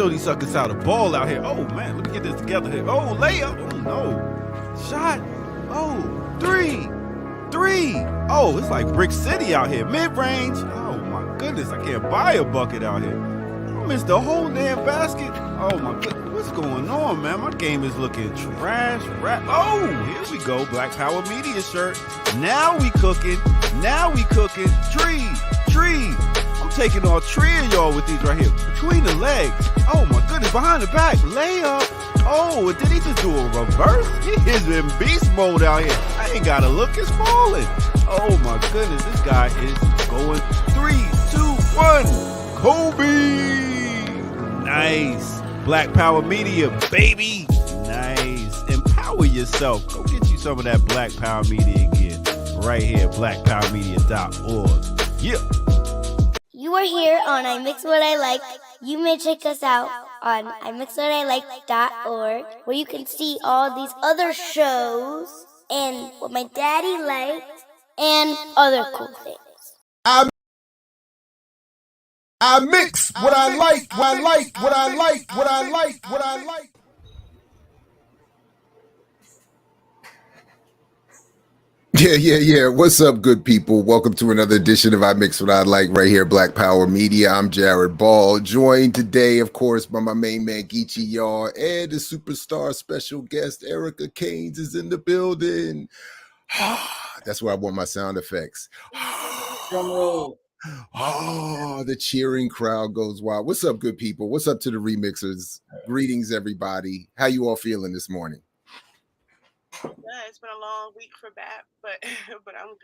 show these suckers how to ball out here. Oh, man, let me get this together here. Oh, layup. Oh, no. Shot. Oh, three. Oh, it's like Brick City out here. Mid-range. Oh, my goodness. I can't buy a bucket out here. I missed the whole damn basket. Oh, my goodness. What's going on, man? My game is looking trash. Oh, here we go. Black Power Media shirt. Now we cooking. Tree. I'm taking on three of y'all with these right here. Between the legs. Oh, my goodness. Behind the back. Layup. Oh, and did he just do a reverse? He is in beast mode out here. I ain't got to look. It's falling. Oh, my goodness. This guy is going 3, 2, 1. Kobe. Nice. Black Power Media, baby. Nice. Empower yourself. Go get you some of that Black Power Media again. Right here, blackpowermedia.org. Yeah. You are here on I Mix What I Like. You may check us out on imixwhatilike.org, where you can see all these other shows and what my daddy likes and other cool things. I mix what I like. Yeah. What's up, good people? Welcome to another edition of I Mix What I Like right here, Black Power Media. I'm Jared Ball, joined today, of course, by my main man, Geechee Yaw, and the superstar special guest, Erica Keynes, is in the building. That's where I want my sound effects. Monroe. Oh, the cheering crowd goes wild. What's up, good people? What's up to the remixers? Greetings, everybody. How you all feeling this morning? Yeah, it's been a long week for BAP, but I'm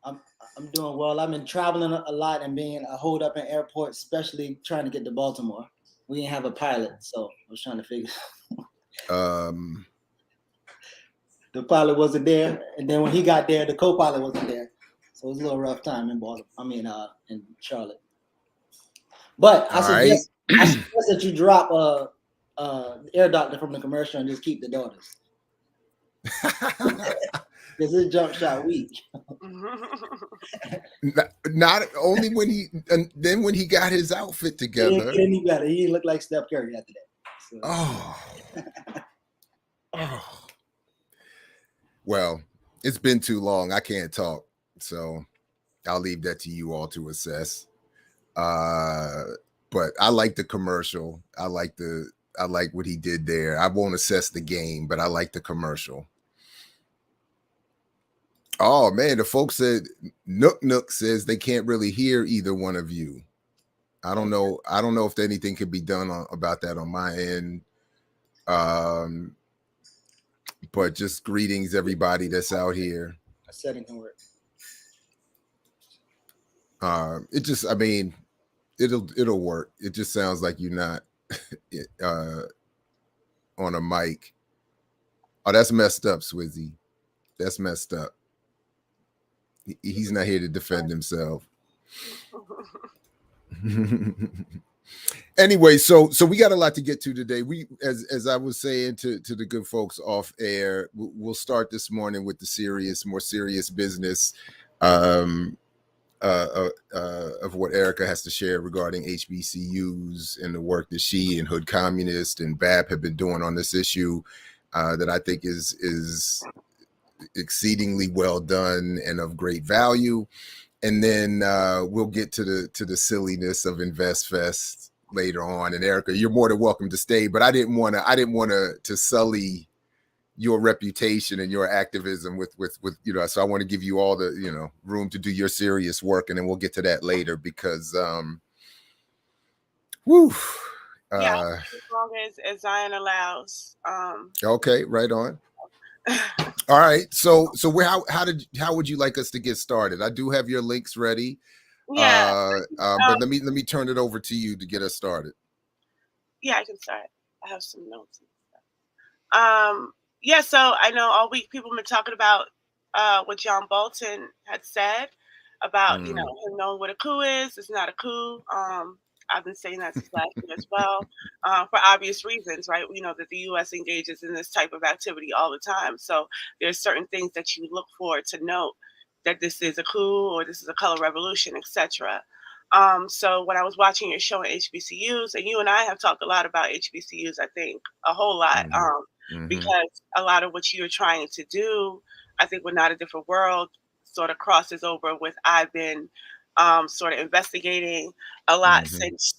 good. I'm doing well. I've been traveling a lot and being holed up in airports, especially trying to get to Baltimore. We didn't have a pilot, so I was trying to figure. The pilot wasn't there, and then when he got there, the co-pilot wasn't there. So it was a little rough time in Baltimore. In Charlotte. But I suggest that you drop the air doctor from the commercial and just keep the daughters. This is jump shot week. Not only when he got his outfit together. He didn't get any better. He looked like Steph Curry after that. So. Well, it's been too long. I can't talk. So I'll leave that to you all to assess. But I like the commercial. I like what he did there. I won't assess the game, but I like the commercial. Oh man, the folks said Nook says they can't really hear either one of you. I don't know if anything could be done about that on my end. But just greetings, everybody that's out here. A setting can work. It'll work. It just sounds like you're not on a mic. Oh, that's messed up, Swizzy. That's messed up. He's not here to defend himself. Anyway, so we got a lot to get to today. We, as I was saying to the good folks off air, we'll start this morning with the more serious business of what Erica has to share regarding HBCUs and the work that she and Hood Communist and BAP have been doing on this issue that I think is exceedingly well done and of great value. And then we'll get to the silliness of Investfest later on. And Erica, you're more than welcome to stay, but I didn't want to sully your reputation and your activism with so I want to give you all the room to do your serious work, and then we'll get to that later because as long as Zion allows. Okay, right on. All right, so how would you like us to get started? I do have your links ready. Yeah. But let me turn it over to you to get us started. Yeah, I can start. I have some notes and stuff. Yeah, so I know all week people have been talking about what John Bolton had said about him knowing what a coup is. It's not a coup. I've been saying that since last year as well, for obvious reasons, right? We know that the U.S. engages in this type of activity all the time. So there's certain things that you look for to note that this is a coup or this is a color revolution, etc. So when I was watching your show on HBCUs, and you and I have talked a lot about HBCUs, I think a whole lot, because a lot of what you're trying to do, I think We're Not a Different World sort of crosses over with I've been sort of investigating a lot since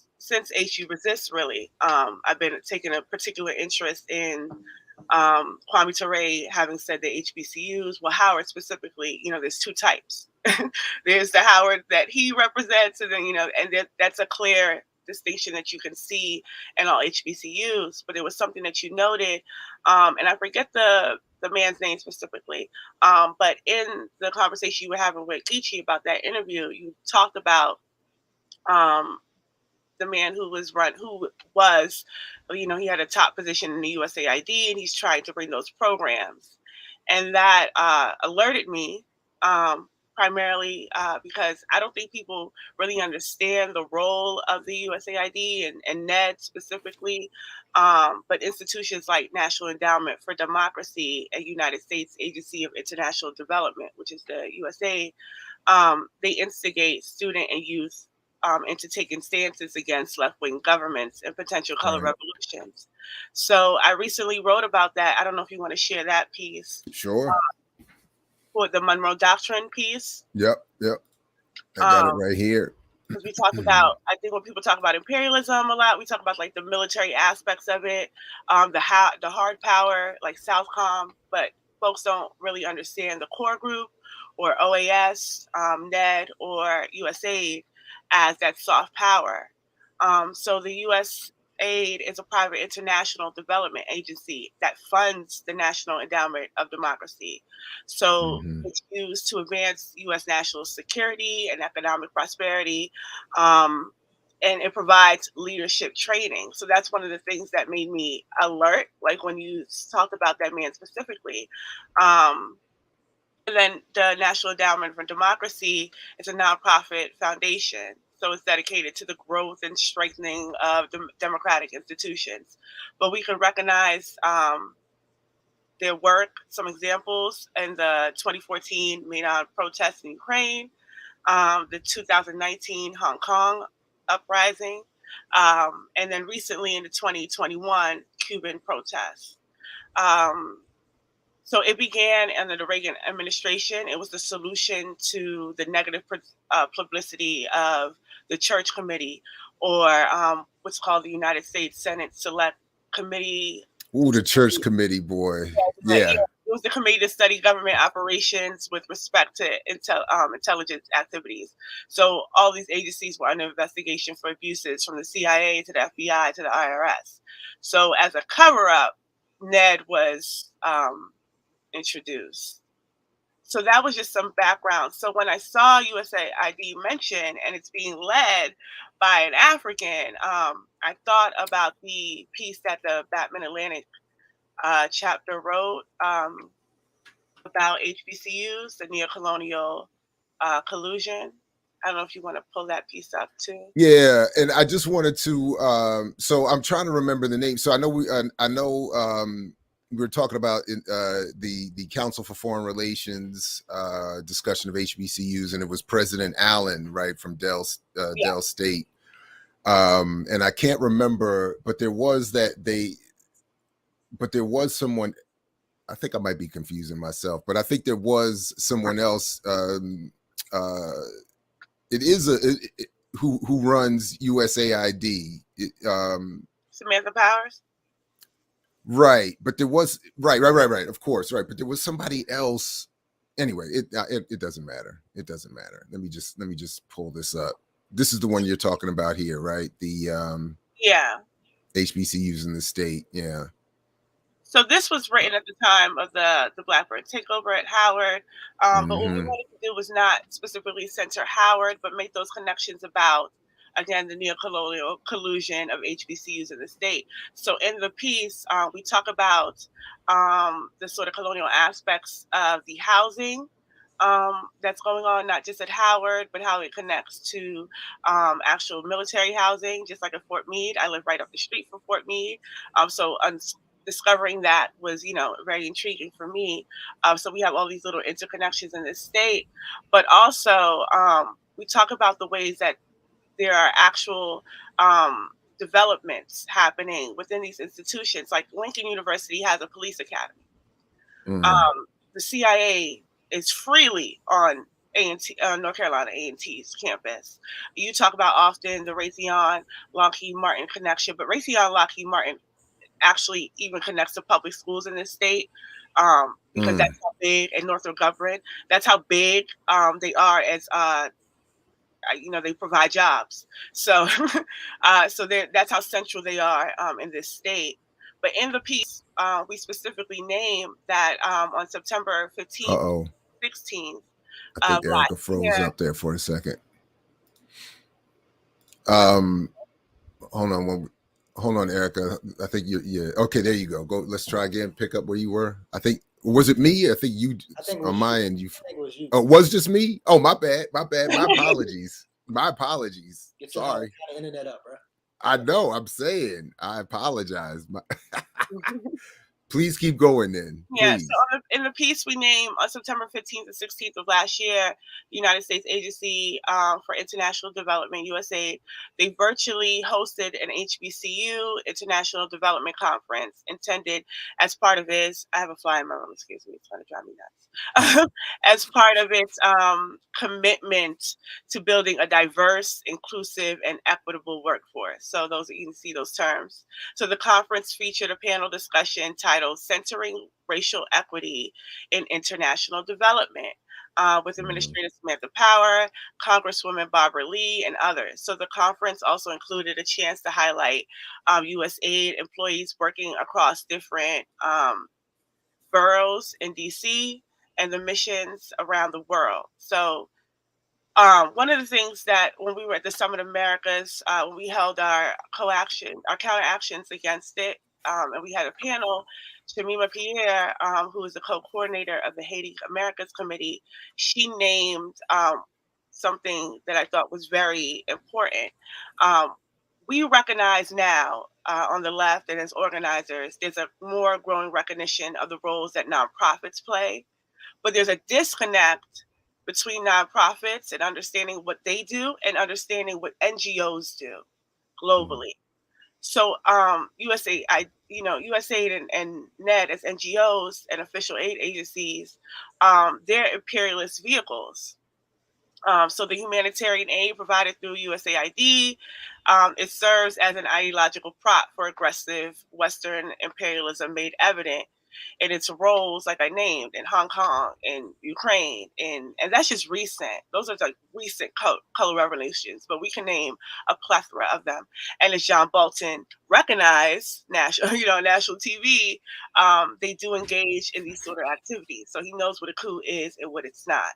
HU Resist, really. I've been taking a particular interest in Kwame Ture having said that HBCUs, well, Howard specifically, there's two types. There's the Howard that he represents, and then, and that's a clear distinction that you can see in all HBCUs. But it was something that you noted, and I forget the man's name specifically, but in the conversation you were having with Geechee about that interview, you talked about the man who was, he had a top position in the USAID, and he's trying to bring those programs. And that alerted me, primarily because I don't think people really understand the role of the USAID and NED specifically, but institutions like National Endowment for Democracy and United States Agency of International Development, which is the USAID, they instigate student and youth into taking stances against left-wing governments and potential color revolutions. So I recently wrote about that. I don't know if you want to share that piece. Sure. For the Monroe Doctrine piece. Yep. I got it right here. Because we talk about, I think when people talk about imperialism a lot, we talk about like the military aspects of it, the hard power, like Southcom, but folks don't really understand the core group or OAS, NED, or USAID as that soft power. So the USAID is a private international development agency that funds the National Endowment of Democracy. So it's used to advance U.S. national security and economic prosperity, and it provides leadership training. So that's one of the things that made me alert, like when you talked about that man specifically. And then the National Endowment for Democracy is a nonprofit foundation. So it's dedicated to the growth and strengthening of democratic institutions. But we can recognize their work, some examples in the 2014 Maidan protests in Ukraine, the 2019 Hong Kong uprising, and then recently in the 2021 Cuban protests. So it began under the Reagan administration. It was the solution to the negative publicity of the Church Committee, or what's called the United States Senate Select Committee. Ooh, the Church Committee, boy. Yeah. It was the committee to study government operations with respect to intelligence activities. So all these agencies were under investigation for abuses, from the CIA to the FBI to the IRS. So as a cover-up, NED was introduced. So that was just some background. So when I saw USAID mentioned and it's being led by an African, I thought about the piece that the Batman Atlantic chapter wrote about HBCUs, the Neocolonial Collusion. I don't know if you want to pull that piece up too. Yeah, and I just wanted to. So I'm trying to remember the name. So I know we were talking about the Council for Foreign Relations discussion of HBCUs, and it was President Allen, right, from Dell State. And I can't remember, but there was someone. I think I might be confusing myself, but I think there was someone else. It is who runs USAID. Samantha Powers. Right, but there was right, of course, right, but there was somebody else. Anyway, it doesn't matter. It doesn't matter. Let me just pull this up. This is the one you're talking about here, right? The HBCUs in the state, yeah. So this was written at the time of the Blackburn takeover at Howard, but what we wanted to do was not specifically center Howard, but make those connections about, again, the neocolonial collusion of HBCUs in the state. So in the piece, we talk about the sort of colonial aspects of the housing that's going on, not just at Howard, but how it connects to actual military housing, just like at Fort Meade. I live right up the street from Fort Meade. So discovering that was, very intriguing for me. So we have all these little interconnections in this state, but also we talk about the ways that there are actual developments happening within these institutions. Like Lincoln University has a police academy. The CIA is freely on A&T, North Carolina A&T's campus. You talk about often the Raytheon Lockheed Martin connection, but Raytheon Lockheed Martin actually even connects to public schools in this state, because that's how big, and Northrop Grumman, that's how big they are as they provide jobs. So so that's how central they are in this state. But in the piece, we specifically name that on September 15th, 16th. I think Erica froze up there for a second. Hold on, Erica. I think you're okay. There you go. Go. Let's try again. Pick up where you were. I think, was it me? I think you on my end. You. Oh, it was just me. Oh, my bad. My apologies. My apologies. Get Sorry. your internet up, bro. I know. I'm saying. I apologize. Please keep going then. Yeah, Please. so in the piece we name on September 15th and 16th of last year, the United States Agency for International Development, USAID, they virtually hosted an HBCU International Development Conference intended as part of its, I have a fly in my room, excuse me, it's trying to drive me nuts, as part of its commitment to building a diverse, inclusive, and equitable workforce. So you can see those terms. So the conference featured a panel discussion titled Centering Racial Equity in International Development, with Administrator Samantha Power, Congresswoman Barbara Lee, and others. So the conference also included a chance to highlight USAID employees working across different boroughs in DC and the missions around the world. So one of the things that when we were at the Summit of Americas, when we held our counteractions against it, and we had a panel, Shamima Pierre, who is the co-coordinator of the Haiti Americas Committee, she named something that I thought was very important. We recognize now on the left and as organizers, there's a more growing recognition of the roles that nonprofits play, but there's a disconnect between nonprofits and understanding what they do and understanding what NGOs do globally. So USAID and NED as NGOs and official aid agencies, they're imperialist vehicles. So the humanitarian aid provided through USAID, it serves as an ideological prop for aggressive Western imperialism made evident in its roles, like I named, in Hong Kong, in Ukraine, and that's just recent. Those are like recent color revolutions, but we can name a plethora of them. And as John Bolton recognized, national TV, they do engage in these sort of activities. So he knows what a coup is and what it's not.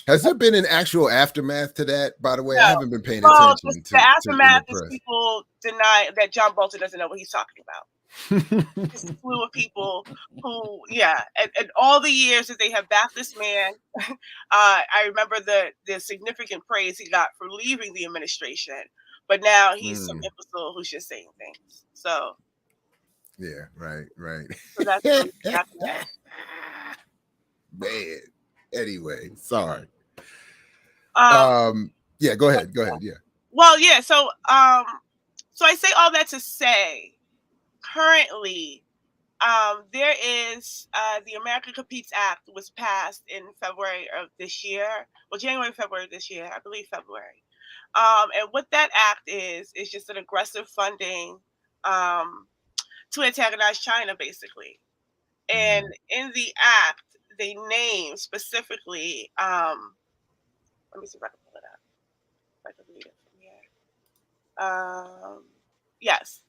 Has there been an actual aftermath to that? By the way, no. I haven't been paying attention to the aftermath. To is people deny that John Bolton doesn't know what he's talking about. It's a slew of people who, and all the years that they have backed this man. I remember the significant praise he got for leaving the administration, but now he's some imbecile who's just saying things. So yeah, right. So that's man. Anyway, sorry. Yeah, go ahead. Yeah. Well, yeah. So I say all that to say, currently, there is the America Competes Act was passed in February of this year. Well, January, February of this year, I believe February. And what that act is just an aggressive funding to antagonize China, basically. And in the act, they name specifically. Let me see if I can pull it up. If I can read it from here. Yes.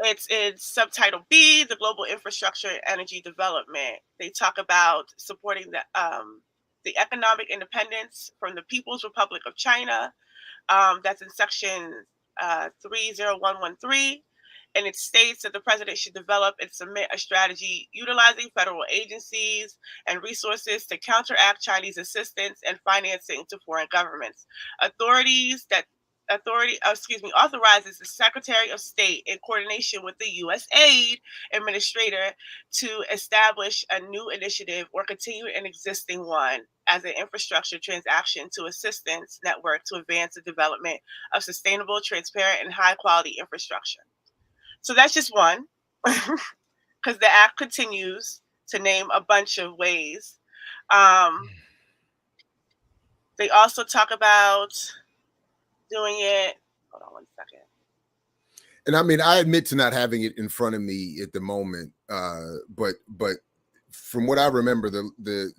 It's in subtitle B, the global infrastructure and energy development. They talk about supporting the economic independence from the People's Republic of China. That's in section 30113. And it states that the president should develop and submit a strategy utilizing federal agencies and resources to counteract Chinese assistance and financing to foreign governments. Authorities that authorizes the Secretary of State in coordination with the U.S. Aid Administrator to establish a new initiative or continue an existing one as an infrastructure transaction to assistance network to advance the development of sustainable, transparent, and high-quality infrastructure. So that's just one, because the act continues to name a bunch of ways. They also talk about doing it. Hold on one second. And I mean, I admit to not having it in front of me at the moment, but from what I remember, the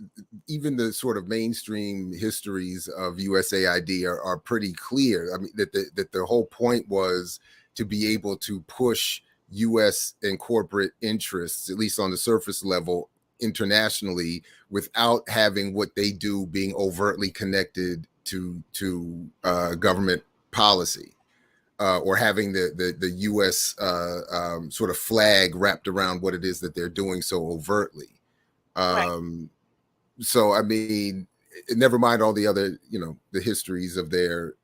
even the sort of mainstream histories of USAID are pretty clear. I mean, that the whole point was to be able to push U.S. and corporate interests, at least on the surface level, internationally, without having what they do being overtly connected to government policy. Or having the U.S. Sort of flag wrapped around what it is that they're doing so overtly. Right. So, I mean, never mind all the other, the histories of their,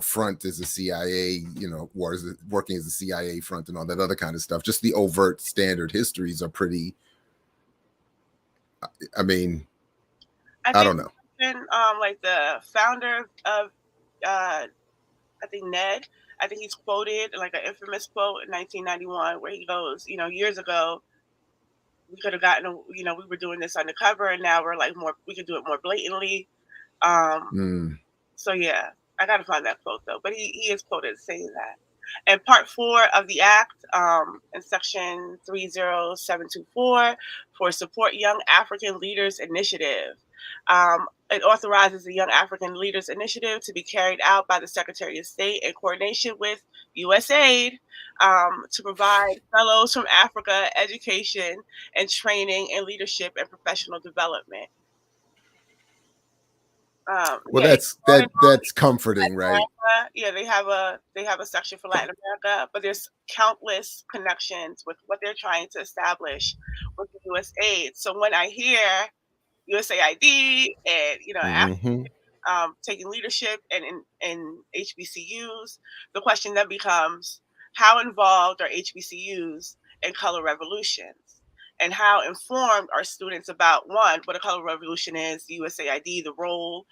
front as the CIA, working as the CIA front and all that other kind of stuff. Just the overt standard histories are pretty, I mean, I don't know. Like the founder of, I think Ned, I think he's quoted like an infamous quote in 1991 where he goes, years ago, we could have gotten, we were doing this undercover and now we're like we could do it more blatantly. So yeah, I got to find that quote though, but he is quoted saying that. And Part 4 of the Act, in Section 30724, for Support Young African Leaders Initiative. It authorizes the Young African Leaders Initiative to be carried out by the Secretary of State in coordination with USAID to provide fellows from Africa education and training and leadership and professional development. Well, that's comforting, right? Yeah, they have a section for Latin America, but there's countless connections with what they're trying to establish with the USAID. So when I hear USAID and Africa, taking leadership in HBCUs, the question then becomes, how involved are HBCUs in color revolutions? And how informed are students about, one, what a color revolution is, the USAID, the role,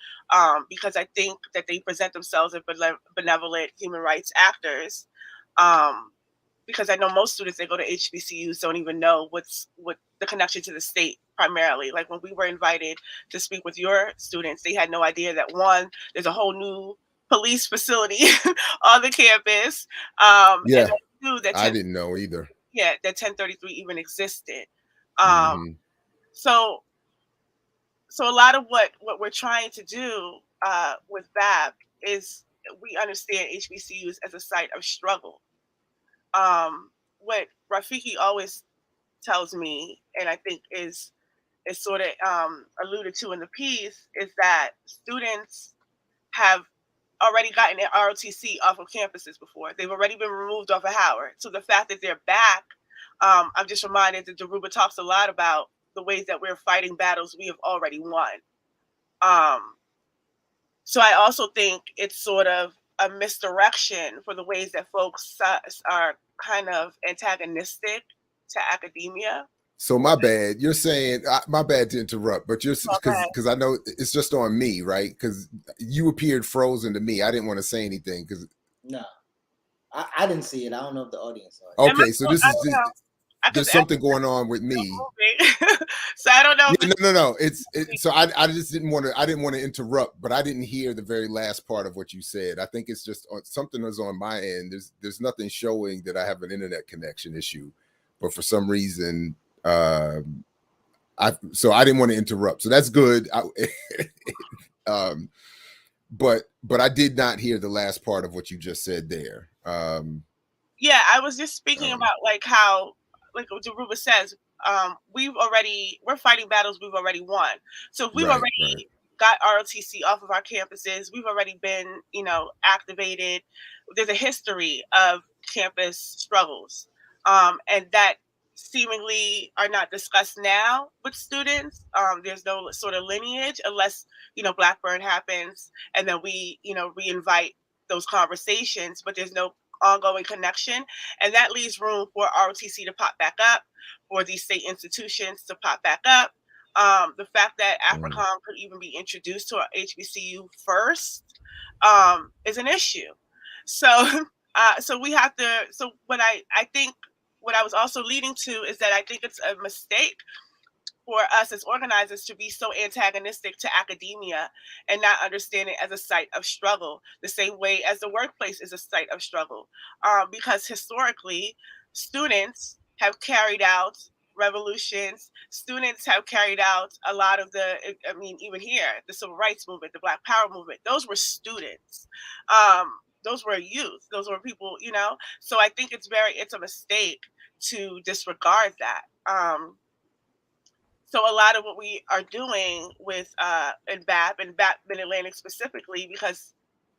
because I think that they present themselves as benevolent human rights actors. Because I know most students that go to HBCUs don't even know what the connection to the state primarily. Like when we were invited to speak with your students, they had no idea that, one, there's a whole new police facility on the campus. Yeah, and two, that I didn't know either. Yeah, that 1033 even existed. So a lot of what we're trying to do with BAB is we understand HBCUs as a site of struggle. What Rafiki always tells me, and I think is sort of alluded to in the piece, is that students have already gotten an ROTC off of campuses before. They've already been removed off of Howard. So the fact that they're back, I'm just reminded that Daruba talks a lot about the ways that we're fighting battles we have already won. So I also think it's sort of a misdirection for the ways that folks are kind of antagonistic to academia. So my bad. You're saying my bad to interrupt, but you're because I know it's just on me, right? Because you appeared frozen to me. I didn't want to say anything because no, I didn't see it. I don't know if the audience saw it. Okay, so this is just, there's something going on with me. So I don't know. Yeah, no. So I just didn't want to. I didn't want to interrupt, but I didn't hear the very last part of what you said. I think it's just something is on my end. There's nothing showing that I have an internet connection issue, but for some reason. So I didn't want to interrupt. So that's good. But I did not hear the last part of what you just said there. Yeah, I was just speaking about like how, like what Daruba says, we're fighting battles we've already won. So if we've already got ROTC off of our campuses, we've already been, activated. There's a history of campus struggles, and that seemingly are not discussed now with students. There's no sort of lineage unless, Blackburn happens and then we, reinvite those conversations, but there's no ongoing connection. And that leaves room for ROTC to pop back up, for these state institutions to pop back up. The fact that AFRICOM could even be introduced to a HBCU first is an issue. So, so we have to. So what I think, what I was also leading to is that I think it's a mistake for us as organizers to be so antagonistic to academia and not understand it as a site of struggle, the same way as the workplace is a site of struggle. Because historically, students have carried out revolutions. Students have carried out a lot of even here, the civil rights movement, the Black Power movement, those were students. Those were youth. Those were people, So I think it's a mistake to disregard that. So a lot of what we are doing with in BAP Mid-Atlantic specifically, because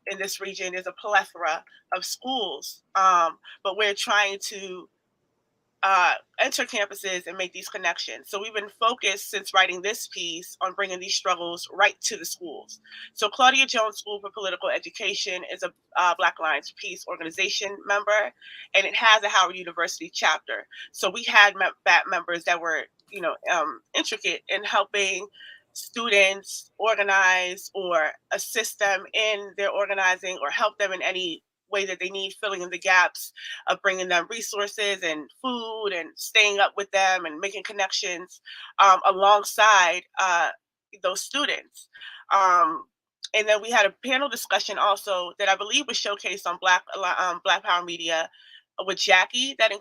in this region there's a plethora of schools, but we're trying to enter campuses and make these connections. So we've been focused since writing this piece on bringing these struggles right to the schools. So Claudia Jones School for Political Education is a Black Alliance Peace organization member, and it has a Howard University chapter. So we had BAP members that were, intricate in helping students organize or assist them in their organizing or help them in any way that they need, filling in the gaps of bringing them resources and food and staying up with them and making connections alongside those students. And then we had a panel discussion also that I believe was showcased on Black Power Media with Jackie that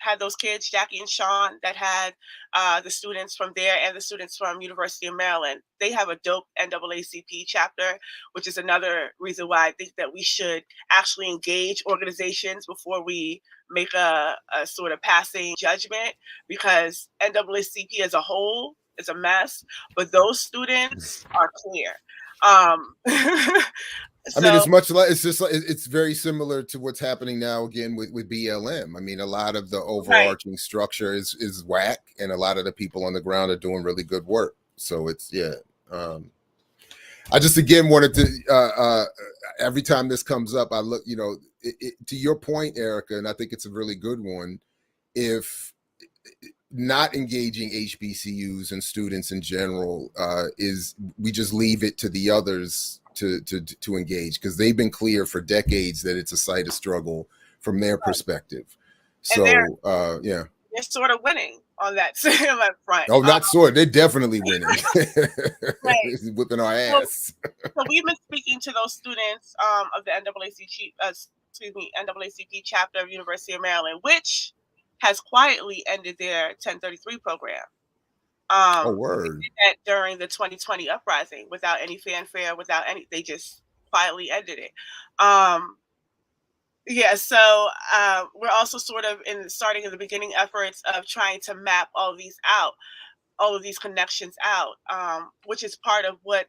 had those kids, Jackie and Sean, that had the students from there and the students from University of Maryland. They have a dope NAACP chapter, which is another reason why I think that we should actually engage organizations before we make a sort of passing judgment, because NAACP as a whole is a mess, but those students are clear. I mean, it's much like it's very similar to what's happening now again with BLM. I mean, a lot of the overarching structure is whack, and a lot of the people on the ground are doing really good work. So it's I just again wanted to every time this comes up, I look, to your point, Erica, and I think it's a really good one. If not engaging HBCUs and students in general is we just leave it to the others to engage, because they've been clear for decades that it's a site of struggle from their perspective. So they're sort of winning on that front. Oh, not sort. They're definitely winning. Whipping our ass. So we've been speaking to those students of the NAACP chapter of University of Maryland, which has quietly ended their 1033 program. Word. They did that during the 2020 uprising without any fanfare, they just quietly ended it. So we're also sort of starting in the beginning efforts of trying to map all of these connections out, which is part of what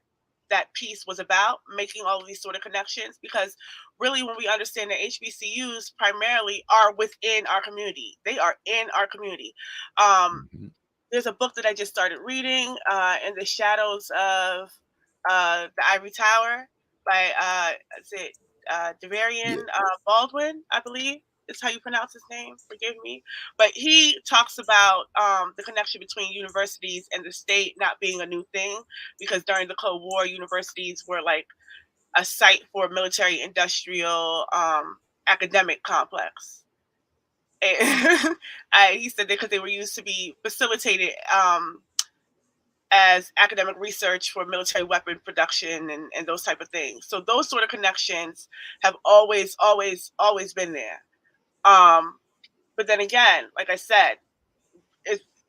that piece was about, making all of these sort of connections, because really when we understand that HBCUs primarily are within our community, they are in our community. There's a book that I just started reading, In the Shadows of the Ivory Tower by Devarian Baldwin, I believe is how you pronounce his name, forgive me. But he talks about the connection between universities and the state not being a new thing, because during the Cold War, universities were like a site for military industrial academic complex. And he said that because they were used to be facilitated as academic research for military weapon production and those type of things. So those sort of connections have always been there. But then again, like I said,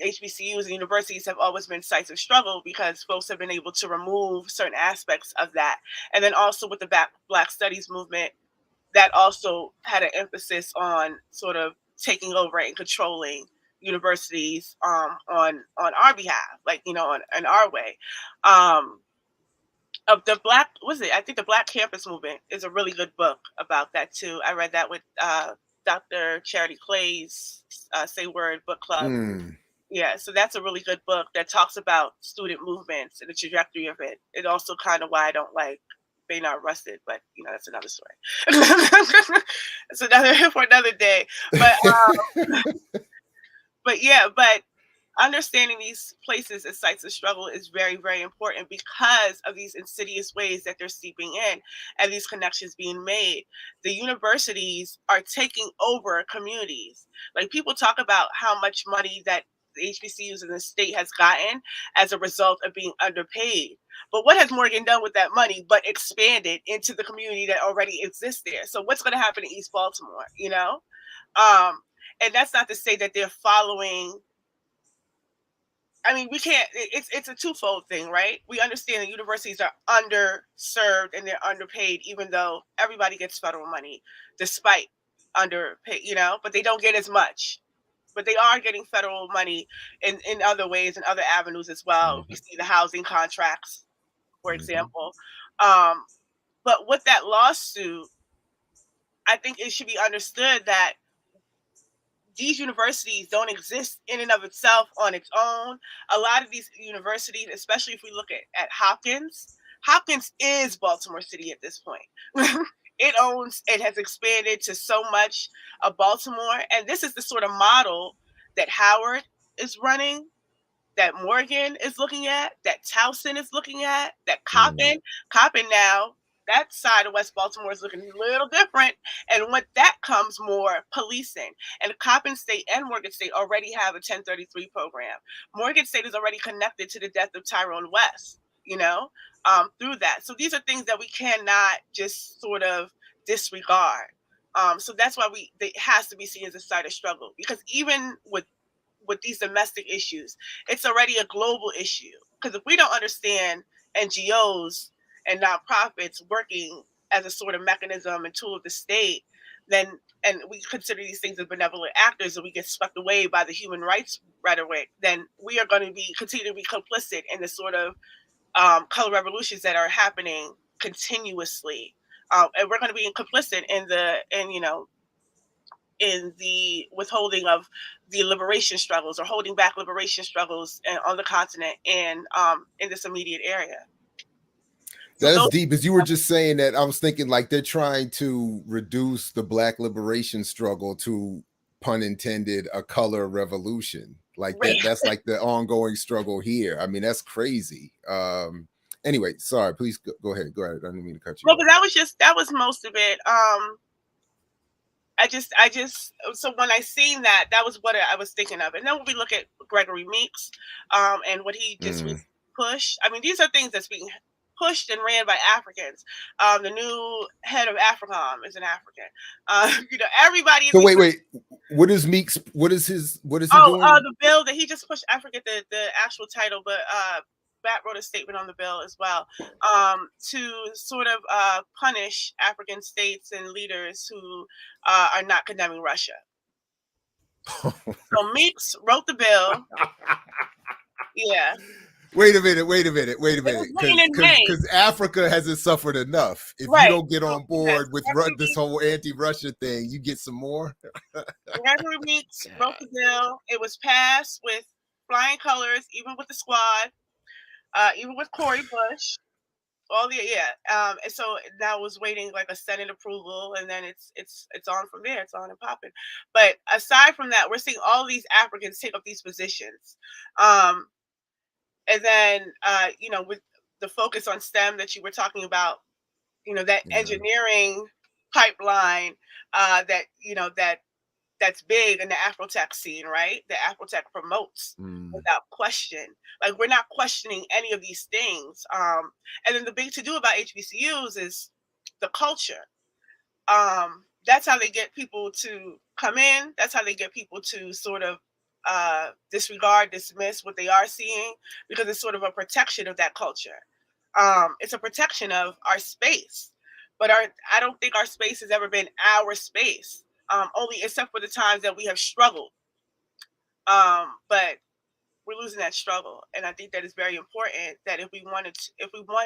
HBCUs and universities have always been sites of struggle, because folks have been able to remove certain aspects of that. And then also with the Black Studies movement, that also had an emphasis on sort of taking over and controlling universities on our behalf, like, in our way. Of the I think the Black Campus Movement is a really good book about that too. I read that with Dr. Charity Clay's Say Word book club. Yeah, so that's a really good book that talks about student movements and the trajectory of it. It also kind of why I don't like Bayard Rusted, but you know, that's another story. It's another for another day. But yeah, but understanding these places as sites of struggle is very, very important because of these insidious ways that they're seeping in and these connections being made. The universities are taking over communities. Like, people talk about how much money that the HBCUs in the state has gotten as a result of being underpaid. But what has Morgan done with that money but expanded into the community that already exists there? So what's going to happen in East Baltimore, you know? And that's not to say that they're following. I mean, we can't. It's a twofold thing, right? We understand that universities are underserved and they're underpaid, even though everybody gets federal money, despite underpaid, you know. But they don't get as much. But they are getting federal money in other ways and other avenues as well. We see the housing contracts, for example. But with that lawsuit, I think it should be understood that these universities don't exist in and of itself on its own. A lot of these universities, especially if we look at Hopkins is Baltimore City at this point. It has expanded to so much of Baltimore. And this is the sort of model that Howard is running, that Morgan is looking at, that Towson is looking at, that Coppin now, that side of West Baltimore is looking a little different. And with that comes more policing. And Coppin State and Morgan State already have a 1033 program. Morgan State is already connected to the death of Tyrone West, you know, through that. So these are things that we cannot just sort of disregard. So that's why it has to be seen as a site of struggle, because even with these domestic issues, it's already a global issue. Because if we don't understand NGOs and nonprofits working as a sort of mechanism and tool of the state, and we consider these things as benevolent actors, and we get swept away by the human rights rhetoric, then we are going to continue to be complicit in the sort of color revolutions that are happening continuously, and we're going to be complicit in the withholding of the liberation struggles, or holding back liberation struggles on the continent and in this immediate area. That's deep. As you were just saying that, I was thinking like they're trying to reduce the Black liberation struggle to, pun intended, a color revolution. Like that's like the ongoing struggle here. I mean, that's crazy. Anyway, sorry, please go ahead. Go ahead. I didn't mean to cut you off. But that was most of it. So when I seen that was what I was thinking of. And then when we look at Gregory Meeks, and what he just pushed, I mean, these are things that's being pushed and ran by Africans. The new head of AFRICOM is an African. You know, everybody. So wait. What is Meeks? What is he doing? The bill that he just pushed. I forget the actual title, but Bat wrote a statement on the bill as well, to sort of punish African states and leaders who are not condemning Russia. So Meeks wrote the bill. Yeah. Wait a minute. Because Africa hasn't suffered enough. If you don't get on board with this whole anti-Russia thing, you get some more. Gregory Meeks wrote the bill. It was passed with flying colors, even with the squad. Even with Cori Bush, and so now was waiting like a Senate approval, and then it's on from there. It's on and popping. But aside from that, we're seeing all these Africans take up these positions, and then with the focus on STEM that you were talking about, that engineering pipeline that's big in the Afrotech scene, right? The Afrotech promotes without question. Like, we're not questioning any of these things. And then the big to do about HBCUs is the culture. That's how they get people to come in. That's how they get people to sort of disregard, dismiss what they are seeing, because it's sort of a protection of that culture. It's a protection of our space. But I don't think our space has ever been our space. Only except for the times that we have struggled. But we're losing that struggle. And I think that is very important, that if we want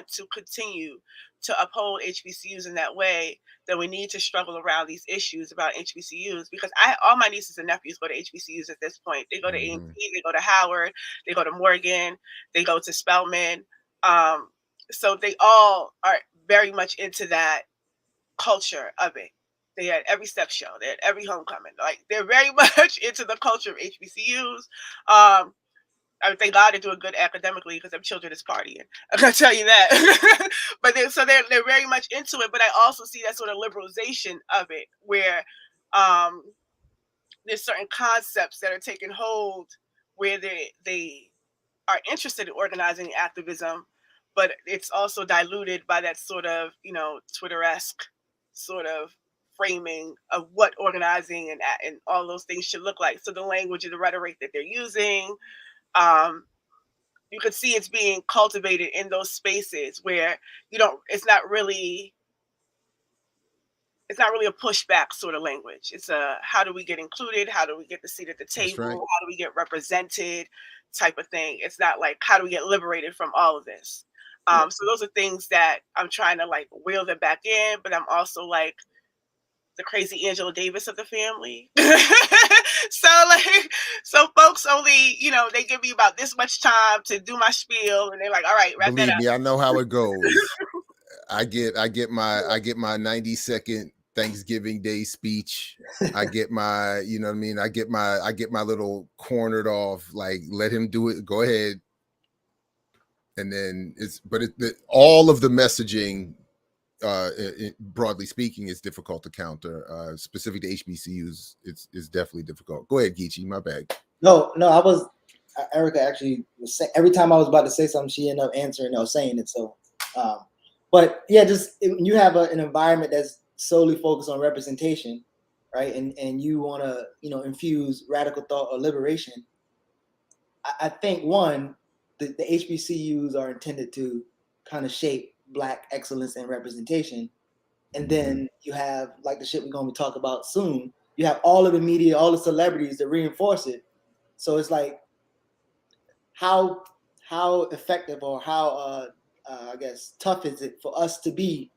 to continue to uphold HBCUs in that way, then we need to struggle around these issues about HBCUs, because all my nieces and nephews go to HBCUs at this point. They go to A&T, they go to Howard, they go to Morgan, they go to Spelman. So they all are very much into that culture of it. They had every step show, they had every homecoming. Like, they're very much into the culture of HBCUs. I thank God they're doing good academically, because their children is partying. I'm gonna tell you that. But they're very much into it. But I also see that sort of liberalization of it, where there's certain concepts that are taking hold, where they are interested in organizing activism, but it's also diluted by that sort of, Twitter-esque sort of framing of what organizing and all those things should look like. So the language and the rhetoric that they're using, you could see it's being cultivated in those spaces where it's not really a pushback sort of language. It's a, how do we get included? How do we get the seat at the table? Right. How do we get represented type of thing? It's not like, how do we get liberated from all of this? So those are things that I'm trying to like wheel them back in, but I'm also like the crazy Angela Davis of the family. So folks only, they give me about this much time to do my spiel, and they're like, all right, wrap that Believe up. me, I know how it goes. I get my 90-second Thanksgiving Day speech. I get my, you know what I mean? I get my little cornered off, like, let him do it. Go ahead. And then all of the messaging, broadly speaking, is difficult to counter. Specific to HBCUs, it's definitely difficult. Go ahead, Geechee, my bad. No, I was, Erica actually was saying, every time I was about to say something, she ended up answering or saying it. So, but yeah, just when you have an environment that's solely focused on representation, right? And you want to, infuse radical thought or liberation. I think the HBCUs are intended to kind of shape Black excellence and representation. And then you have, like the shit we're going to talk about soon, you have all of the media, all the celebrities that reinforce it. So it's like, how effective or how, I guess, tough is it for us to be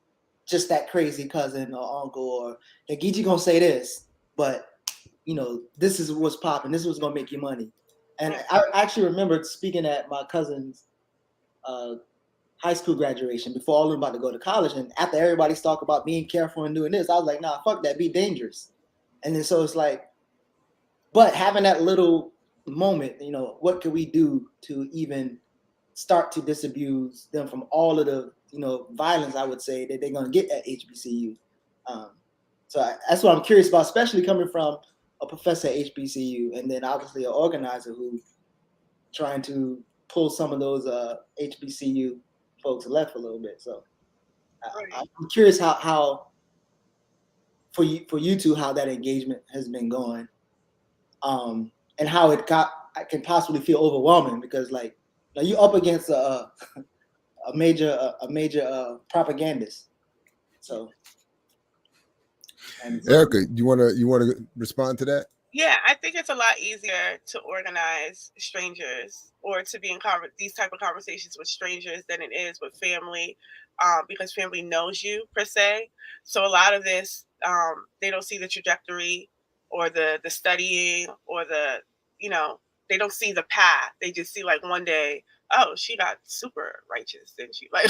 just that crazy cousin or uncle, or that Geechee gonna say this, but this is what's popping. This is what's gonna make you money. And I actually remember speaking at my cousin's high school graduation before all of them about to go to college. And after everybody's talk about being careful and doing this, I was like, nah, fuck that, be dangerous. And then so it's like, but having that little moment, what can we do to even start to disabuse them from all of the, violence, I would say, that they're going to get at HBCU. So that's what I'm curious about, especially coming from a professor at HBCU, and then obviously an organizer who's trying to pull some of those HBCU folks left a little bit. So I'm curious how for you two, how that engagement has been going, and how it can possibly feel overwhelming, because like, you're up against a major propagandist. So, Erica, you wanna respond to that? Yeah, I think it's a lot easier to organize strangers or to be in these type of conversations with strangers than it is with family, because family knows you per se. So a lot of this, they don't see the trajectory or the studying or the, they don't see the path. They just see like one day, oh, she got super righteous, didn't she? Like,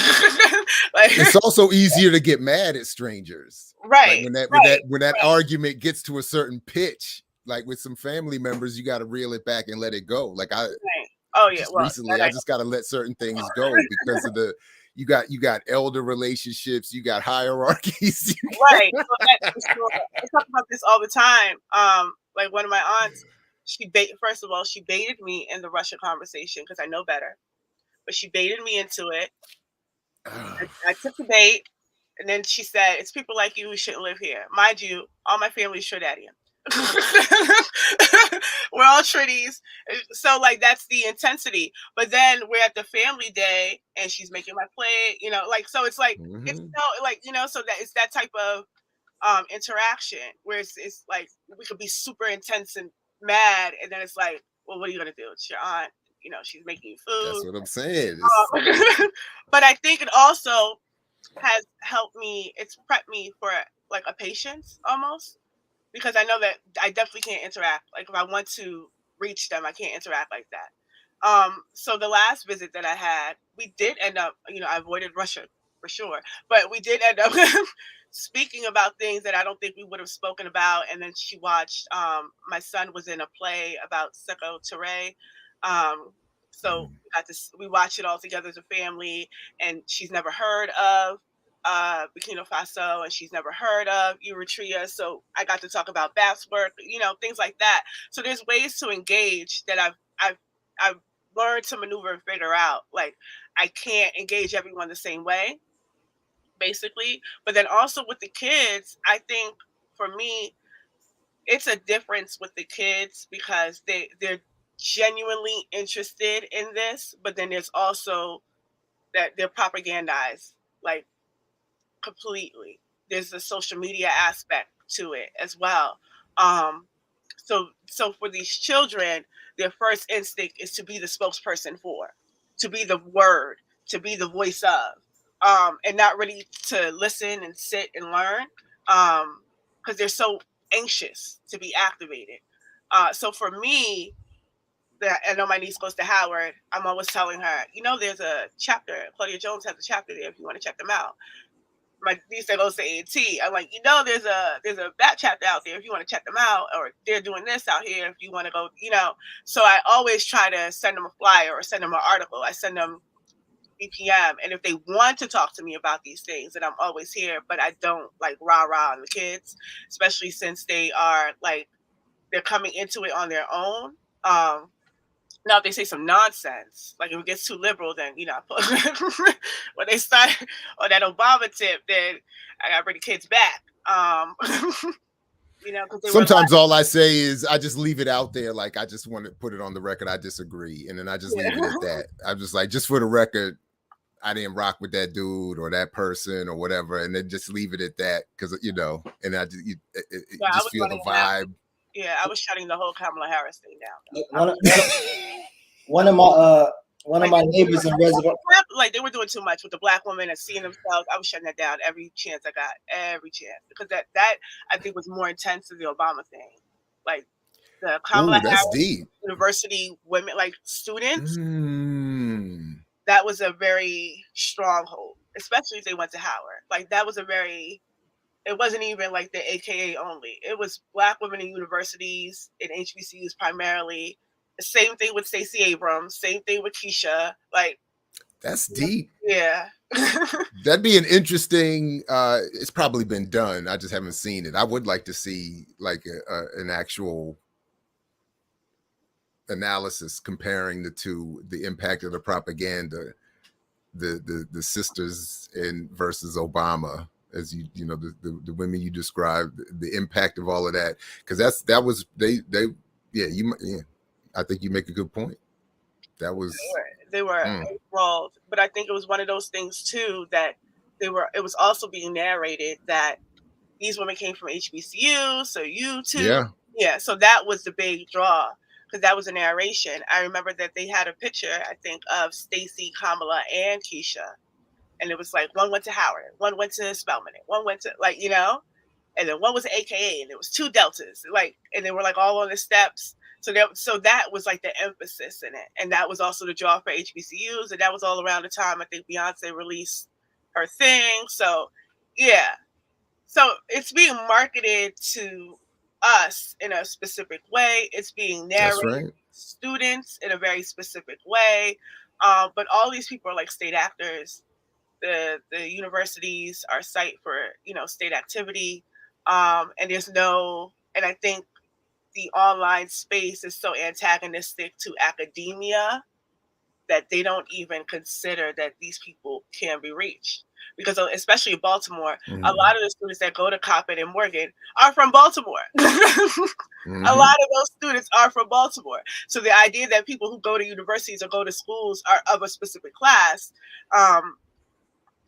It's also easier to get mad at strangers, right? Like when that argument gets to a certain pitch. Like with some family members, you got to reel it back and let it go. Like oh yeah, recently, I just got to let certain things go because of you got elder relationships, you got hierarchies. Right. I talk about this all the time. Like one of my aunts, first of all, she baited me in the Russia conversation because I know better, but she baited me into it. I took the bait, and then she said, "It's people like you who shouldn't live here." Mind you, all my family is Trinidadian. We're all Trinnies, so like that's the intensity. But then we're at the family day, and she's making my plate, like, so it's like it's like so that it's that type of interaction where it's like we could be super intense and mad, and then it's like, well, what are you gonna do? It's your aunt, she's making you food. That's what I'm saying. But I think it also has helped me. It's prepped me for like a patience almost, because I know that I definitely can't interact. Like if I want to reach them, I can't interact like that. So the last visit that I had, we did end up, I avoided Russia for sure, but we did end up speaking about things that I don't think we would have spoken about. And then she watched, my son was in a play about Sekou Touré. So we watched it all together as a family, and she's never heard of Burkina Faso, and she's never heard of Eritrea. So I got to talk about BAP's work, things like that. So there's ways to engage that I've learned to maneuver and figure out. Like I can't engage everyone the same way, basically. But then also with the kids, I think for me, it's a difference with the kids because they're genuinely interested in this, but then there's also that they're propagandized like completely. There's a social media aspect to it as well. So for these children, their first instinct is to be the spokesperson for, to be the word, to be the voice of, and not really to listen and sit and learn, because they're so anxious to be activated. So for me, that I know my niece goes to Howard, I'm always telling her, there's a chapter, Claudia Jones has a chapter there if you want to check them out. My niece that goes to A&T, I'm like, there's a BAT chapter out there if you want to check them out, or they're doing this out here if you want to go, So I always try to send them a flyer or send them an article. I send them BPM, and if they want to talk to me about these things, then I'm always here. But I don't like rah-rah on the kids, especially since they are like, they're coming into it on their own. Now, if they say some nonsense, like if it gets too liberal, then, when they start on that Obama tip, then I got to bring the kids back. Sometimes all I say is I just leave it out there. Like, I just want to put it on the record. I disagree. And then I just leave it at that. I'm just like, just for the record, I didn't rock with that dude or that person or whatever. And then just leave it at that. Because, and I just, just feel the vibe. Yeah, I was shutting the whole Kamala Harris thing down. One of my neighbors in Reservoir, like they were doing too much with the black women and seeing themselves. I was shutting that down every chance I got, because that I think was more intense than the Obama thing. Like the Kamala Harris deep. University women, like students, that was a very stronghold, especially if they went to Howard. Like that was it wasn't even like the AKA only. It was black women in universities, in HBCUs primarily. The same thing with Stacey Abrams. Same thing with Keisha. Like that's deep. Yeah. That'd be an interesting. It's probably been done. I just haven't seen it. I would like to see like an actual analysis comparing the two, the impact of the propaganda, the sisters in versus Obama. As the women you described, the impact of all of that, because that was I think you make a good point. That was they were enthralled, but I think it was one of those things too that it was also being narrated that these women came from HBCU, so you too, so that was the big draw, because that was a narration. I remember that they had a picture, I think, of Stacey, Kamala, and Keisha. And it was like one went to Howard, one went to Spelman, one went to and then one was AKA, and there was two deltas, and they were like all on the steps. So that was like the emphasis in it, and that was also the draw for HBCUs, and that was all around the time I think Beyonce released her thing. So so it's being marketed to us in a specific way. It's being narrated to students in a very specific way. But all these people are like state actors. The universities are site for state activity, and I think the online space is so antagonistic to academia that they don't even consider that these people can be reached, because especially in Baltimore, a lot of the students that go to Coppin and Morgan are from Baltimore. A lot of those students are from Baltimore, so the idea that people who go to universities or go to schools are of a specific class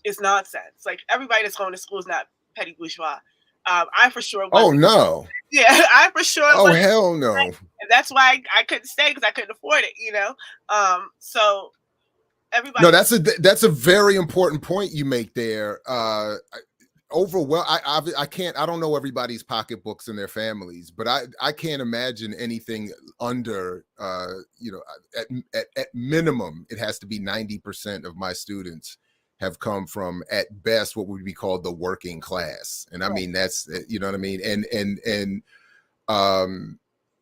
is nonsense. Like everybody that's going to school is not petty bourgeois. I for sure Oh wasn't. no. Yeah, I for sure Oh wasn't. hell no. And that's why I couldn't stay, because I couldn't afford it, you know. So everybody. No, that's a very important point you make there. I don't know everybody's pocketbooks and their families, but I can't imagine anything under at minimum it has to be 90% of my students have come from, at best, what would be called the working class. And I mean, that's, you know what I mean? And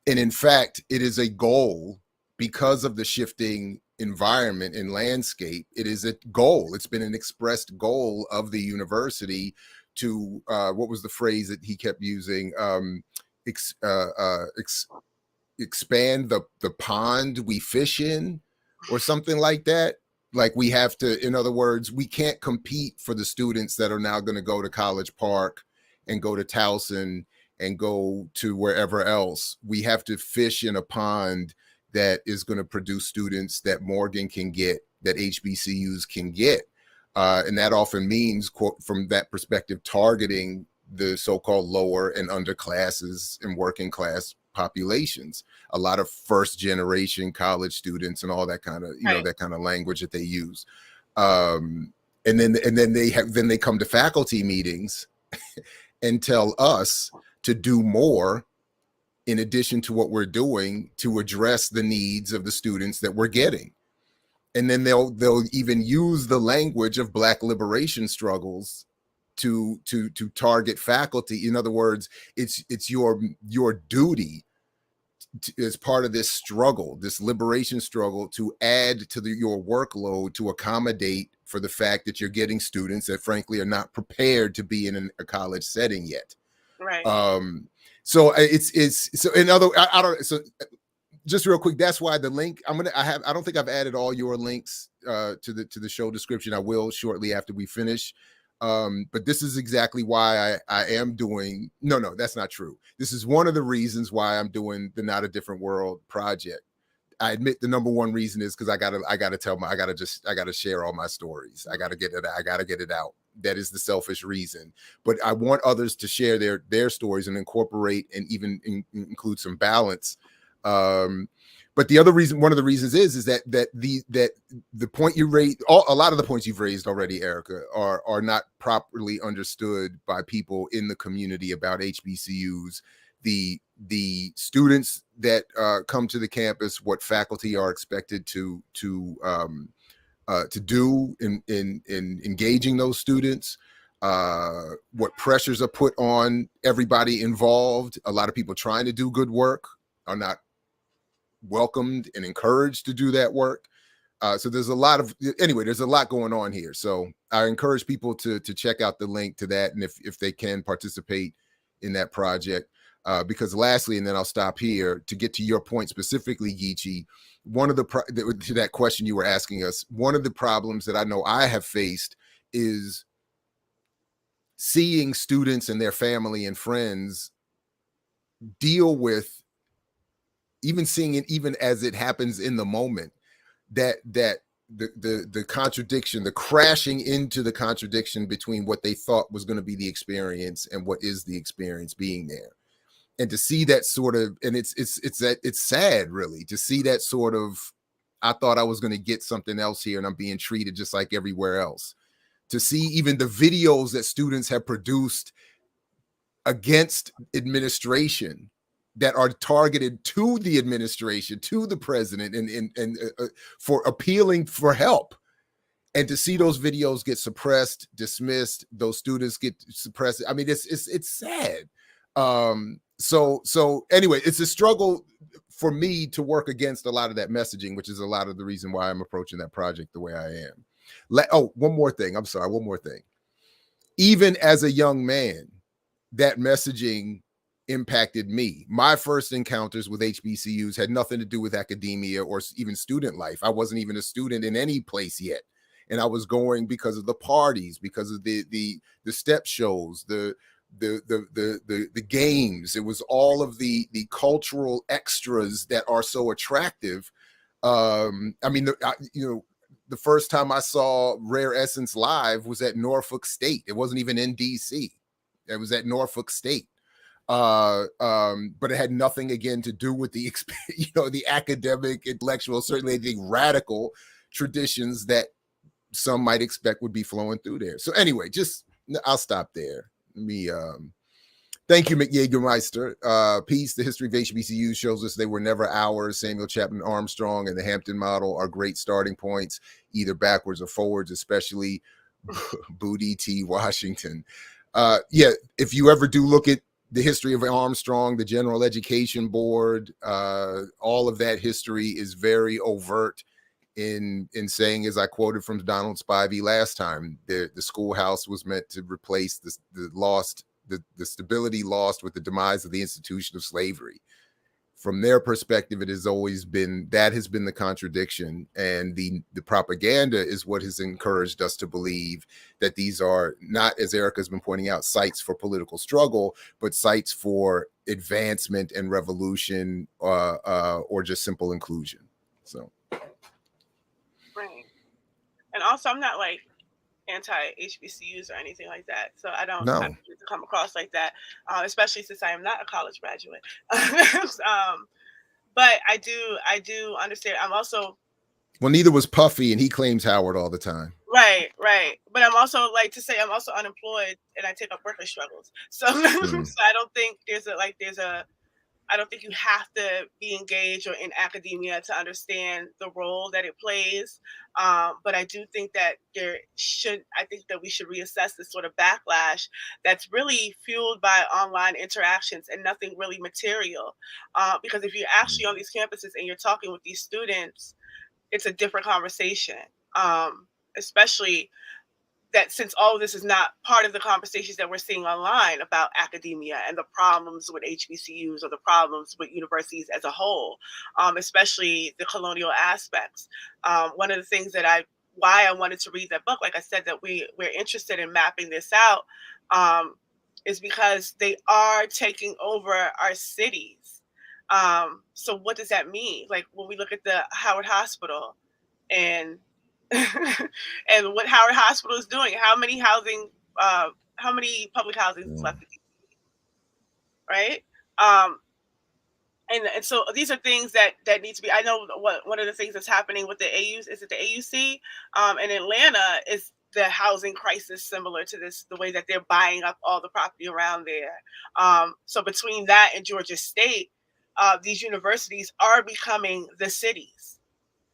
in fact, it is a goal because of the shifting environment and landscape. It is a goal. It's been an expressed goal of the university to what was the phrase that he kept using? Expand the pond we fish in, or something like that. Like, we have to, in other words, we can't compete for the students that are now going to go to College Park and go to Towson and go to wherever else. We have to fish in a pond that is going to produce students that Morgan can get, that HBCUs can get. And that often means, quote, from that perspective, targeting the so-called lower and under classes and working class populations. A lot of first generation college students and all that kind of, you know, that kind of language that they use. And then they come to faculty meetings and tell us to do more in addition to what we're doing to address the needs of the students that we're getting. And then they'll even use the language of Black liberation struggles to target faculty. In other words, it's your duty as part of this struggle, this liberation struggle, to add to your workload to accommodate for the fact that you're getting students that frankly are not prepared to be in a college setting yet. Right. So it's so in other, I don't, so just real quick, that's why the link I don't think I've added all your links to the show description. I will shortly after we finish. But this is exactly why I am doing, no, that's not true. This is one of the reasons why I'm doing the Not a Different World project. I admit the number one reason is because I gotta share all my stories. I gotta get it out. That is the selfish reason. But I want others to share their stories and incorporate and even include some balance. But the other reason, one of the reasons is that the point you raised, a lot of the points you've raised already, Erica, are not properly understood by people in the community about HBCUs. The students that come to the campus, what faculty are expected to do in engaging those students, what pressures are put on everybody involved. A lot of people trying to do good work are not welcomed and encouraged to do that work. So there's a lot going on here. So I encourage people to check out the link to that, and if they can participate in that project. Because lastly, and then I'll stop here, to get to your point specifically, Geechee, one of to that question you were asking us, one of the problems that I know I have faced is seeing students and their family and friends deal with, even seeing it even as it happens in the moment, that the contradiction, the crashing into the contradiction between what they thought was going to be the experience and what is the experience being there. And to see that sort of, and it's sad really to see that sort of, I thought I was going to get something else here and I'm being treated just like everywhere else. To see even the videos that students have produced against administration that are targeted to the administration, to the president, and for appealing for help. And to see those videos get suppressed, dismissed, those students get suppressed. I mean, it's sad. So anyway, it's a struggle for me to work against a lot of that messaging, which is a lot of the reason why I'm approaching that project the way I am. One more thing. I'm sorry. One more thing. Even as a young man, that messaging impacted me. My first encounters with HBCUs had nothing to do with academia or even student life. I wasn't even a student in any place yet. And I was going because of the parties, because of the step shows, the games. It was all of the cultural extras that are so attractive. I mean, the first time I saw Rare Essence live was at Norfolk State. It wasn't even in DC. It was at Norfolk State. But it had nothing again to do with the the academic, intellectual, certainly anything radical traditions that some might expect would be flowing through there. So anyway, I'll stop there. Thank you, McYagermeister. Peace. The history of HBCUs shows us they were never ours. Samuel Chapman Armstrong and the Hampton model are great starting points, either backwards or forwards, especially Booty T. Washington. If you ever do look at the history of Armstrong, the General Education Board, all of that history is very overt in saying, as I quoted from Donald Spivey last time, the schoolhouse was meant to replace the stability lost with the demise of the institution of slavery. From their perspective, it has always been, that has been the contradiction, and the propaganda is what has encouraged us to believe that these are not, as Erica's been pointing out, sites for political struggle, but sites for advancement and revolution, or just simple inclusion. So, right. And also, I'm not like anti-HBCUs or anything like that, so I don't have to come across like that, especially since I am not a college graduate. But I do understand. I'm also, well, neither was Puffy, and he claims Howard all the time. Right. But I'm also I'm also unemployed and I take up workers' struggles. So, so I don't think I don't think you have to be engaged or in academia to understand the role that it plays. But I do think that I think that we should reassess this sort of backlash that's really fueled by online interactions and nothing really material. Because if you're actually on these campuses and you're talking with these students, it's a different conversation. Especially that since all of this is not part of the conversations that we're seeing online about academia and the problems with HBCUs or the problems with universities as a whole, especially the colonial aspects. One of the things why I wanted to read that book, like I said, that we're interested in mapping this out, is because they are taking over our cities. So what does that mean? Like when we look at the Howard Hospital and and what Howard Hospital is doing, how many public housing is left in DC, right? And so these are things that need to be. I know one of the things that's happening with the AUs is that the AUC in Atlanta is the housing crisis similar to this, the way that they're buying up all the property around there. So between that and Georgia State, these universities are becoming the cities.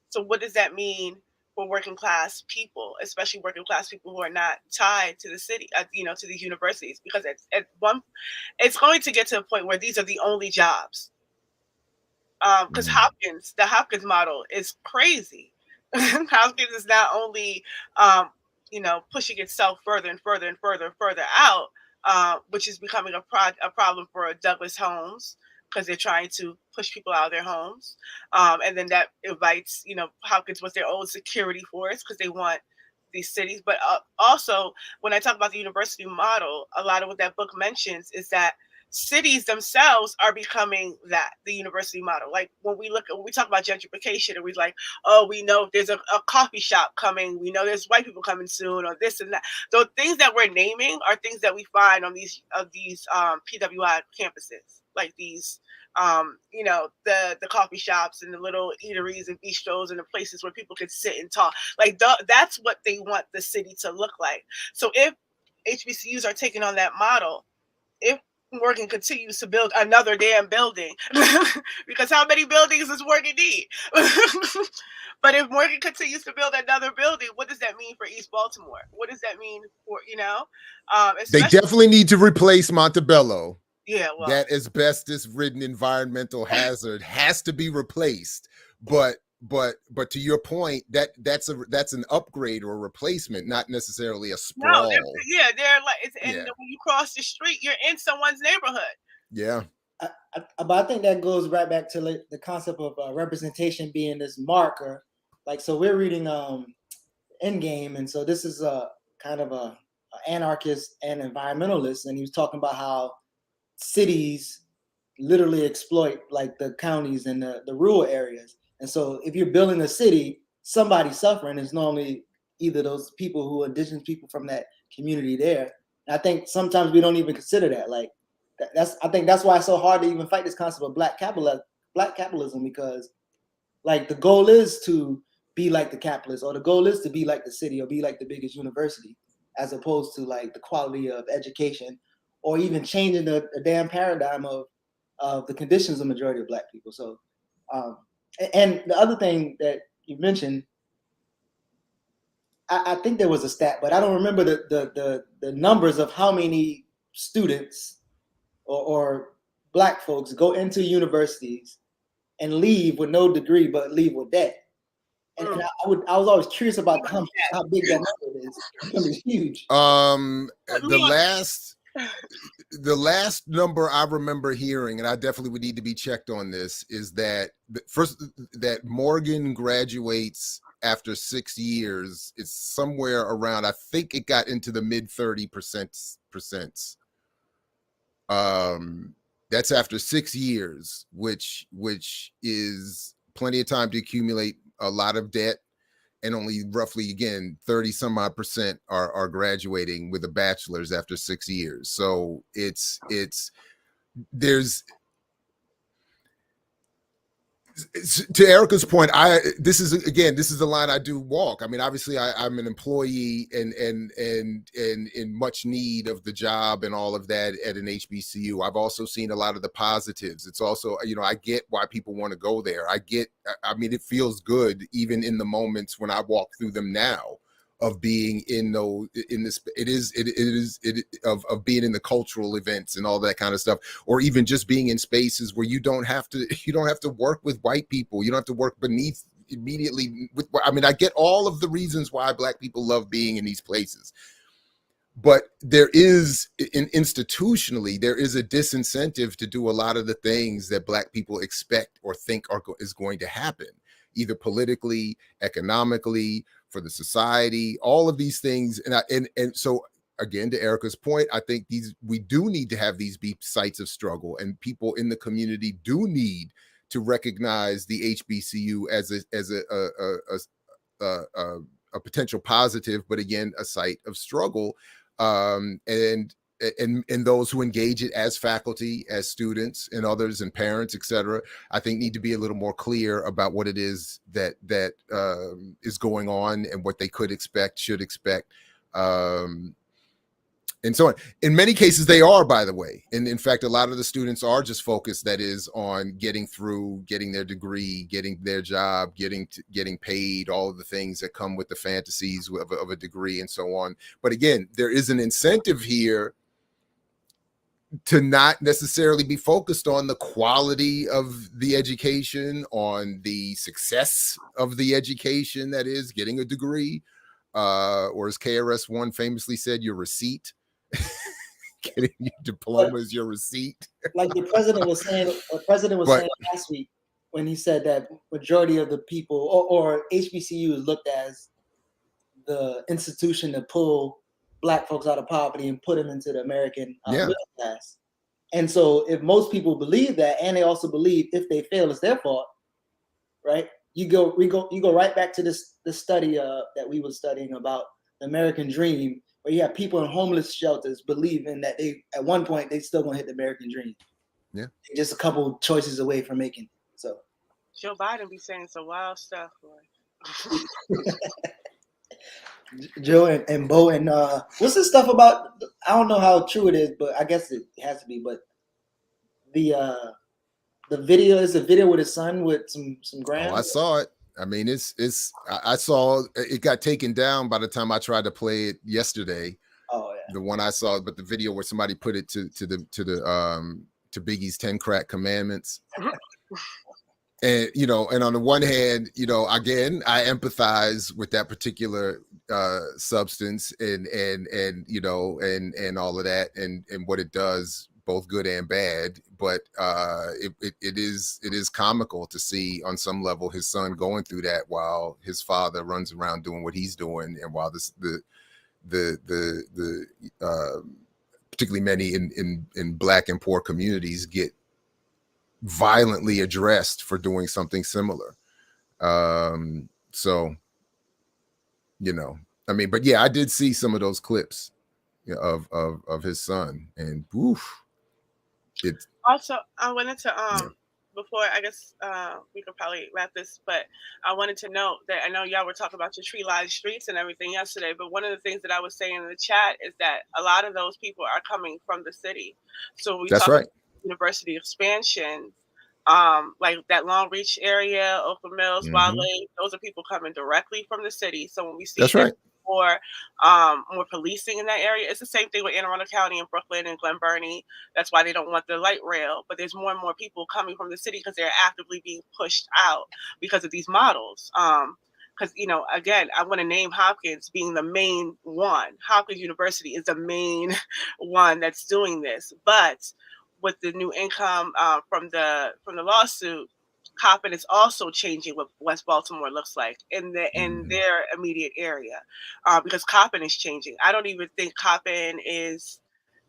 So what does that mean for working class people, especially working class people who are not tied to the city, to these universities? Because it's going to get to a point where these are the only jobs. Because the Hopkins model is crazy. Hopkins is not only, pushing itself further and further and further and further out, which is becoming a problem for Douglas Homes, because they're trying to push people out of their homes. And then that invites, Hopkins with their own security force because they want these cities. But also, when I talk about the university model, a lot of what that book mentions is that cities themselves are becoming the university model. Like when we talk about gentrification and we're like, oh, we know there's a coffee shop coming. We know there's white people coming soon, or this and that. The things that we're naming are things that we find on these PWI campuses, like these, the coffee shops and the little eateries and bistros and the places where people can sit and talk. Like that's what they want the city to look like. So if HBCUs are taking on that model, if Morgan continues to build another damn building, because how many buildings does Morgan need? But if Morgan continues to build another building, what does that mean for East Baltimore? What does that mean for, they definitely need to replace Montebello. Yeah, well, that asbestos-ridden environmental hazard has to be replaced. But to your point, that's an upgrade or a replacement, not necessarily a sprawl. No, they're like, when you cross the street, you're in someone's neighborhood. Yeah. But I think that goes right back to the concept of representation being this marker. Like, so we're reading Endgame, and so this is a kind of a anarchist and environmentalist, and he was talking about how cities literally exploit like the counties and the rural areas. And so if you're building a city, somebody suffering is normally either those people who are indigenous people from that community there, And I think sometimes we don't even consider that. Like I think that's why it's so hard to even fight this concept of black capitalism, because like the goal is to be like the capitalist, or the goal is to be like the city, or be like the biggest university, as opposed to like the quality of education, or even changing the damn paradigm of the conditions of majority of black people. So, and the other thing that you mentioned, I think there was a stat, but I don't remember the numbers of how many students or black folks go into universities and leave with no degree, but leave with debt. And I was always curious about how big that number is. It's huge. The last number I remember hearing, and I definitely would need to be checked on this, is that that Morgan graduates after 6 years. It's somewhere around, I think it got into the mid 30%. That's after 6 years, which is plenty of time to accumulate a lot of debt, and only roughly, again, 30 some odd percent are graduating with a bachelor's after 6 years. So there's, to Erica's point, this is the line I do walk. I mean, obviously I'm an employee and in much need of the job and all of that at an HBCU. I've also seen a lot of the positives. It's also, I get why people want to go there. I mean, it feels good even in the moments when I walk through them now, of being of being in the cultural events and all that kind of stuff, or even just being in spaces where you don't have to work with white people. You don't have to work immediately with, I mean, I get all of the reasons why black people love being in these places, but there is, institutionally, there is a disincentive to do a lot of the things that black people expect or think is going to happen, either politically, economically, for the society, all of these things. And so again, to Erica's point, I think we do need to have these be sites of struggle, and people in the community do need to recognize the HBCU as a potential positive, but again, a site of struggle. And those who engage it as faculty, as students, and others, and parents, etc., I think need to be a little more clear about what it is that is going on and what they should expect, and so on. In many cases, they are, by the way. And in fact, a lot of the students are just focused, that is, on getting through, getting their degree, getting their job, getting paid, all of the things that come with the fantasies of a degree and so on. But again, there is an incentive here to not necessarily be focused on the quality of the education, on the success of the education, that is, getting a degree, or as KRS-One famously said, your receipt. Getting your diploma is your receipt. Like the president was saying last week, when he said that majority of the people or HBCUs looked as the institution to pull black folks out of poverty and put them into the American middle class. And so if most people believe that, and they also believe if they fail, it's their fault, right? You go right back to this study that we were studying about the American dream, where you have people in homeless shelters believing that at one point they still gonna hit the American dream. Yeah. They're just a couple choices away from making it. So Joe Biden be saying some wild stuff, boy. Joe and Bo and what's this stuff about? I don't know how true it is, but I guess it has to be. But the video is a video with his son with some grams. Oh, I saw it. I mean, I saw it got taken down by the time I tried to play it yesterday. Oh yeah. The one I saw, but the video where somebody put it to Biggie's 10 Crack Commandments. And, and on the one hand, again, I empathize with that particular substance and all of that and what it does, both good and bad. But it is comical to see on some level his son going through that while his father runs around doing what he's doing, and while the particularly many in Black and poor communities get violently addressed for doing something similar. So, I mean, but yeah, I did see some of those clips. of his son, and woof, it's also I wanted to before I guess we could probably wrap this, but I wanted to note that I know y'all were talking about your tree-lined streets and everything yesterday, but one of the things that I was saying in the chat is that a lot of those people are coming from the city. So we that's talk right. about university expansion, like that Long Reach area, Oakland Mills, Wale, those are people coming directly from the city. So when we see That's right. more policing in that area, it's the same thing with Anne Arundel County and Brooklyn and Glen Burnie. That's why they don't want the light rail, but there's more and more people coming from the city because they're actively being pushed out because of these models. Because again, I want to name Hopkins being the main one. Hopkins University is the main one that's doing this, but with the new income from the lawsuit, Coppin is also changing what West Baltimore looks like in their immediate area, because Coppin is changing. I don't even think Coppin is.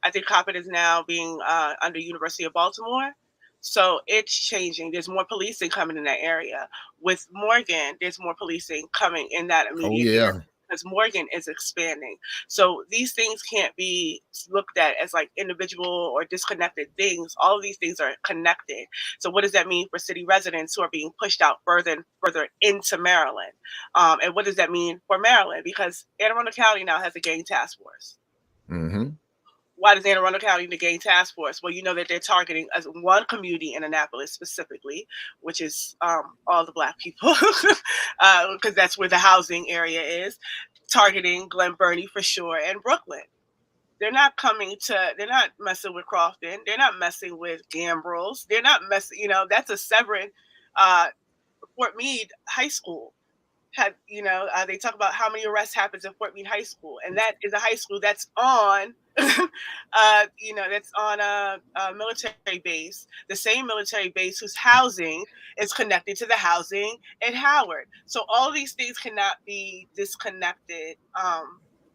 I think Coppin is now being under University of Baltimore, so it's changing. There's more policing coming in that area. With Morgan, there's more policing coming in that immediate area. Because Morgan is expanding. So these things can't be looked at as like individual or disconnected things. All of these things are connected. So what does that mean for city residents who are being pushed out further and further into Maryland? And what does that mean for Maryland? Because Anne Arundel County now has a gang task force. Why does Anne Arundel County need a gang task force? Well, you know that they're targeting as one community in Annapolis specifically, which is all the Black people, because that's where the housing area is, targeting Glen Burnie for sure and Brooklyn. They're not messing with Crofton. They're not messing with Gambrels. They're not messing, that's a Severn, Fort Meade High School. They talk about how many arrests happens in Fort Meade High School, and that is a high school that's on, that's on a military base, the same military base whose housing is connected to the housing at Howard. So all of these things cannot be disconnected.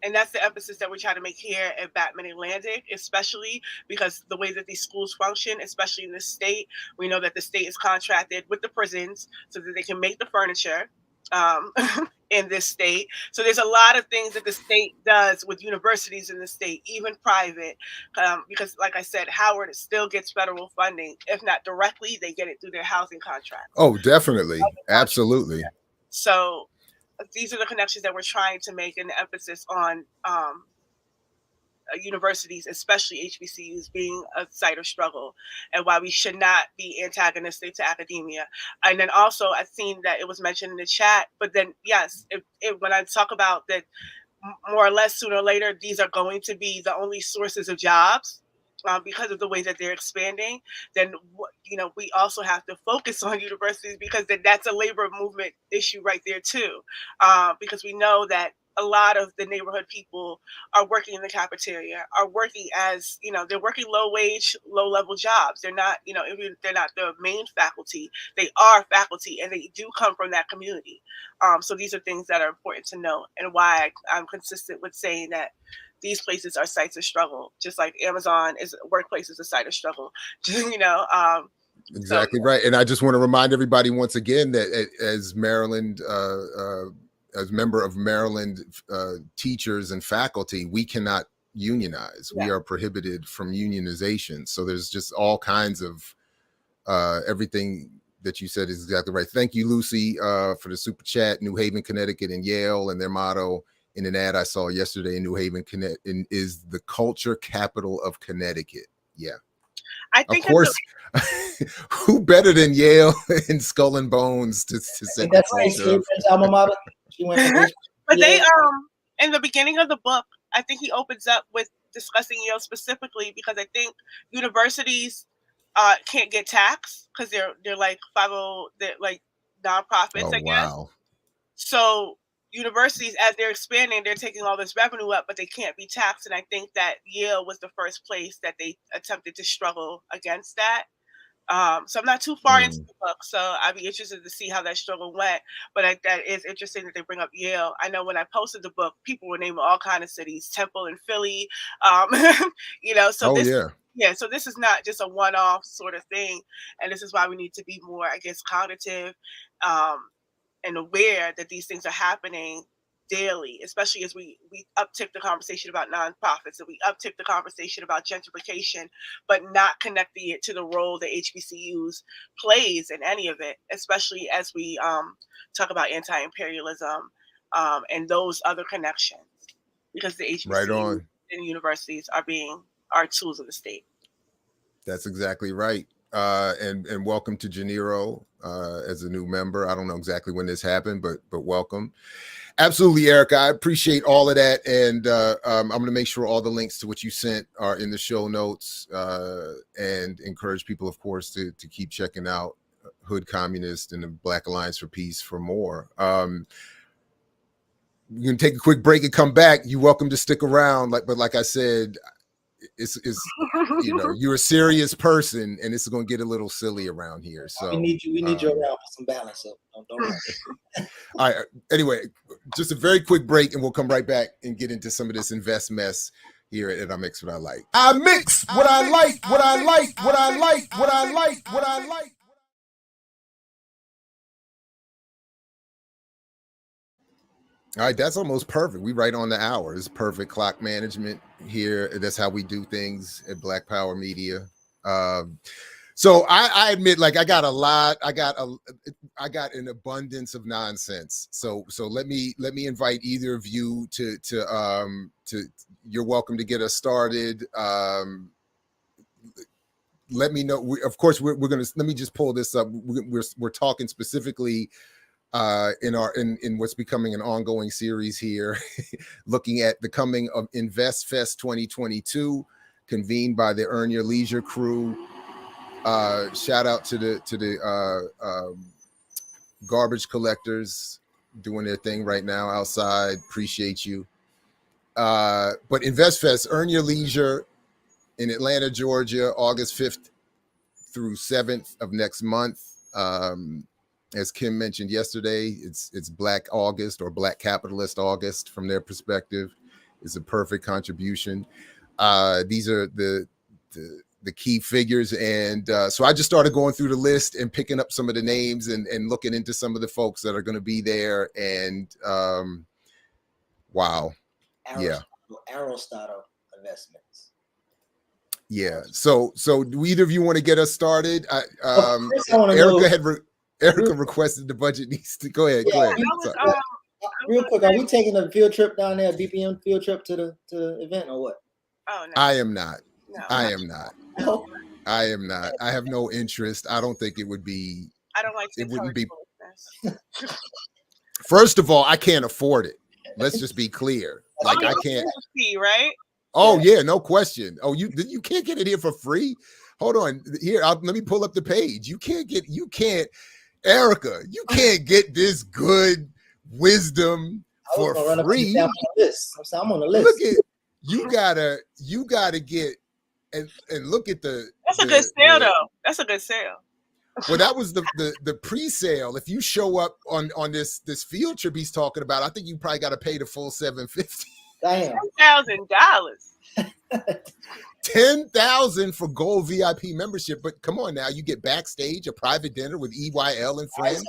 And that's the emphasis that we're trying to make here at Batman Atlantic, especially because the way that these schools function, especially in the state, we know that the state is contracted with the prisons so that they can make the furniture in this state. So there's a lot of things that the state does with universities in the state, even private, because like I said, Howard still gets federal funding. If not directly, they get it through their housing contracts. Oh, definitely. Absolutely. So these are the connections that we're trying to make, and the emphasis on universities, especially HBCUs, being a site of struggle, and why we should not be antagonistic to academia. And then also, I've seen that it was mentioned in the chat, but then yes, when I talk about that, more or less sooner or later, these are going to be the only sources of jobs. Because of the way that they're expanding, then we also have to focus on universities, because that's a labor movement issue right there too. Because we know that a lot of the neighborhood people are working in the cafeteria, are working as, they're working low wage, low level jobs. They're not, if they're not the main faculty, they are faculty, and they do come from that community. So these are things that are important to know, and why I'm consistent with saying that these places are sites of struggle, just like Amazon is workplace is a site of struggle. Exactly right. And I just want to remind everybody once again that as Maryland, as member of Maryland teachers and faculty, we cannot unionize. We are prohibited from unionization. So there's just all kinds of everything that you said is exactly right. Thank you, Lucy, for the super chat. New Haven, Connecticut, and Yale, and their motto in an ad I saw yesterday in New Haven, Connecticut, is the culture capital of Connecticut. Yeah, I think, of course. Who better than Yale and Skull and Bones to set the culture? She went but they in the beginning of the book, I think he opens up with discussing Yale specifically, because I think universities can't get taxed because they're like 50, they're like nonprofits, I guess. Wow. So universities, as they're expanding, they're taking all this revenue up, but they can't be taxed. And I think that Yale was the first place that they attempted to struggle against that. So I'm not too far into the book, so I'd be interested to see how that struggle went. But that is interesting that they bring up Yale. I know when I posted the book, people were naming all kinds of cities, Temple and Philly, So so this is not just a one-off sort of thing, and this is why we need to be more, I guess, cognitive and aware that these things are happening daily, especially as we uptick the conversation about nonprofits and we uptick the conversation about gentrification, but not connecting it to the role that HBCUs plays in any of it, especially as we talk about anti-imperialism and those other connections, because the HBCUs and universities are tools of the state. That's exactly right. And welcome to Janiro as a new member. I don't know exactly when this happened, but welcome. Absolutely, Erica. I appreciate all of that. And I'm going to make sure all the links to what you sent are in the show notes and encourage people, of course, to keep checking out Hood Communist and the Black Alliance for Peace for more. You can take a quick break and come back. You're welcome to stick around. But like I said, it's you know, you're a serious person, and it's going to get a little silly around here. So we need you around for some balance. So don't all right. Anyway, just a very quick break, and we'll come right back and get into some of this InvestMESS here at I Mix What I Like. I mix what I like, what I like, what I like, what I like, what I like. All right, that's almost perfect. We right on the hour. It's perfect clock management here. That's how we do things at Black Power Media. So I admit, like, I got an abundance of nonsense. So let me invite either of you to you're welcome to get us started. Let me know. Of course, we're gonna. Let me just pull this up. We're talking specifically in what's becoming an ongoing series here, looking at the coming of Investfest 2022, convened by the Earn Your Leisure crew. Shout out to the garbage collectors doing their thing right now outside. Appreciate you. But Investfest, Earn Your Leisure in Atlanta, Georgia, August 5th through 7th of next month. As Kim mentioned yesterday, it's Black August or Black Capitalist August from their perspective. It's a perfect contribution. These are the key figures. And so I just started going through the list and picking up some of the names and looking into some of the folks that are going to be there. And wow. Aristotle Investments. Yeah. So do either of you want to get us started? Erica requested the budget needs to go ahead. Go ahead. Real quick, are we taking a field trip down there, BPM field trip to the event or what? Oh no. I am not. No, I am not. No. I am not. I have no interest. I don't think it would be. I don't like to. It wouldn't be. First of all, I can't afford it. Let's just be clear. Like I can't. Fee, right? Oh yeah, no question. Oh, you can't get it here for free. Hold on. Here, let me pull up the page. You can't, Erica, you can't get this good wisdom for free. I'm on the list. Look at you gotta get and look at the. That's a good sale though. That's a good sale. Well, that was the pre-sale. If you show up on this field trip he's talking about, I think you probably got to pay the full $750. Damn. $10,000. $10,000 for gold VIP membership, but come on now, you get backstage, a private dinner with EYL and friends,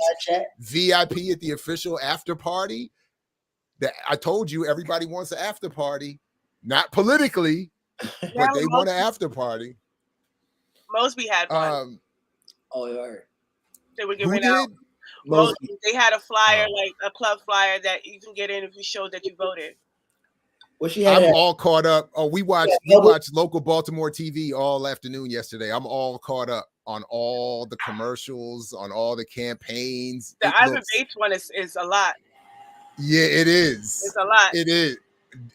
VIP at the official after party. That I told you, everybody wants an after party, not politically, but they want an after party. Mosby had one. Oh, you heard. They were giving out. Mosby. They had a flyer, like a club flyer that you can get in if you showed that you voted. I'm all caught up. Oh, we watched local Baltimore TV all afternoon yesterday. I'm all caught up on all the commercials, on all the campaigns. The Ivan Bates one is a lot. Yeah, it is. It's a lot. It is.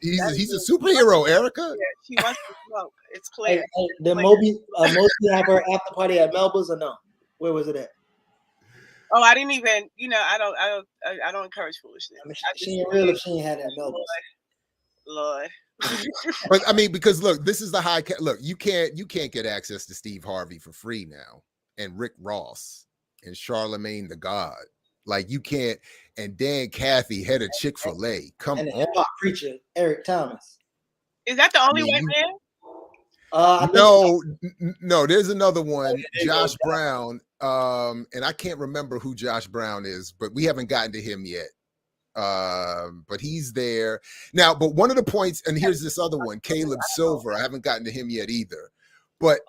He's a superhero, Erica. Yeah, she wants to smoke. It's clear. Did Moby have her after party at Melba's or no? Where was it at? Oh, I didn't even. I don't encourage foolishness. I mean, she ain't real if she ain't had that Melba's. Lord. But I mean, because look, this is the high. Look, you can't get access to Steve Harvey for free now, and Rick Ross and Charlemagne the God. Like you can't. And Dan Cathy, head of Chick-fil-A. Come on, hip-hop preacher Eric Thomas. Is that the only white man? No. There's another one, Josh Brown. And I can't remember who Josh Brown is, but we haven't gotten to him yet. but he's there now. But one of the points, and here's this other one, Caleb Silver. I haven't gotten to him yet either. But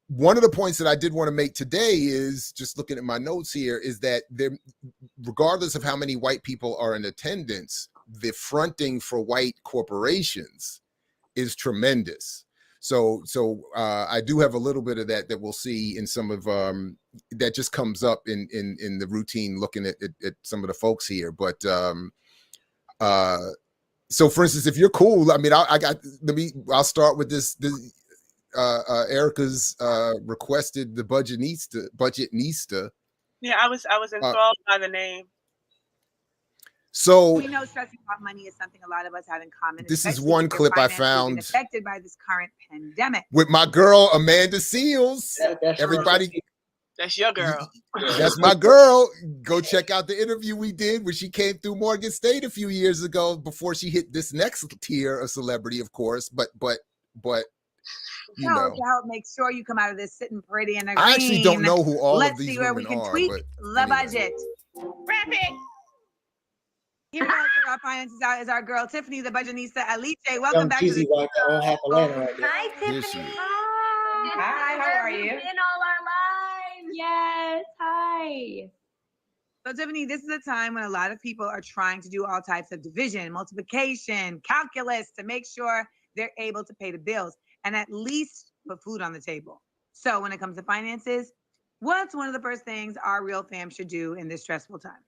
one of the points that I did want to make today is, just looking at my notes here, is that there, regardless of how many white people are in attendance, the fronting for white corporations is tremendous. So I do have a little bit of that we'll see in some of that just comes up in the routine looking at some of the folks here. But so for instance, if you're cool, I mean, I'll start with this Erica's requested the budgetnista. Yeah, I was enthralled by the name. So we know stressing about money is something a lot of us have in common. This is one clip I found affected by this current pandemic with my girl Amanda Seals. That's Everybody, that's your girl. That's my girl. Go check out the interview we did when she came through Morgan State a few years ago before she hit this next tier of celebrity, of course. But you know, to help make sure you come out of this sitting pretty and I actually don't know who all Let's of these see where we women can are, tweak but the budget. Rapid. Here our finances out is our girl Tiffany, the budgetista. Alice, welcome back to the Right there on half a lane right there. Hi, Tiffany. Hi, how are you? In all our lives. Yes. Hi. So, Tiffany, this is a time when a lot of people are trying to do all types of division, multiplication, calculus to make sure they're able to pay the bills and at least put food on the table. So, when it comes to finances, what's one of the first things our real fam should do in this stressful time?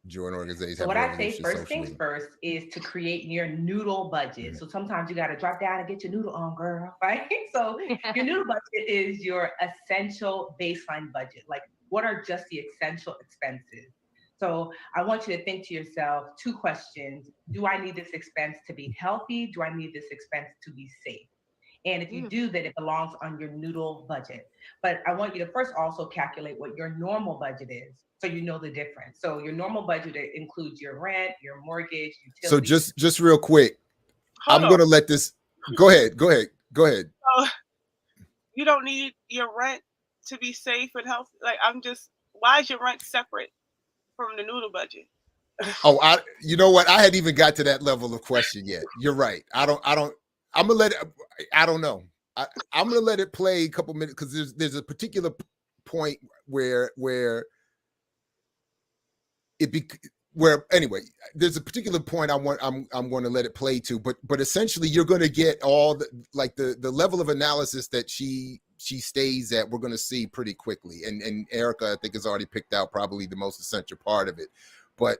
Join organizations. So what I say first things first is to create your noodle budget. Mm-hmm. So sometimes you got to drop down and get your noodle on, girl, right? So your noodle budget is your essential baseline budget. Like, what are just the essential expenses? So I want you to think to yourself 2 questions. Do I need this expense to be healthy? Do I need this expense to be safe? And if you do, then it belongs on your noodle budget. But I want you to first also calculate what your normal budget is, so you know the difference. So your normal budget includes your rent, your mortgage, utilities. So just real quick, I'm going to let this go ahead. So you don't need your rent to be safe and healthy. Like, why is your rent separate from the noodle budget? You know what? I hadn't even got to that level of question yet. You're right. I'm gonna let it. I don't know. I'm gonna let it play a couple minutes because there's a particular point where anyway, there's a particular point I'm going to let it play to, but essentially you're going to get all the level of analysis that she stays at. We're going to see pretty quickly, and Erica I think has already picked out probably the most essential part of it, but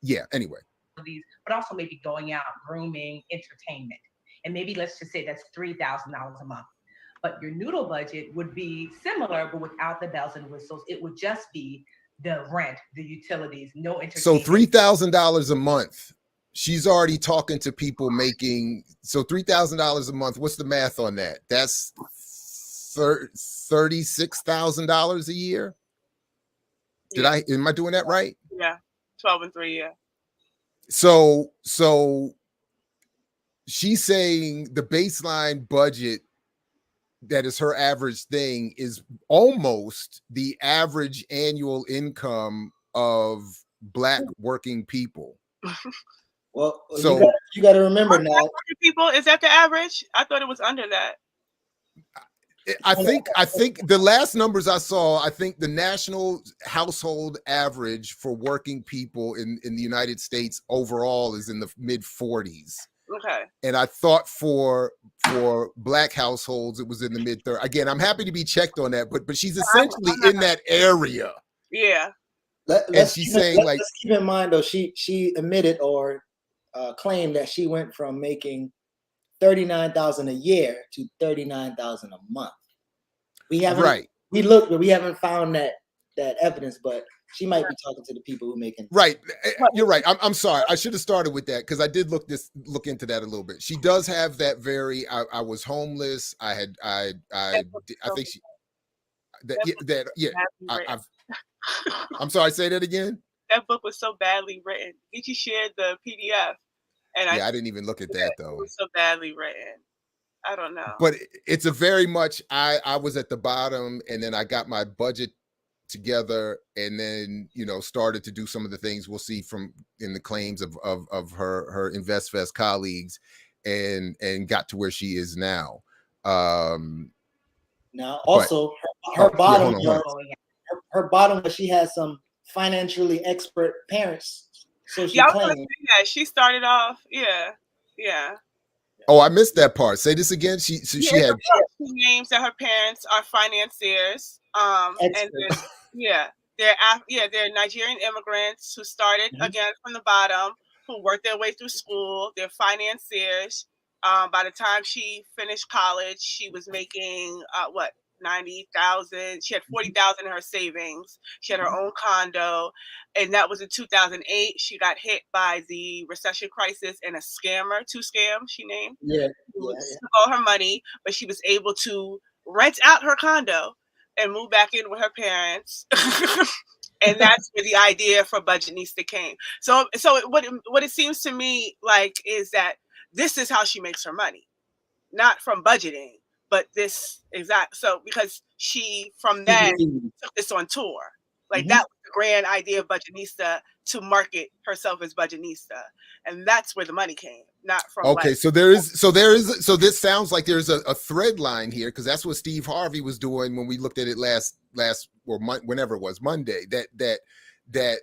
yeah. Anyway, but also maybe going out, grooming, entertainment, and maybe let's just say that's $3,000 a month. But your noodle budget would be similar, but without the bells and whistles. It would just be the rent, the utilities, no entertainment. So $3,000 a month. She's already talking to people making, so $3,000 a month. What's the math on that? That's $36,000 a year. Am I doing that right? Yeah, 12 and 3, yeah. So she's saying the baseline budget that is her average thing is almost the average annual income of Black working people. Well, so you got to remember now. People, is that the average? I thought it was under that. I think the last numbers I saw, I think the national household average for working people in the United States overall is in the mid 40s. Okay. And I thought for Black households it was in the mid 30s. Again, I'm happy to be checked on that, but she's essentially in that area. Yeah. Let's keep in mind though, she admitted or claimed that she went from making $39,000 a year to $39,000 a month. We haven't we looked, but we haven't found that evidence. But she might be talking to the people who making. Right, you're right. I'm sorry. I should have started with that because I did look into that a little bit. She does have that very. I was homeless. I think she. I'm sorry. Say that again. That book was so badly written. Geechee shared the PDF. And I didn't even look at that though. It was so badly written. I don't know. But it's a very much. I was at the bottom, and then I got my budget together, and then started to do some of the things we'll see from in the claims of her InvestFest colleagues, and got to where she is now. Now also her bottom her bottom, but she has some financially expert parents, so she claims. Yeah, she started off. Yeah. Oh, I missed that part. Say this again. She had names that her parents are financiers. And then, they're Nigerian immigrants who started again from the bottom, who worked their way through school. They're financiers. By the time she finished college, she was making 90,000. She had 40,000 in her savings. She had her own condo, and that was in 2008. She got hit by the recession crisis and a scammer, 2 scams she named. Took all her money, but she was able to rent out her condo and move back in with her parents. And that's where the idea for Budgetnista came. So what it seems to me like is that this is how she makes her money, not from budgeting, but this exact. So because she from then took this on tour, like that was the grand idea of Budgetnista, to market herself as Budgetnista, and that's where the money came, not from. Okay, so this sounds like there's a thread line here, because that's what Steve Harvey was doing when we looked at it last or whenever it was, Monday. That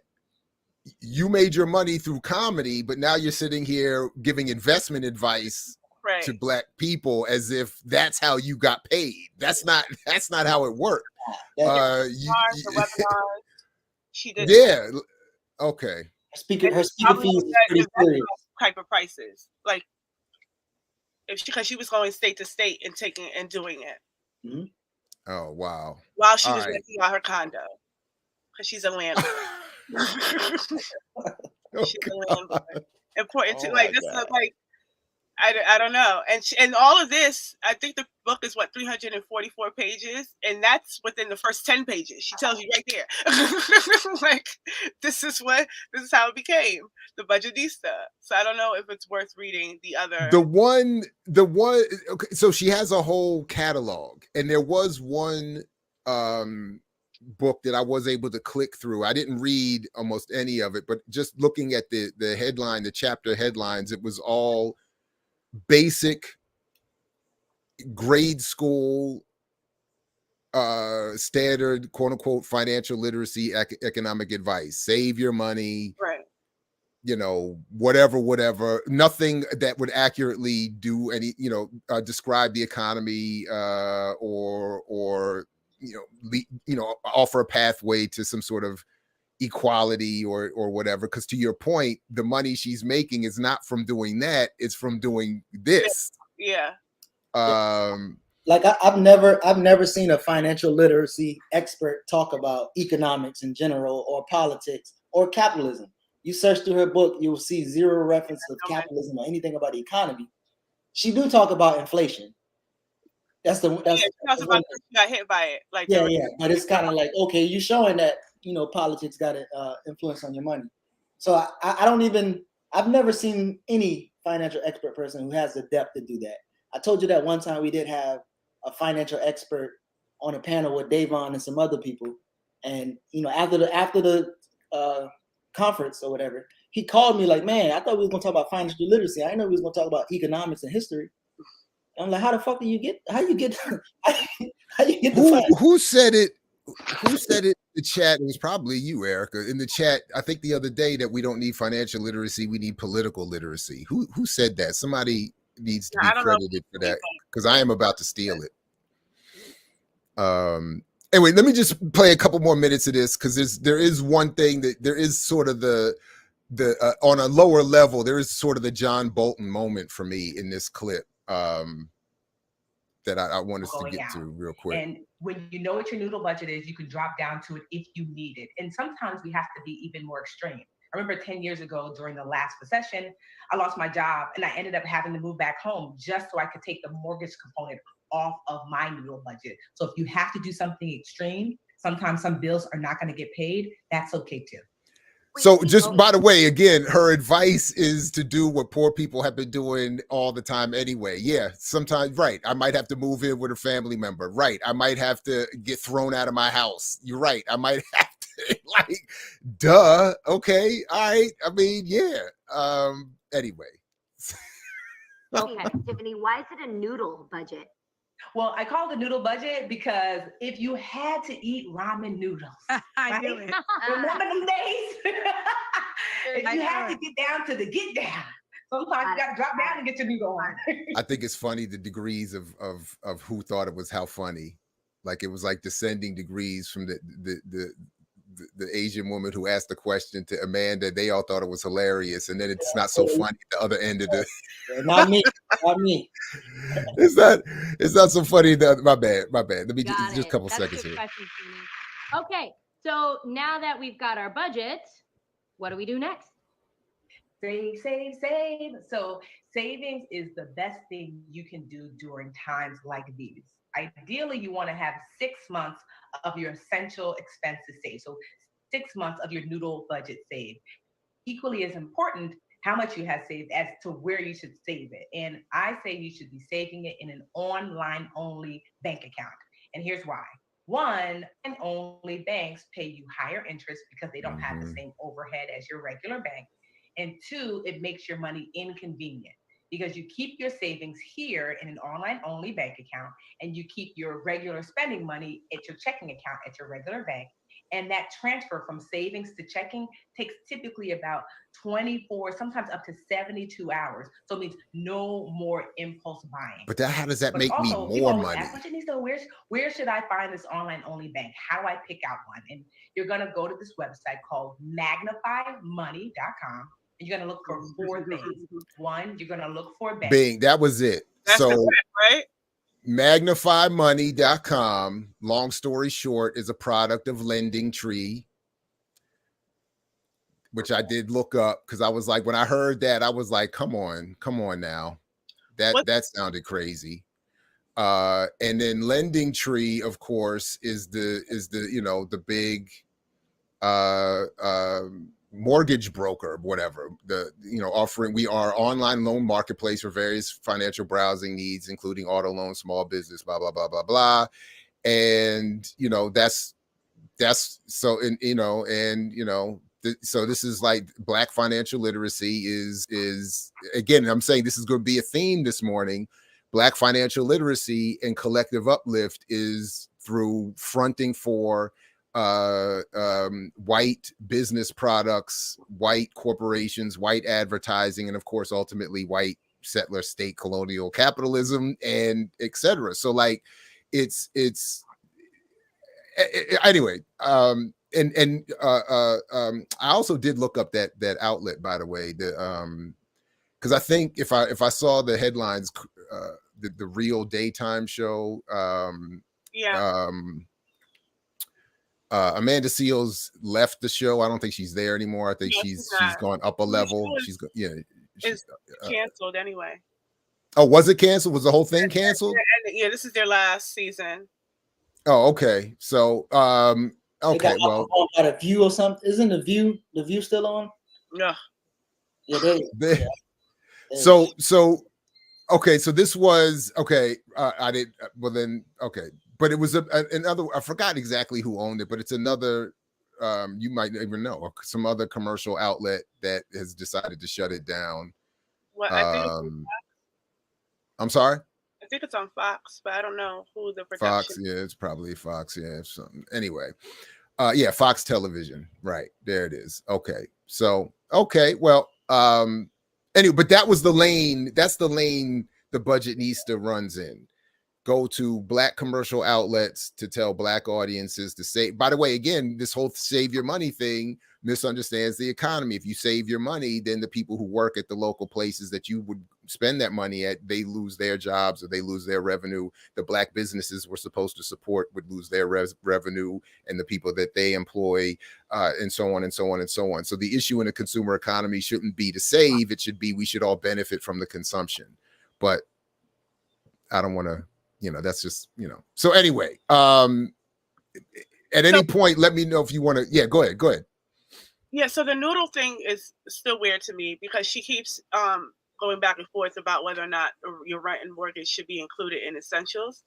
you made your money through comedy, but now you're sitting here giving investment advice to Black people as if that's how you got paid. That's not how it worked. She did. Yeah. Okay. Her speaker fees pretty serious. Type of prices, like because she was going state to state and doing it. Oh wow! While she was renting out her condo, because she's a landlord. She's a landlord. Important to this is like. I don't know, and all of this, I think the book is 344 pages, and that's within the first 10 pages. She tells you right there, like this is how it became the Budgetnista. So I don't know if it's worth reading the other. The one. Okay, so she has a whole catalog, and there was one book that I was able to click through. I didn't read almost any of it, but just looking at the headline, the chapter headlines, it was all basic grade school standard quote unquote financial literacy economic advice. Save your money, right? Whatever. Nothing that would accurately do any describe the economy or offer a pathway to some sort of equality or whatever, because to your point, the money she's making is not from doing that, it's from doing this. Like I've never seen a financial literacy expert talk about economics in general, or politics, or capitalism. You search through her book, you will see zero reference to capitalism or anything about the economy. She do talk about inflation. She talks about she got hit by it. Like but it's kind of like, okay, you're showing that politics got an influence on your money. So I've never seen any financial expert person who has the depth to do that. I told you that one time we did have a financial expert on a panel with Davon and some other people, and after the conference or whatever, he called me like, man, I thought we was gonna talk about financial literacy. I didn't know we was gonna talk about economics and history. And I'm like, how the fuck do you get? How you get? Who said it? Who said it in the chat? It was probably you, Erica, in the chat. I think the other day that we don't need financial literacy, we need political literacy. Who said that? Somebody needs to be credited for that, because I am about to steal it. Anyway, let me just play a couple more minutes of this, because there is one thing that there is sort of the on a lower level, there is sort of the John Bolton moment for me in this clip that I want us to get to real quick. And when you know what your noodle budget is, you can drop down to it if you need it. And sometimes we have to be even more extreme. I remember 10 years ago during the last recession, I lost my job and I ended up having to move back home just so I could take the mortgage component off of my noodle budget. So if you have to do something extreme, sometimes some bills are not going to get paid. That's okay too. So just by the way, again, her advice is to do what poor people have been doing all the time anyway. Yeah, sometimes, right. I might have to move in with a family member. Right. I might have to get thrown out of my house. You're right. I might have to, like, duh. Okay. All right. I mean, yeah. Anyway. Okay, Tiffany, why is it a noodle budget? Well, I call it a noodle budget because if you had to eat ramen noodles, I knew it. remember them days? If you had to get down to the get down, sometimes you got to drop down and get your noodle on. I think it's funny the degrees of who thought it was how funny. Like it was like descending degrees from the Asian woman who asked the question to Amanda. They all thought it was hilarious, and then it's not so funny at the other end of the. Not me, not me. It's not so funny. My bad. Let me just a couple That's seconds a good here. question, Tiffany. Okay, so now that we've got our budget, what do we do next? Save, save, save. So savings is the best thing you can do during times like these. Ideally, you want to have 6 months of your essential expenses saved. So 6 months of your noodle budget saved. Equally as important, how much you have saved as to where you should save it. And I say you should be saving it in an online only bank account. And here's why. One, and only banks pay you higher interest because they don't have the same overhead as your regular bank. And two, it makes your money inconvenient because you keep your savings here in an online only bank account and you keep your regular spending money at your checking account at your regular bank. And that transfer from savings to checking takes typically about 24, sometimes up to 72 hours. So it means no more impulse buying. But how does that But make me also, more money? So where should I find this online only bank? How do I pick out one? And you're going to go to this website called magnifymoney.com. And you're going to look for 4 things. One, you're going to look for bank. Bing, that was it. That's so the tip, right? magnifymoney.com, long story short, is a product of Lending Tree, which I did look up because I was like, when I heard that, I was like, come on now. That sounded crazy. And then Lending Tree, of course, is the big mortgage broker, whatever, offering. We are online loan marketplace for various financial browsing needs, including auto loans, small business, blah, blah, blah, blah, blah. And, that's so, so this is like Black financial literacy is again, I'm saying this is going to be a theme this morning. Black financial literacy and collective uplift is through fronting for white business products, white corporations, white advertising, and of course, ultimately white settler state colonial capitalism, and etc. So like it's anyway. I also did look up that outlet, by the way, because I think if I saw the headlines, the real daytime show, Amanda Seals left the show. I don't think she's there anymore. I think she's gone up a level. She's canceled anyway. Oh, was it canceled? Was the whole thing canceled? Yeah, this is their last season. Oh, okay. So, okay. Well, got a View or something. Isn't the View still on? No. Yeah. So, okay. So this was okay. I did. Well, then, okay. But it was another. I forgot exactly who owned it, but it's another. You might even know some other commercial outlet that has decided to shut it down. What? I think it's I'm sorry. I think it's on Fox, but I don't know who the production. Fox, yeah, it's probably Fox, yeah, something. Anyway, yeah, Fox Television, right there it is. Okay, so okay, well, anyway, but that was the lane. That's the lane the Budgetnista runs in. Go to Black commercial outlets to tell Black audiences to save. By the way, again, this whole save your money thing misunderstands the economy. If you save your money, then the people who work at the local places that you would spend that money at, they lose their jobs or they lose their revenue. The Black businesses we're supposed to support would lose their revenue, and the people that they employ, and so on and so on and so on. So the issue in a consumer economy shouldn't be to save. It should be we should all benefit from the consumption. But I don't want to. That's just, So anyway, at any point, let me know if you want to. Yeah, go ahead. Yeah, so the noodle thing is still weird to me because she keeps going back and forth about whether or not your rent and mortgage should be included in essentials.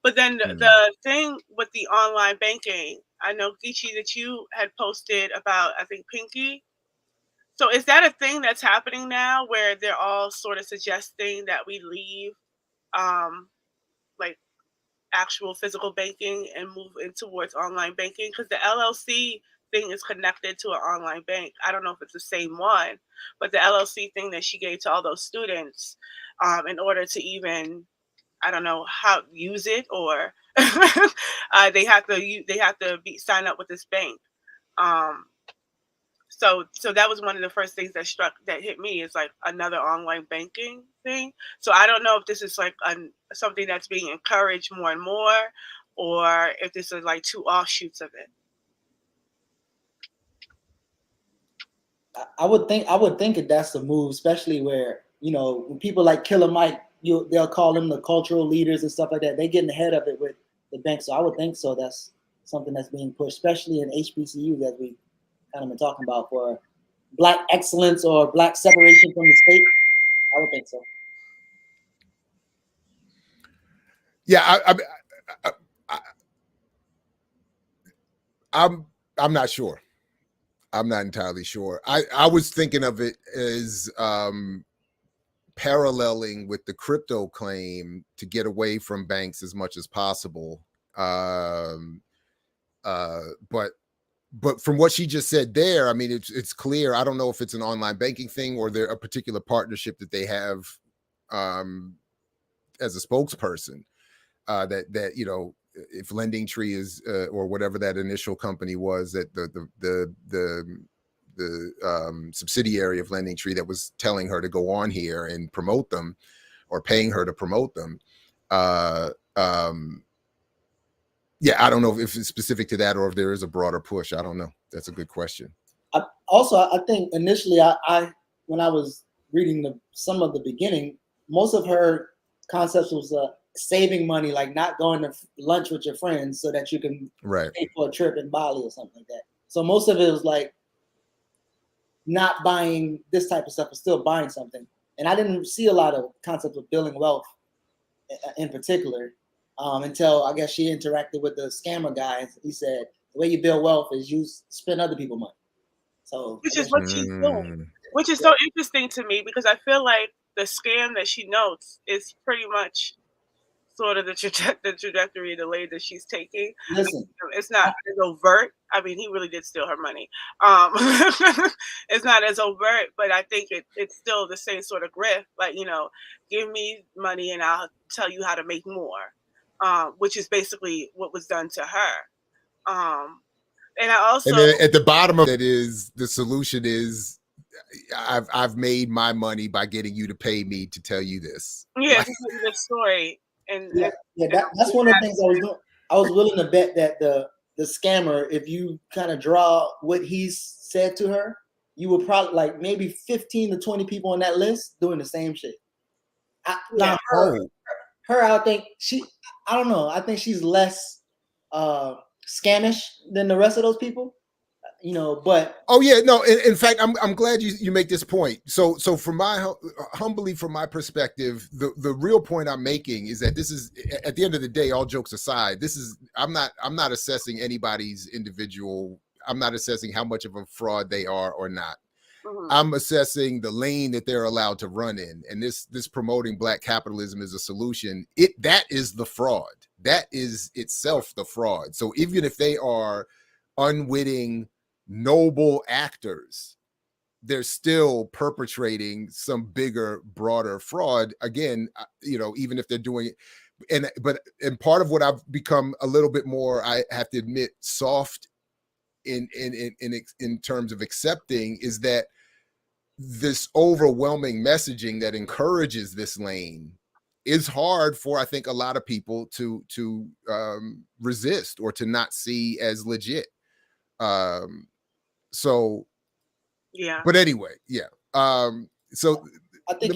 But then the thing with the online banking, I know, Geechee, that you had posted about, I think, Pinky. So is that a thing that's happening now where they're all sort of suggesting that we leave like actual physical banking and move in towards online banking? Because the LLC thing is connected to an online bank. I don't know if it's the same one, but the LLC thing that she gave to all those students in order to even, I don't know how use it, or they have to sign up with this bank. So that was one of the first things that hit me, is like another online banking thing. So I don't know if this is like something that's being encouraged more and more, or if this is like two offshoots of it. I would think that that's the move, especially where, you know, when people like Killer Mike, they'll call them the cultural leaders and stuff like that. They getting ahead of it with the bank. So I would think so. That's something that's being pushed, especially in HBCU that we kind of been talking about, for Black excellence or Black separation from the state. I would think so. Yeah, I'm not sure. I'm not entirely sure. I was thinking of it as paralleling with the crypto claim to get away from banks as much as possible. But from what she just said there, I mean, it's clear. I don't know if it's an online banking thing or there a particular partnership that they have as a spokesperson. That you know, if Lending Tree is or whatever that initial company was, that the subsidiary of Lending Tree that was telling her to go on here and promote them, or paying her to promote them. Yeah, I don't know if it's specific to that or if there is a broader push. I don't know. That's a good question. I think initially, I when I was reading some of the beginning, most of her concepts was saving money, like not going to lunch with your friends so that you can pay for a trip in Bali or something like that. So most of it was like not buying this type of stuff, but still buying something. And I didn't see a lot of concepts of building wealth in particular until I guess she interacted with the scammer guy. He said the way you build wealth is you spend other people's money. So which is what she's doing, which is so interesting to me, because I feel like the scam that she notes is pretty much sort of the trajectory, the lane that she's taking. Listen, it's not as overt. I mean, he really did steal her money. It's not as overt, but I think it's still the same sort of grift. Like, you know, give me money and I'll tell you how to make more, which is basically what was done to her. And I also, and then at the bottom of it is the solution is I've made my money by getting you to pay me to tell you this. Yeah, to tell you this story. And that's one of the things I was doing. I was willing to bet that the scammer, if you kind of draw what he said to her, you would probably like maybe 15 to 20 people on that list doing the same shit. Now her, I think I don't know. I think she's less scamish than the rest of those people. You know, but in fact, I'm glad you make this point. So from my humbly from my perspective, the real point I'm making is that this is, at the end of the day, all jokes aside, this is I'm not assessing anybody's individual. I'm not assessing how much of a fraud they are or not. I'm assessing the lane that they're allowed to run in, and this promoting Black capitalism as a solution. That is the fraud. That is itself the fraud. So even if they are unwitting, noble actors, they're still perpetrating some bigger, broader fraud. Again, you know, even if they're doing it, and part of what I've become a little bit more, I have to admit, soft in terms of accepting, is that this overwhelming messaging that encourages this lane is hard for, I think, a lot of people to resist or to not see as legit. So yeah, but anyway, yeah. So I think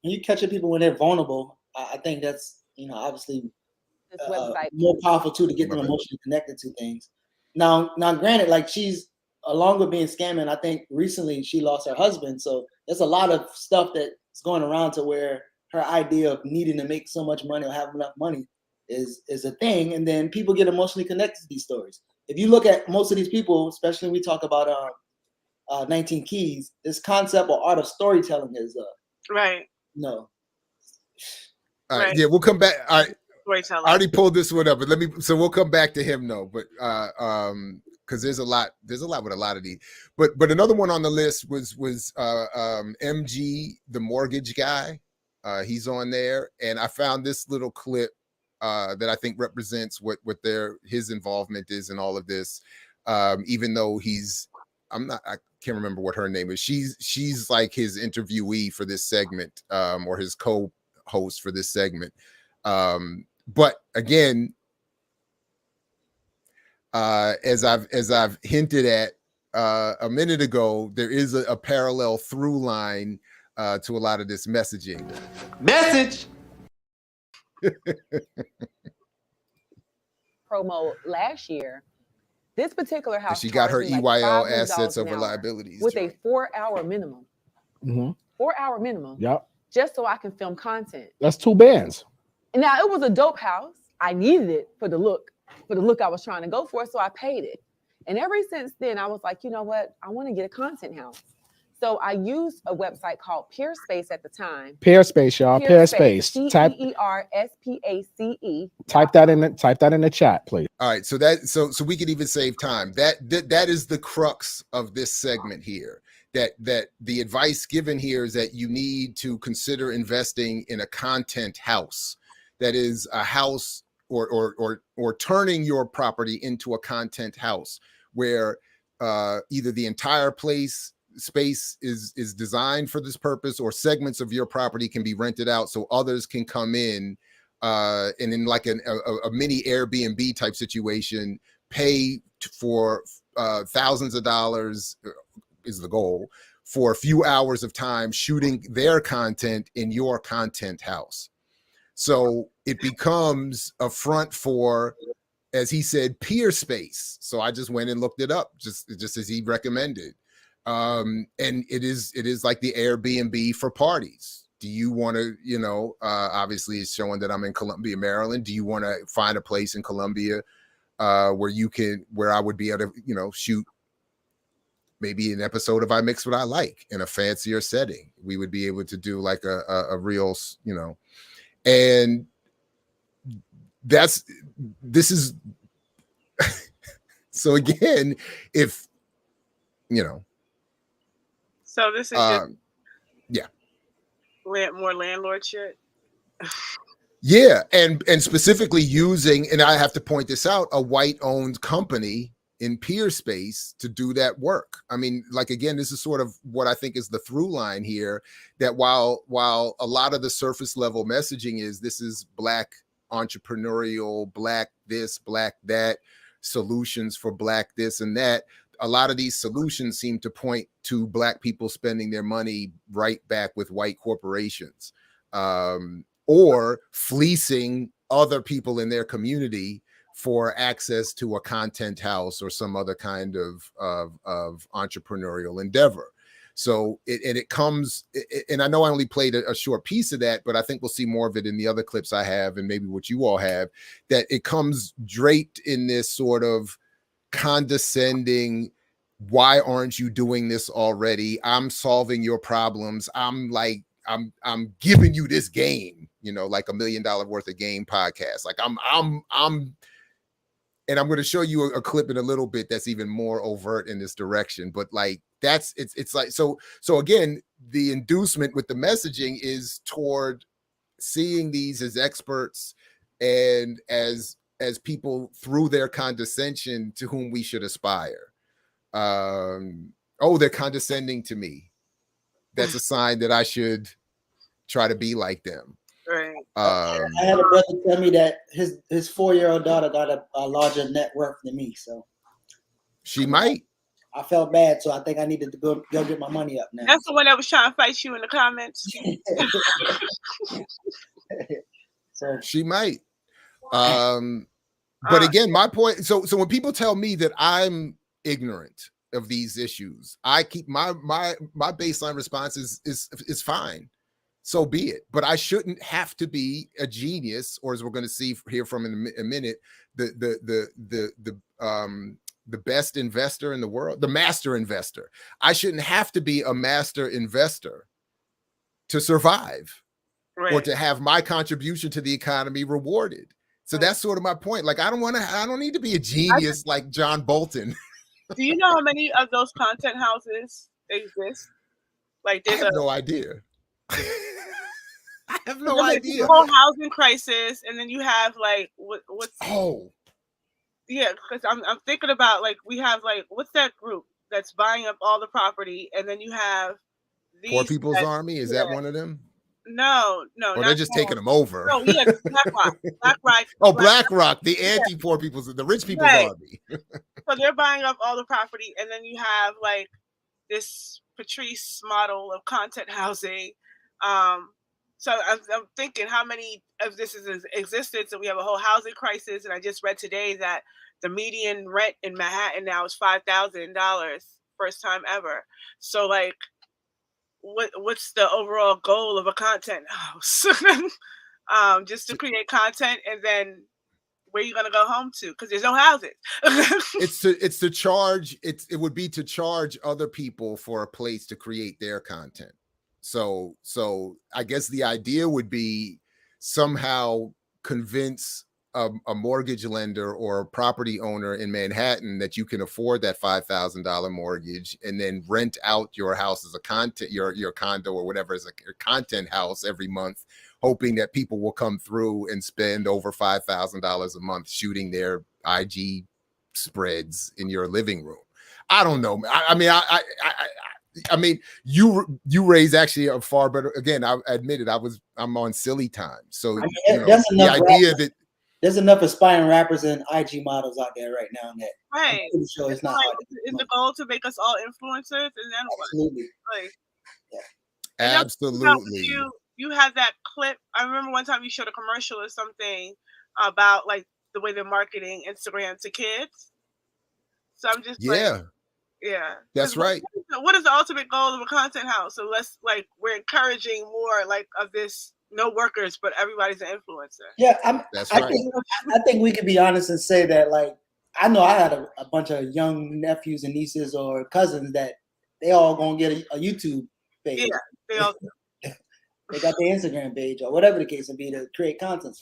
you catch people when they're vulnerable. I think that's, you know, obviously more powerful too, to get them emotionally connected to things. Now, granted, like she's along with being scamming, I think recently she lost her husband. So there's a lot of stuff that's going around to where her idea of needing to make so much money or have enough money is a thing. And then people get emotionally connected to these stories. If you look at most of these people, especially when we talk about 19 Keys, this concept or art of storytelling is right. All right, yeah, we'll come back. All right, I already pulled this one up, but we'll come back to him though. But because there's a lot with a lot of these. But another one on the list was MG, the mortgage guy. He's on there, and I found this little clip that I think represents what his involvement is in all of this. Even though I can't remember what her name is. She's like his interviewee for this segment, or his co-host for this segment. But again, as I've hinted at a minute ago, there is a parallel through line to a lot of this messaging. Message. Promo last year. This particular house, she got her EYL assets over liabilities with a 4-hour minimum. 4-hour minimum. Yep. Just so I can film content. That's 2 bands. Now it was a dope house. I needed it for the look I was trying to go for, so I paid it. And ever since then, I was like, you know what? I want to get a content house. So I used a website called Peerspace at the time. Peerspace, y'all. Peerspace. Type Peerspace. Type that in the chat, please. All right, so we could even save time. That is the crux of this segment here. That the advice given here is that you need to consider investing in a content house. That is a house or turning your property into a content house where either the entire space is designed for this purpose, or segments of your property can be rented out so others can come in and in like a mini Airbnb type situation, pay for thousands of dollars is the goal for a few hours of time shooting their content in your content house. So it becomes a front for, as he said, peer space. So I just went and looked it up just as he recommended. And it is like the Airbnb for parties. Do you want to, obviously it's showing that I'm in Columbia, Maryland. Do you want to find a place in Columbia where I would be able to, shoot maybe an episode of I Mix What I Like in a fancier setting? We would be able to do like a real, and this is, so again, if, So this is just yeah, more landlord shit. Yeah, and specifically using, and I have to point this out, a white-owned company in Peerspace to do that work. I mean, like, again, this is sort of what I think is the through line here, that while a lot of the surface level messaging is this is Black entrepreneurial, Black this, Black that, solutions for Black this and that, a lot of these solutions seem to point to Black people spending their money right back with white corporations, or fleecing other people in their community for access to a content house or some other kind of entrepreneurial endeavor. So it comes, and I know I only played a short piece of that, but I think we'll see more of it in the other clips I have, and maybe what you all have, that it comes draped in this sort of condescending, why aren't you doing this already? I'm solving your problems. I'm giving you this game, like $1 million worth of game podcast. Like and I'm going to show you a clip in a little bit that's even more overt in this direction. But like, it's like, so again, the inducement with the messaging is toward seeing these as experts and as people through their condescension to whom we should aspire. They're condescending to me. That's a sign that I should try to be like them. Right. I had a brother tell me that his 4-year-old daughter got a larger net worth than me. So she might. I felt bad, so I think I needed to go get my money up now. That's the one that was trying to fight you in the comments. So she might. But again, my point. So when people tell me that I'm ignorant of these issues. I keep my baseline response is fine. So be it. But I shouldn't have to be a genius, or as we're going to hear from in a minute, the best investor in the world, the master investor. I shouldn't have to be a master investor to survive, or to have my contribution to the economy rewarded. So that's sort of my point. Like, I don't need to be a genius like John Bolton. Do you know how many of those content houses exist? Like, I have no idea. I have no idea. idea. The whole housing crisis, and then you have like what's yeah, because I'm thinking about, like, we have, like, what's that group that's buying up all the property, and then you have these Poor People's Army. Is that one of them? No, or they're just taking them over. No, yeah, BlackRock. BlackRock, the anti-poor people's, the rich people's army. So they're buying up all the property, and then you have like this Patrice model of content housing. So I'm thinking, how many of this is in existence? And we have a whole housing crisis. And I just read today that the median rent in Manhattan now is $5,000, first time ever. So, like, what's the overall goal of a content house? Just to create content, and then where are you gonna go home to? Because there's no houses. It would be to charge other people for a place to create their content. So I guess the idea would be somehow convince a mortgage lender or a property owner in Manhattan that you can afford that $5,000 mortgage, and then rent out your house as a content, your condo or whatever, as a content house every month, hoping that people will come through and spend over $5,000 a month shooting their IG spreads in your living room. I don't know. I mean, you raised actually a far better. Again, I admitted I'm on silly time. So the idea that there's enough aspiring rappers and IG models out there right now that I'm pretty sure it's not hard. Is the goal to make us all influencers? And then absolutely, like, absolutely. You have that clip. I remember one time you showed a commercial or something about like the way they're marketing Instagram to kids. So I'm just that's right. What is the ultimate goal of a content house? So we're encouraging more like of this. No workers, but everybody's an influencer. Yeah, I think we could be honest and say that, like, I know I had a bunch of young nephews and nieces or cousins that they all gonna get a YouTube page. Yeah, they all they got their Instagram page or whatever the case may be to create content.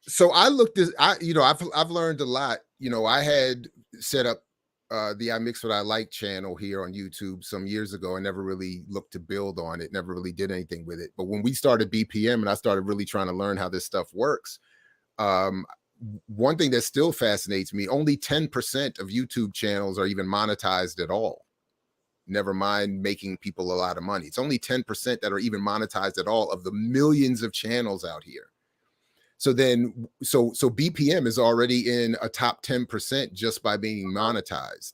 So I looked at, I've learned a lot. I had set up the I Mix What I Like channel here on YouTube some years ago. I never really looked to build on it, never really did anything with it. But when we started BPM and I started really trying to learn how this stuff works, one thing that still fascinates me, only 10% of YouTube channels are even monetized at all. Never mind making people a lot of money. It's only 10% that are even monetized at all of the millions of channels out here. So then, so BPM is already in a top 10% just by being monetized.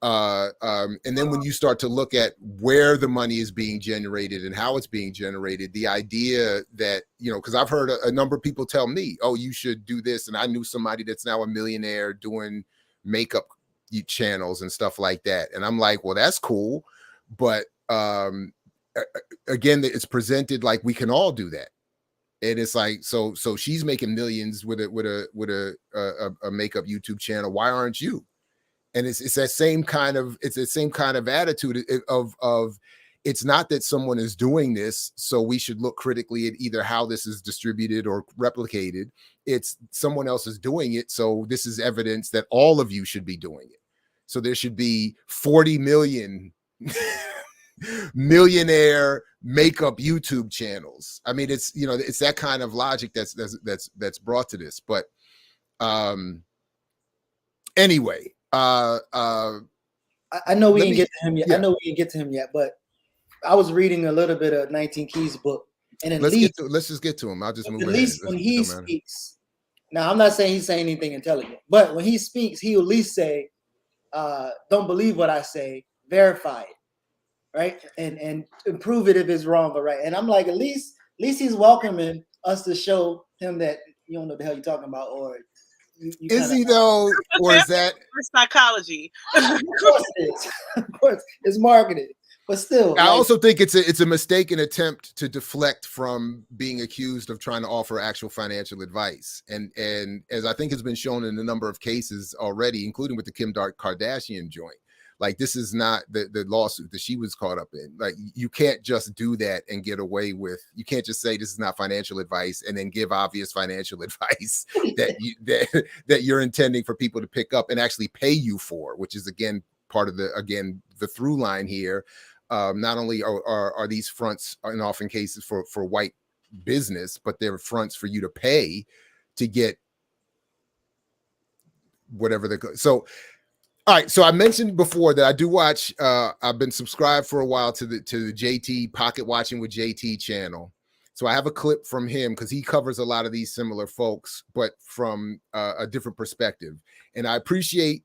And then when you start to look at where the money is being generated and how it's being generated, the idea that, because I've heard a number of people tell me, oh, you should do this. And I knew somebody that's now a millionaire doing makeup channels and stuff like that. And I'm like, well, that's cool. But again, it's presented like we can all do that. And it's like, so she's making millions with a makeup YouTube channel. Why aren't you? And it's that same kind of attitude of it's not that someone is doing this, so we should look critically at either how this is distributed or replicated. It's someone else is doing it, so this is evidence that all of you should be doing it. So there should be 40 million millionaire makeup YouTube channels. I mean, it's it's that kind of logic that's brought to this. But anyway, I know we didn't get to him yet. Yeah. I know we didn't get to him yet, but I was reading a little bit of 19 Keys' book, and let's just get to him. I'll just move ahead. At least when he speaks. Now, I'm not saying he's saying anything intelligent, but when he speaks, he will at least say, "Don't believe what I say. Verify it." Right, and improve it if it's wrong or right. And I'm like, at least he's welcoming us to show him that you don't know what the hell you're talking about, or Is he though, or is that psychology? Of course it is. Of course, it's marketed, but still. I also think it's a mistaken attempt to deflect from being accused of trying to offer actual financial advice, and as I think has been shown in a number of cases already, including with the Kim Kardashian joint. Like, this is not the lawsuit that she was caught up in. Like, you can't just do that and get away with. You can't just say this is not financial advice and then give obvious financial advice that you're intending for people to pick up and actually pay you for, which is again part of the through line here. Not only are these fronts in often cases for white business, but they're fronts for you to pay to get whatever so. All right, so I mentioned before that I do watch. I've been subscribed for a while to the JT Pocket Watching with JT channel. So I have a clip from him because he covers a lot of these similar folks, but from a different perspective. And I appreciate.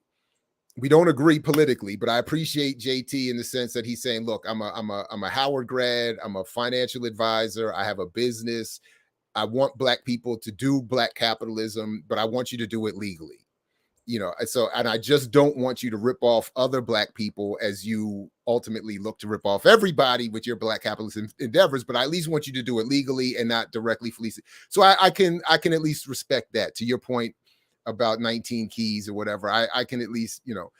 We don't agree politically, but I appreciate JT in the sense that he's saying, "Look, I'm a Howard grad. I'm a financial advisor. I have a business. I want Black people to do Black capitalism, but I want you to do it legally." You know, and I just don't want you to rip off other Black people as you ultimately look to rip off everybody with your Black capitalist endeavors, but I at least want you to do it legally and not directly fleece it. So I can at least respect that. To your point about 19 keys or whatever, I can at least, you know,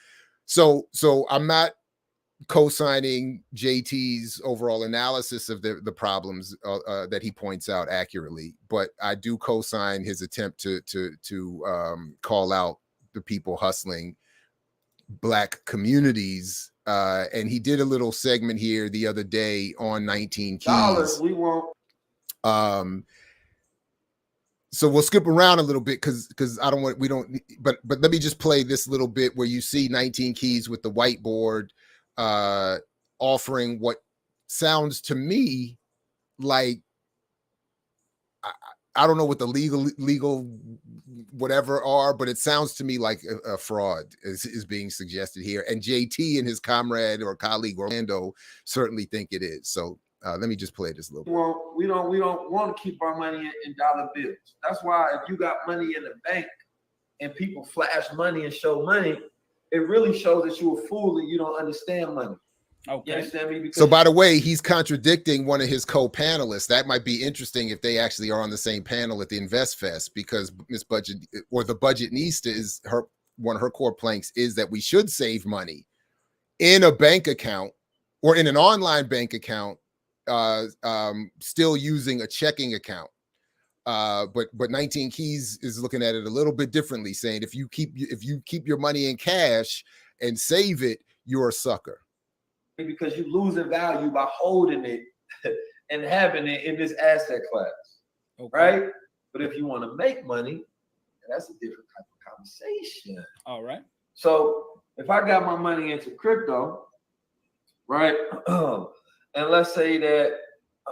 so I'm not co-signing JT's overall analysis of the problems that he points out accurately, but I do co-sign his attempt to call out the people hustling Black communities. And he did a little segment here the other day on 19 keys. We won't. So we'll skip around a little bit because but let me just play this little bit where you see 19 keys with the whiteboard offering what sounds to me like, I don't know what the legal whatever are, but it sounds to me like a fraud is being suggested here. And JT and his comrade or colleague Orlando certainly think it is. So let me just play this a little bit. Well, we don't want to keep our money in dollar bills. That's why if you got money in the bank and people flash money and show money, it really shows that you're a fool and you don't understand money. Okay. You understand me? Because so by the way, he's contradicting one of his co-panelists. That might be interesting if they actually are on the same panel at the Investfest, because Miss Budget or the Budgetnista is one of her core planks is that we should save money in a bank account or in an online bank account, still using a checking account. But 19 Keys is looking at it a little bit differently, saying if you keep your money in cash and save it, you're a sucker. Because you losing value by holding it and having it in this asset class, okay. Right? But if you want to make money, that's a different type of conversation. All right. So if I got my money into crypto, right, and let's say that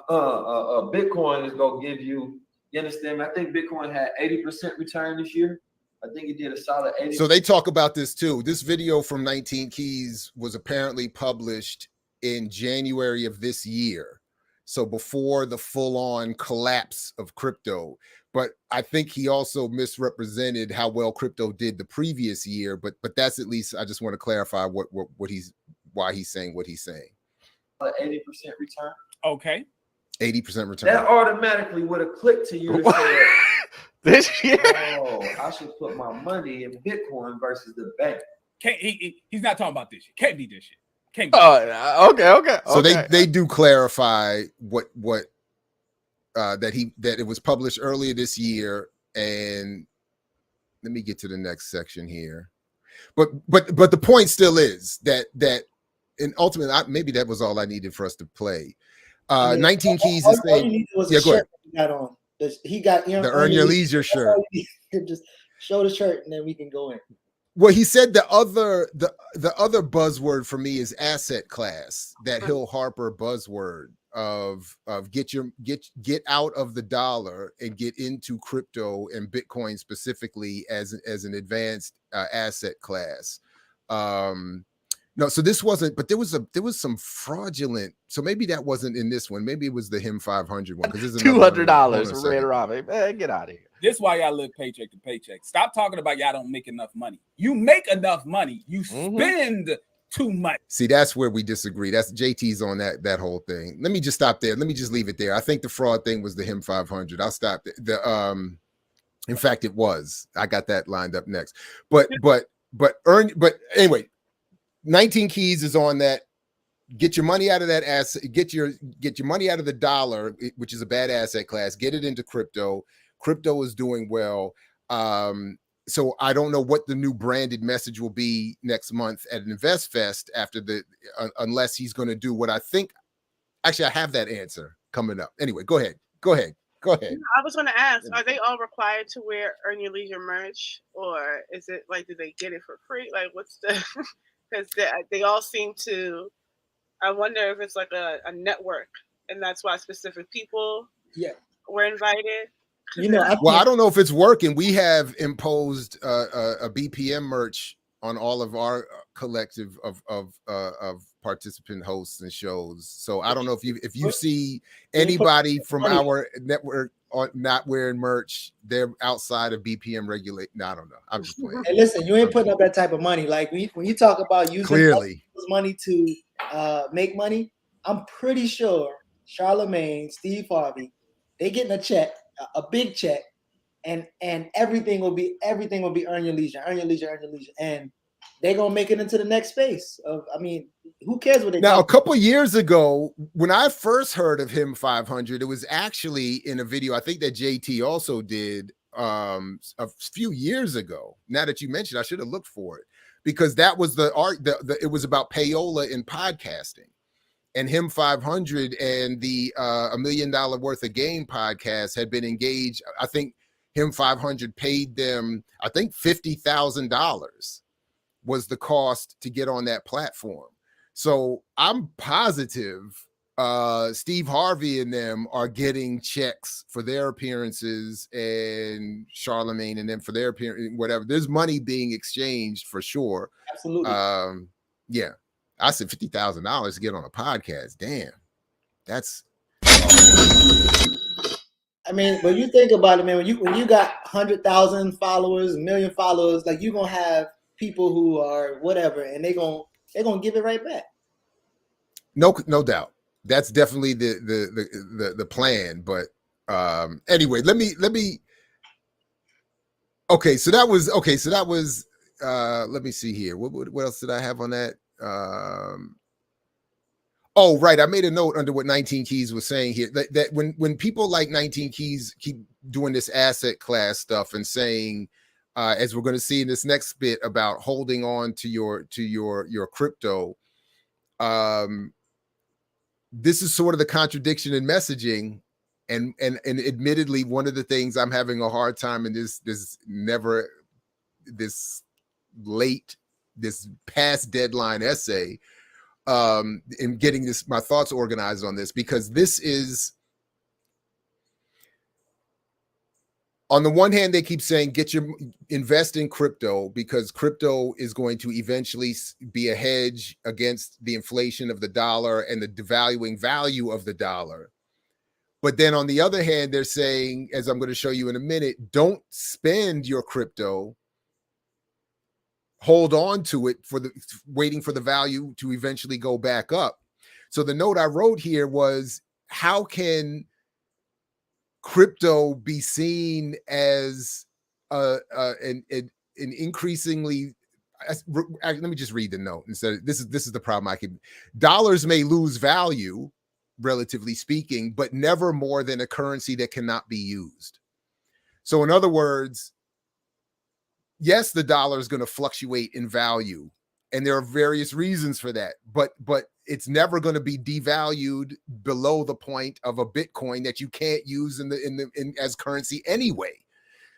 Bitcoin is gonna give you understand me? I think Bitcoin had 80% return this year. I think it did a solid 80%. So they talk about this too. This video from 19 Keys was apparently published in January of this year. So before the full-on collapse of crypto. But I think he also misrepresented how well crypto did the previous year. But that's at least, I just want to clarify why he's saying what he's saying. 80% return. Okay. 80% return. That automatically would have clicked to you and said, this year, oh, I should put my money in Bitcoin versus the bank. He's not talking about this year. Can't be this year. Can't be. Okay. So they do clarify that it was published earlier this year, and let me get to the next section here. But the point still is that and ultimately maybe that was all I needed for us to play. 19 Keys is saying, yeah, go ahead. He got on. He got the Earn Your Leisure shirt. Just show the shirt and then we can go in. Well, he said the other buzzword for me is asset class. That Hill Harper buzzword of get out of the dollar and get into crypto and Bitcoin specifically as an advanced asset class. No, so this wasn't, but there was some fraudulent. So maybe that wasn't in this one. Maybe it was the HIM 500 one. Because $200 for Red Robin. Man, get out of here. This is why y'all live paycheck to paycheck. Stop talking about y'all don't make enough money. You make enough money. You spend too much. See, that's where we disagree. That's JT's on that whole thing. Let me just stop there. Let me just leave it there. I think the fraud thing was the HIM 500. I'll stop in fact, it was. I got that lined up next. But anyway, 19 Keys is on that. Get your money out of that asset. Get your money out of the dollar, which is a bad asset class. Get it into crypto. Crypto is doing well. So I don't know what the new branded message will be next month at Investfest after unless he's going to do what I think. Actually, I have that answer coming up. Anyway, go ahead. I was going to ask, are they all required to wear Earn Your Leisure merch, or is it like, do they get it for free? Like, what's the? Because they all seem to. I wonder if it's like a network, and that's why specific people were invited. I don't know if it's working. We have imposed a BPM merch on all of our collective of participant hosts and shows. So I don't know if you see anybody from our network not wearing merch, they're outside of BPM regulate. No, I don't know. I'm just playing. Hey, listen, you ain't putting up that type of money. Like when you talk about using money to make money, I'm pretty sure Charlemagne, Steve Harvey, they getting a check, a big check, and everything will be earn your leisure, and they're gonna make it into the next space. Who cares what they now? A couple years ago, when I first heard of HIM 500, it was actually in a video I think that JT also did a few years ago. Now that you mentioned, I should have looked for it because that was it was about payola in podcasting. And HIM 500 and the $1 Million Worth of Game podcast had been engaged. I think HIM 500 paid them, I think $50,000 was the cost to get on that platform. So I'm positive Steve Harvey and them are getting checks for their appearances, and Charlemagne and them for their appearance, whatever. There's money being exchanged for sure. Absolutely. Yeah. I said $50,000 to get on a podcast. Damn, that's. When you think about it, man, when you got 100,000 followers, 1 million followers, like you're gonna have people who are whatever, and they're gonna give it right back. No doubt. That's definitely the plan. But anyway, let me. Okay, so that was. Let me see here. What else did I have on that? Oh, right. I made a note under what 19 Keys was saying here that when people like 19 Keys keep doing this asset class stuff and saying, as we're going to see in this next bit about holding on to your crypto, this is sort of the contradiction in messaging, and admittedly, one of the things I'm having a hard time in this past deadline essay, in getting my thoughts organized on this, because this is, on the one hand, they keep saying invest in crypto because crypto is going to eventually be a hedge against the inflation of the dollar and the devaluing value of the dollar. But then on the other hand, they're saying, as I'm going to show you in a minute, don't spend your crypto. Hold on to it waiting for the value to eventually go back up. So the note I wrote here was, how can crypto be seen as an increasingly? Let me just read the note instead. This is the problem. Dollars may lose value, relatively speaking, but never more than a currency that cannot be used. So in other words, yes, the dollar is going to fluctuate in value, and there are various reasons for that, but it's never going to be devalued below the point of a Bitcoin that you can't use in as currency anyway.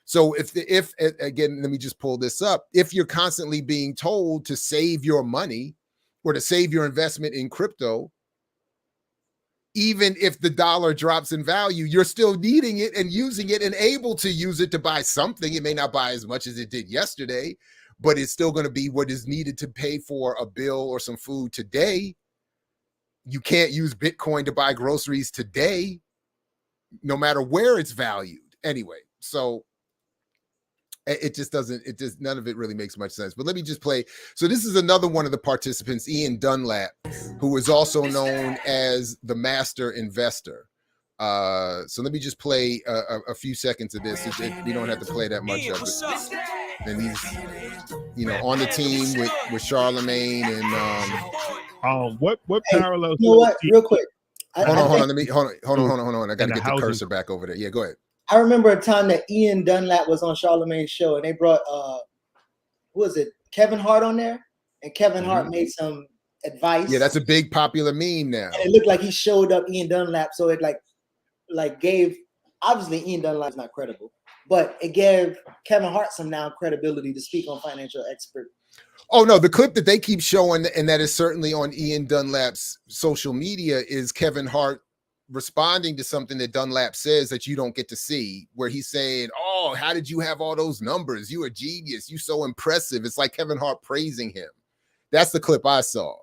So if again, let me just pull this up. If you're constantly being told to save your money or to save your investment in crypto, even if the dollar drops in value, you're still needing it and using it and able to use it to buy something. It may not buy as much as it did yesterday, but it's still going to be what is needed to pay for a bill or some food today. You can't use Bitcoin to buy groceries today, no matter where it's valued. Anyway, so It just doesn't, none of it really makes much sense. But let me just play. So this is another one of the participants, Ian Dunlap, who is also known as the master investor. So let me just play a few seconds of this. We don't have to play that much of it. And he's, on the team with Charlemagne and what parallels? You know what? Real quick. Hold on. Let me hold on. I got to get the cursor back over there. Yeah, go ahead. I remember a time that Ian Dunlap was on Charlemagne's show, and they brought who was it? Kevin Hart on there, and Kevin Hart made some advice. Yeah, that's a big popular meme now. And it looked like he showed up Ian Dunlap, so it like gave, obviously Ian Dunlap's not credible, but it gave Kevin Hart some now credibility to speak on financial expert. Oh no, the clip that they keep showing, and that is certainly on Ian Dunlap's social media, is Kevin Hart responding to something that Dunlap says that you don't get to see, where he's saying, "Oh, how did you have all those numbers? You a genius. You so impressive." It's like Kevin Hart praising him. That's the clip I saw.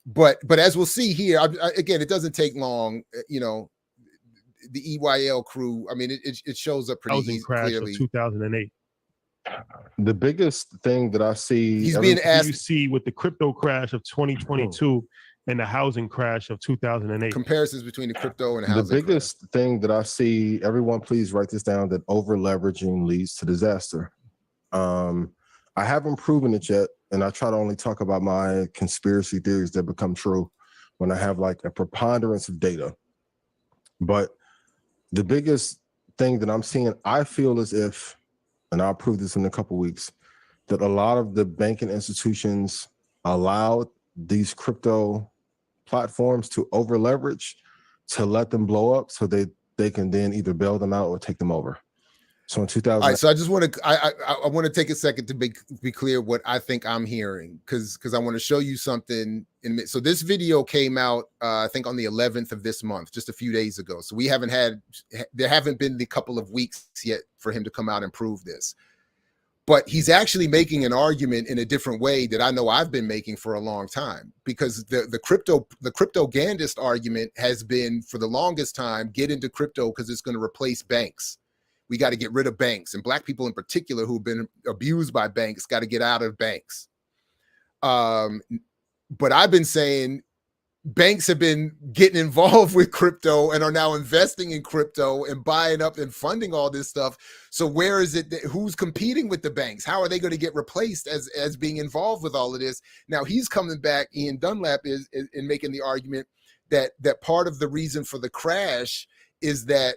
But as we'll see here, again, it doesn't take long. The EYL crew. I mean, it shows up pretty Housing crash clearly. of 2008. The biggest thing that I see, He's being asked. You see with the crypto crash of 2022 and the housing crash of 2008. Comparisons between the crypto and housing. The biggest thing that I see, everyone please write this down, that over leveraging leads to disaster. I haven't proven it yet, and I try to only talk about my conspiracy theories that become true when I have like a preponderance of data. But the biggest thing that I'm seeing, I feel as if, and I'll prove this in a couple of weeks, that a lot of the banking institutions allowed these crypto platforms to over leverage, to let them blow up so they can then either bail them out or take them over. So in 2000. All right, so I just want to I want to take a second to be clear what I think I'm hearing, because I want to show you something. So this video came out I think on the 11th of this month, just a few days ago. So there haven't been the couple of weeks yet for him to come out and prove this. But he's actually making an argument in a different way that I know I've been making for a long time, because the crypto-gandist argument has been for the longest time, get into crypto because it's going to replace banks. We got to get rid of banks, and Black people in particular who've been abused by banks got to get out of banks. But I've been saying banks have been getting involved with crypto and are now investing in crypto and buying up and funding all this stuff. So where is it who's competing with the banks? How are they going to get replaced as being involved with all of this? Now he's coming back, Ian Dunlap is in making the argument that part of the reason for the crash is that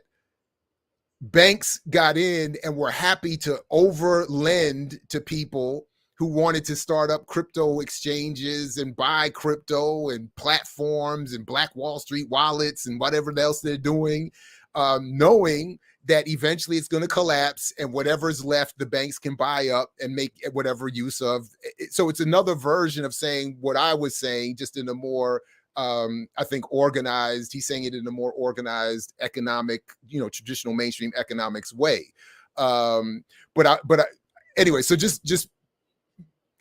banks got in and were happy to over lend to people who wanted to start up crypto exchanges and buy crypto and platforms and Black Wall Street wallets and whatever else they're doing, knowing that eventually it's going to collapse and whatever's left, the banks can buy up and make whatever use of. So it's another version of saying what I was saying, just in a more I think organized. He's saying it in a more organized economic, traditional mainstream economics way. Anyway, so just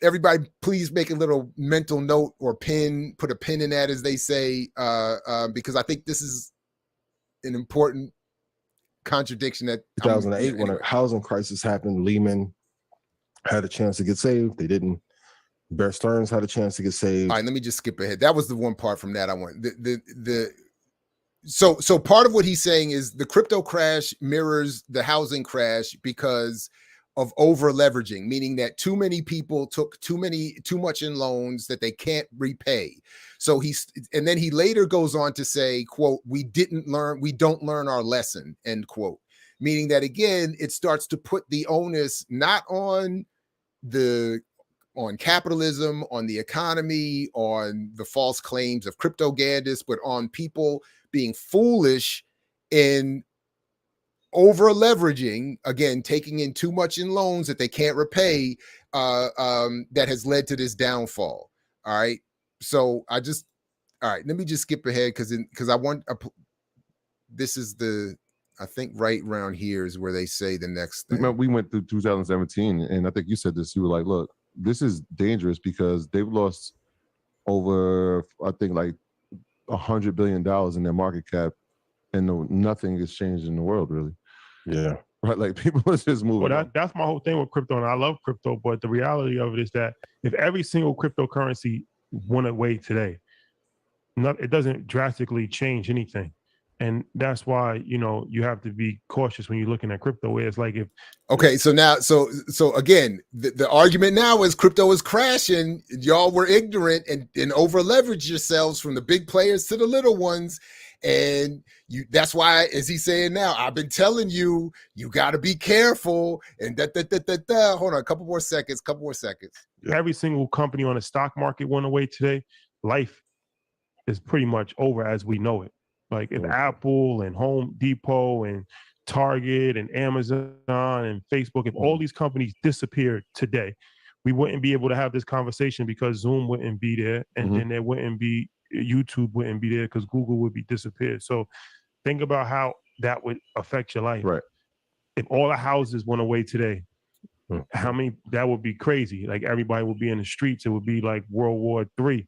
everybody, please make a little mental note or put a pin in that, as they say, because I think this is an important contradiction. That 2008, when a housing crisis happened, Lehman had a chance to get saved. They didn't. Bear Stearns had a chance to get saved. All right, let me just skip ahead. That was the one part from that I want. So part of what he's saying is the crypto crash mirrors the housing crash because of over leveraging, meaning that too many people took too much in loans that they can't repay. So and then he later goes on to say, quote, we don't learn our lesson, end quote. Meaning that, again, it starts to put the onus not on capitalism, on the economy, on the false claims of crypto-gandists, but on people being foolish in over leveraging, again, taking in too much in loans that they can't repay, that has led to this downfall. All right. So all right, let me just skip ahead because this is I think right around here is where they say the next thing. We went through 2017, and I think you said this, you were like, look, this is dangerous because they've lost over, I think, like $100 billion in their market cap, and nothing has changed in the world, really. Yeah. right? Like people are just moving. Well, that's my whole thing with crypto, and I love crypto. But the reality of it is that if every single cryptocurrency went away today, it doesn't drastically change anything. And that's why, you have to be cautious when you're looking at crypto. Where it's like if okay, so now, so again, the argument now is crypto is crashing. Y'all were ignorant and over leveraged yourselves from the big players to the little ones, and that's why, as he's saying now, I've been telling you, you got to be careful. And hold on, a couple more seconds. Every single company on the stock market went away today, life is pretty much over as we know it. Like if Apple and Home Depot and Target and Amazon and Facebook, if all these companies disappeared today, we wouldn't be able to have this conversation because Zoom wouldn't be there, and then there wouldn't be YouTube wouldn't be there because Google would be disappeared. So think about how that would affect your life. Right. If all the houses went away today, how many? That would be crazy. Like everybody would be in the streets. It would be like World War III.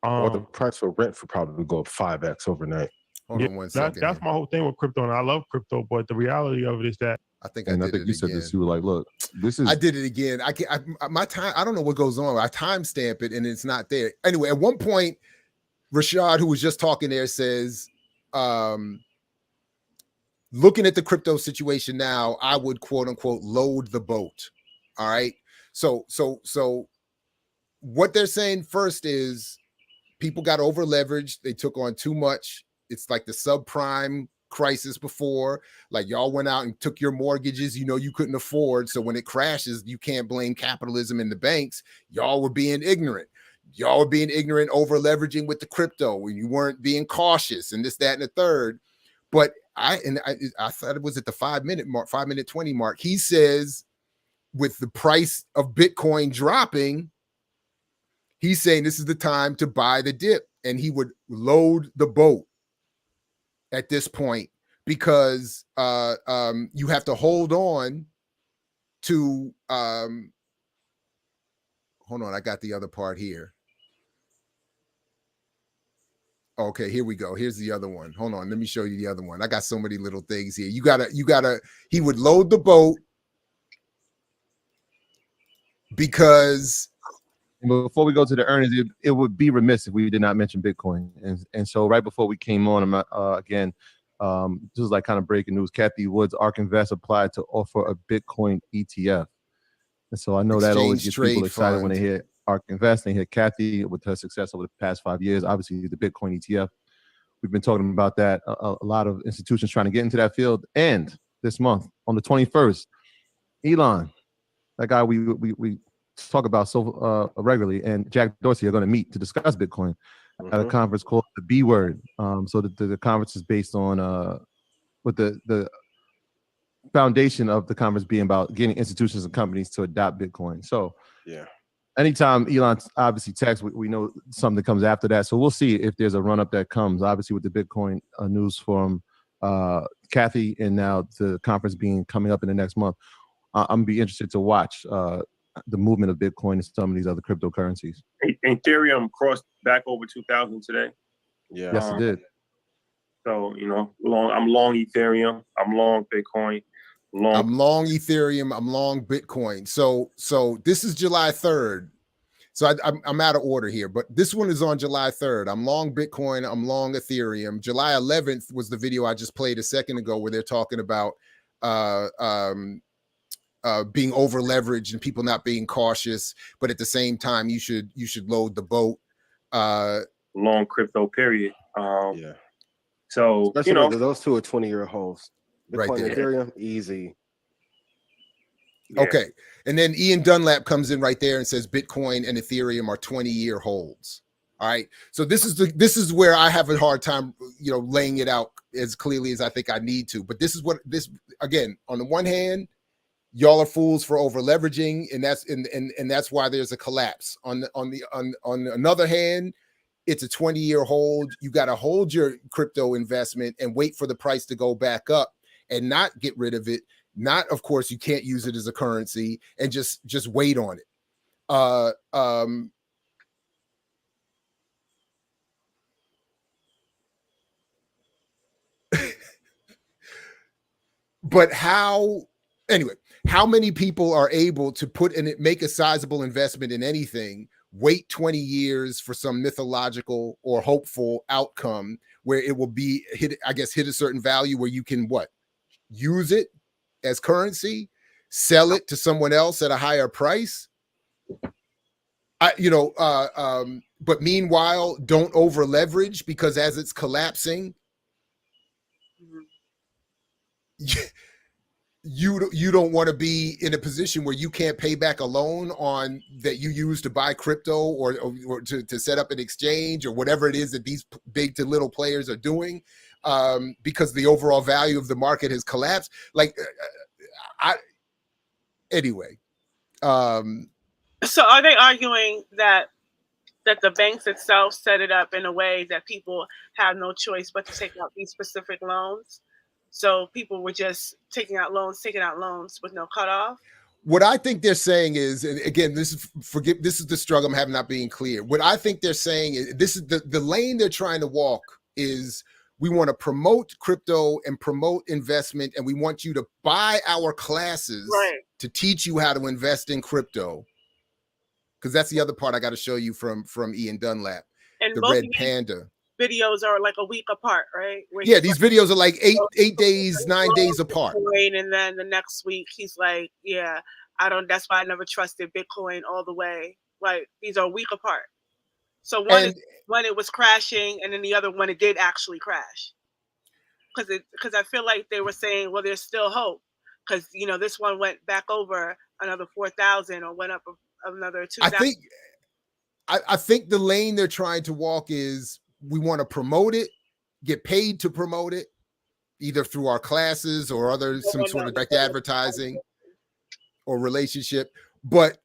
Or the price for rent would probably go up 5x overnight. Hold on one second. That's my whole thing with crypto, and I love crypto. But the reality of it is that I think you said this. You were like, "Look, this is." I did it again. My time. I don't know what goes on. I timestamp it, and it's not there. Anyway, at one point, Rashad, who was just talking there, says, "Looking at the crypto situation now, I would quote unquote load the boat." All right. So what they're saying first is people got over leveraged. They took on too much. It's like the subprime crisis before. Like y'all went out and took your mortgages you couldn't afford. So when it crashes, you can't blame capitalism and the banks. Y'all were being ignorant. Over leveraging with the crypto when you weren't being cautious and this, that, and the third. But I thought it was at the 5 minute mark, 5 minute 20 mark. He says with the price of Bitcoin dropping, he's saying this is the time to buy the dip, and he would load the boat at this point because you have to hold on to hold on, I got the other part here. Okay, here we go. Here's the other one. Hold on, let me show you the other one. I got so many little things here. You gotta he would load the boat because before we go to the earnings, it would be remiss if we did not mention Bitcoin. And so right before we came on, again, this is like kind of breaking news. Kathy Wood's ARK Invest applied to offer a Bitcoin ETF. And so I know that always gets people excited when they hear ARK Invest. They hear Kathy with her success over the past 5 years. Obviously, the Bitcoin ETF. We've been talking about that. A lot of institutions trying to get into that field. And this month, on the 21st, Elon, that guy we talk about so regularly, and Jack Dorsey are going to meet to discuss Bitcoin at a conference called the B Word. So the conference is based on with the foundation of the conference being about getting institutions and companies to adopt Bitcoin. So yeah, anytime Elon obviously texts, we know something comes after that. So we'll see if there's a run up that comes. Obviously with the Bitcoin news from Kathy, and now the conference coming up in the next month, I'm gonna be interested to watch the movement of Bitcoin and some of these other cryptocurrencies. Ethereum crossed back over 2,000 today. Yeah. Yes, it did. So, I'm long Ethereum. I'm long Bitcoin. I'm long Ethereum. I'm long Bitcoin. So this is July 3rd. So I'm out of order here, but this one is on July 3rd. I'm long Bitcoin. I'm long Ethereum. July 11th was the video I just played a second ago where they're talking about being over leveraged and people not being cautious, but at the same time you should load the boat. Long crypto period. Yeah. So especially those two are 20-year holds. Bitcoin, right there. Ethereum, easy. Yeah. Okay, and then Ian Dunlap comes in right there and says Bitcoin and Ethereum are 20-year holds. All right, so this is where I have a hard time, laying it out as clearly as I think I need to. But this again, on the one hand, y'all are fools for over leveraging, and that's why there's a collapse. On another hand, it's a 20-year hold. You got to hold your crypto investment and wait for the price to go back up and not get rid of it. Not, of course, you can't use it as a currency and just wait on it. But how Anyway, how many people are able to make a sizable investment in anything, wait 20 years for some mythological or hopeful outcome where it will be hit a certain value where you can use it as currency, sell it to someone else at a higher price? But meanwhile, don't over leverage, because as it's collapsing, you don't want to be in a position where you can't pay back a loan on that you use to buy crypto or to set up an exchange or whatever it is that these big to little players are doing, because the overall value of the market has collapsed. Anyway. So are they arguing that the banks itself set it up in a way that people have no choice but to take out these specific loans? So people were just taking out loans with no cutoff? What I think they're saying is, and again, this is the struggle I'm having not being clear. What I think they're saying is, this is the lane they're trying to walk is, we want to promote crypto and promote investment, and we want you to buy our classes to teach you how to invest in crypto. Because that's the other part I got to show you from Ian Dunlap, and the Red Panda. Videos are like a week apart, right? Yeah, these videos are like 8 days, 9 days apart. And then the next week he's like, yeah, that's why I never trusted Bitcoin all the way. Like, these are a week apart. So one is when it was crashing, and then the other when it did actually crash. Because I feel like they were saying, well, there's still hope, because this one went back over another 4,000 or went up another 2,000. I think the lane they're trying to walk is, we want to promote it, get paid to promote it, either through our classes or some sort of direct advertising or relationship. But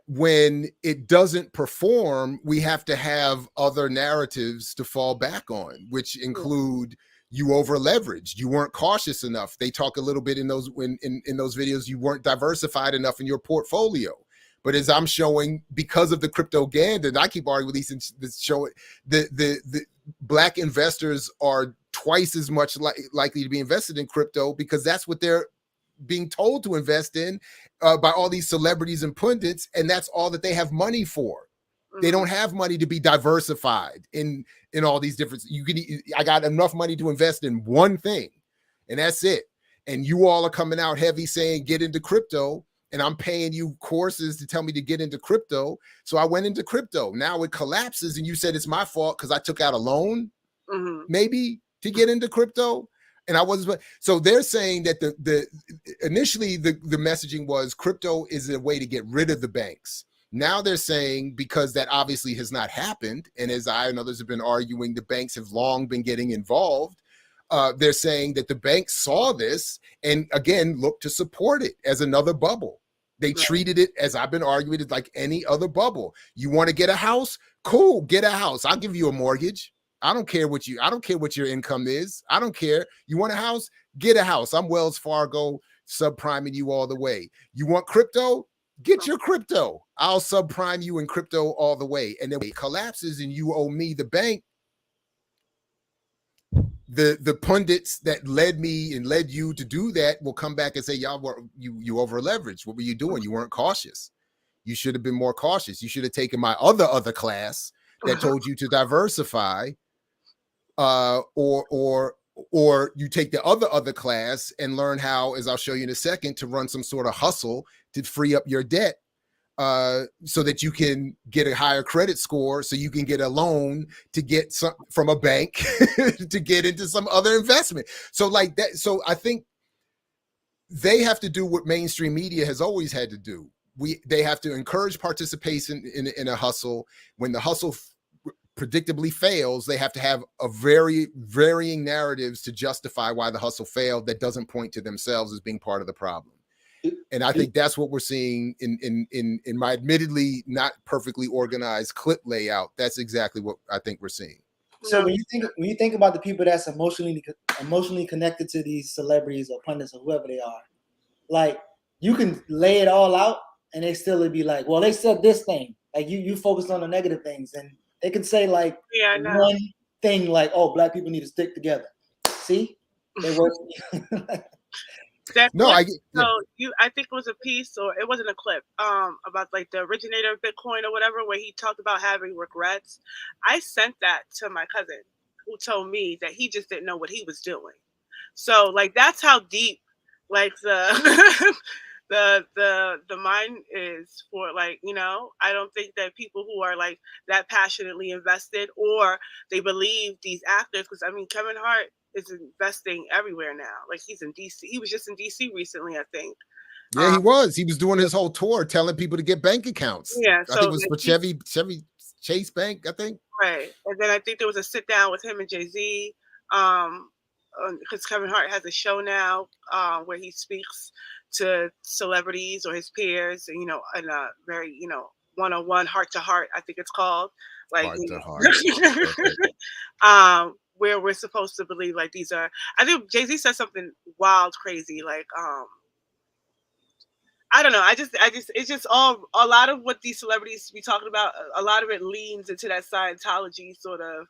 when it doesn't perform, we have to have other narratives to fall back on, which include, you over leveraged, you weren't cautious enough. They talk a little bit in those in those videos, you weren't diversified enough in your portfolio. But as I'm showing, because of the cryptoganda, and I keep arguing with these showing, the Black investors are twice as much likely to be invested in crypto, because that's what they're being told to invest in by all these celebrities and pundits, and that's all that they have money for. They don't have money to be diversified in all these different. I got enough money to invest in one thing, and that's it. And you all are coming out heavy saying get into crypto, and I'm paying you courses to tell me to get into crypto. So I went into crypto. Now it collapses, and you said it's my fault because I took out a loan, maybe, to get into crypto. And I wasn't. So they're saying that initially the messaging was crypto is a way to get rid of the banks. Now they're saying, because that obviously has not happened, and as I and others have been arguing, the banks have long been getting involved. They're saying that the banks saw this and again looked to support it as another bubble. They treated it, as I've been arguing, it's like any other bubble. You want to get a house? Cool, get a house. I'll give you a mortgage. I don't care what your income is. I don't care. You want a house? Get a house. I'm Wells Fargo subpriming you all the way. You want crypto? Get your crypto. I'll subprime you in crypto all the way. And then when it collapses and you owe me the bank, the pundits that led me and led you to do that will come back and say, y'all were you over leveraged. What were you doing? You weren't cautious. You should have been more cautious. You should have taken my other class that told you to diversify, or you take the other class and learn how, as I'll show you in a second, to run some sort of hustle to free up your debt, so that you can get a higher credit score, so you can get a loan to get some from a bank to get into some other investment. So like that. So I think they have to do what mainstream media has always had to do. They have to encourage participation in a hustle. When the hustle predictably fails, they have to have a very varying narratives to justify why the hustle failed that doesn't point to themselves as being part of the problem. And I think that's what we're seeing in my admittedly not perfectly organized clip layout. That's exactly what I think we're seeing. So when you think about the people that's emotionally connected to these celebrities or pundits or whoever they are, like, you can lay it all out and they still would be like, well, they said this thing. Like, you focused on the negative things, and they could say like one thing like, oh, Black people need to stick together. See, they work. That No, clip, I get. Yeah. so I think it was a piece, or it wasn't a clip, about like the originator of Bitcoin or whatever, where he talked about having regrets. I sent that to my cousin, who told me that he just didn't know what he was doing. So like that's how deep like the the mind is for, like, you know, I don't think that people who are like that passionately invested, or they believe these actors, because I mean Kevin Hart is investing everywhere now. Like he's in DC. He was just in DC recently, I think. Yeah, he was. He was doing his whole tour telling people to get bank accounts. Yeah, I so think it was like, for Chevy Chase Bank, I think. right. And then I think there was a sit down with him and Jay-Z, because Kevin Hart has a show now where he speaks to celebrities or his peers, you know, in a very, you know, one-on-one, heart to heart, I think it's called. Like, Heart you to know, heart. where we're supposed to believe like these are, I think Jay-Z said something wild, crazy, like I don't know. It's just all, a lot of what these celebrities be talking about. A lot of it leans into that Scientology sort of,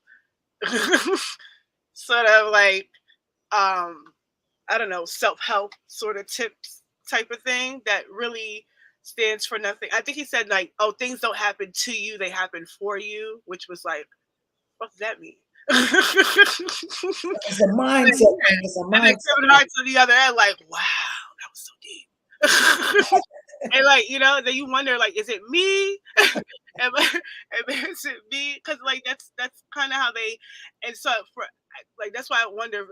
sort of like, I don't know, self-help sort of tips type of thing that really stands for nothing. I think he said like, oh, things don't happen to you, they happen for you, which was like, what does that mean? It's a mindset, man. It's a And then mindset. Kevin Hart's on the other end, like, wow, that was so deep. And like, you know, then you wonder, like, is it me? Is it me? Because like that's kind of how they, and so for like that's why I wonder,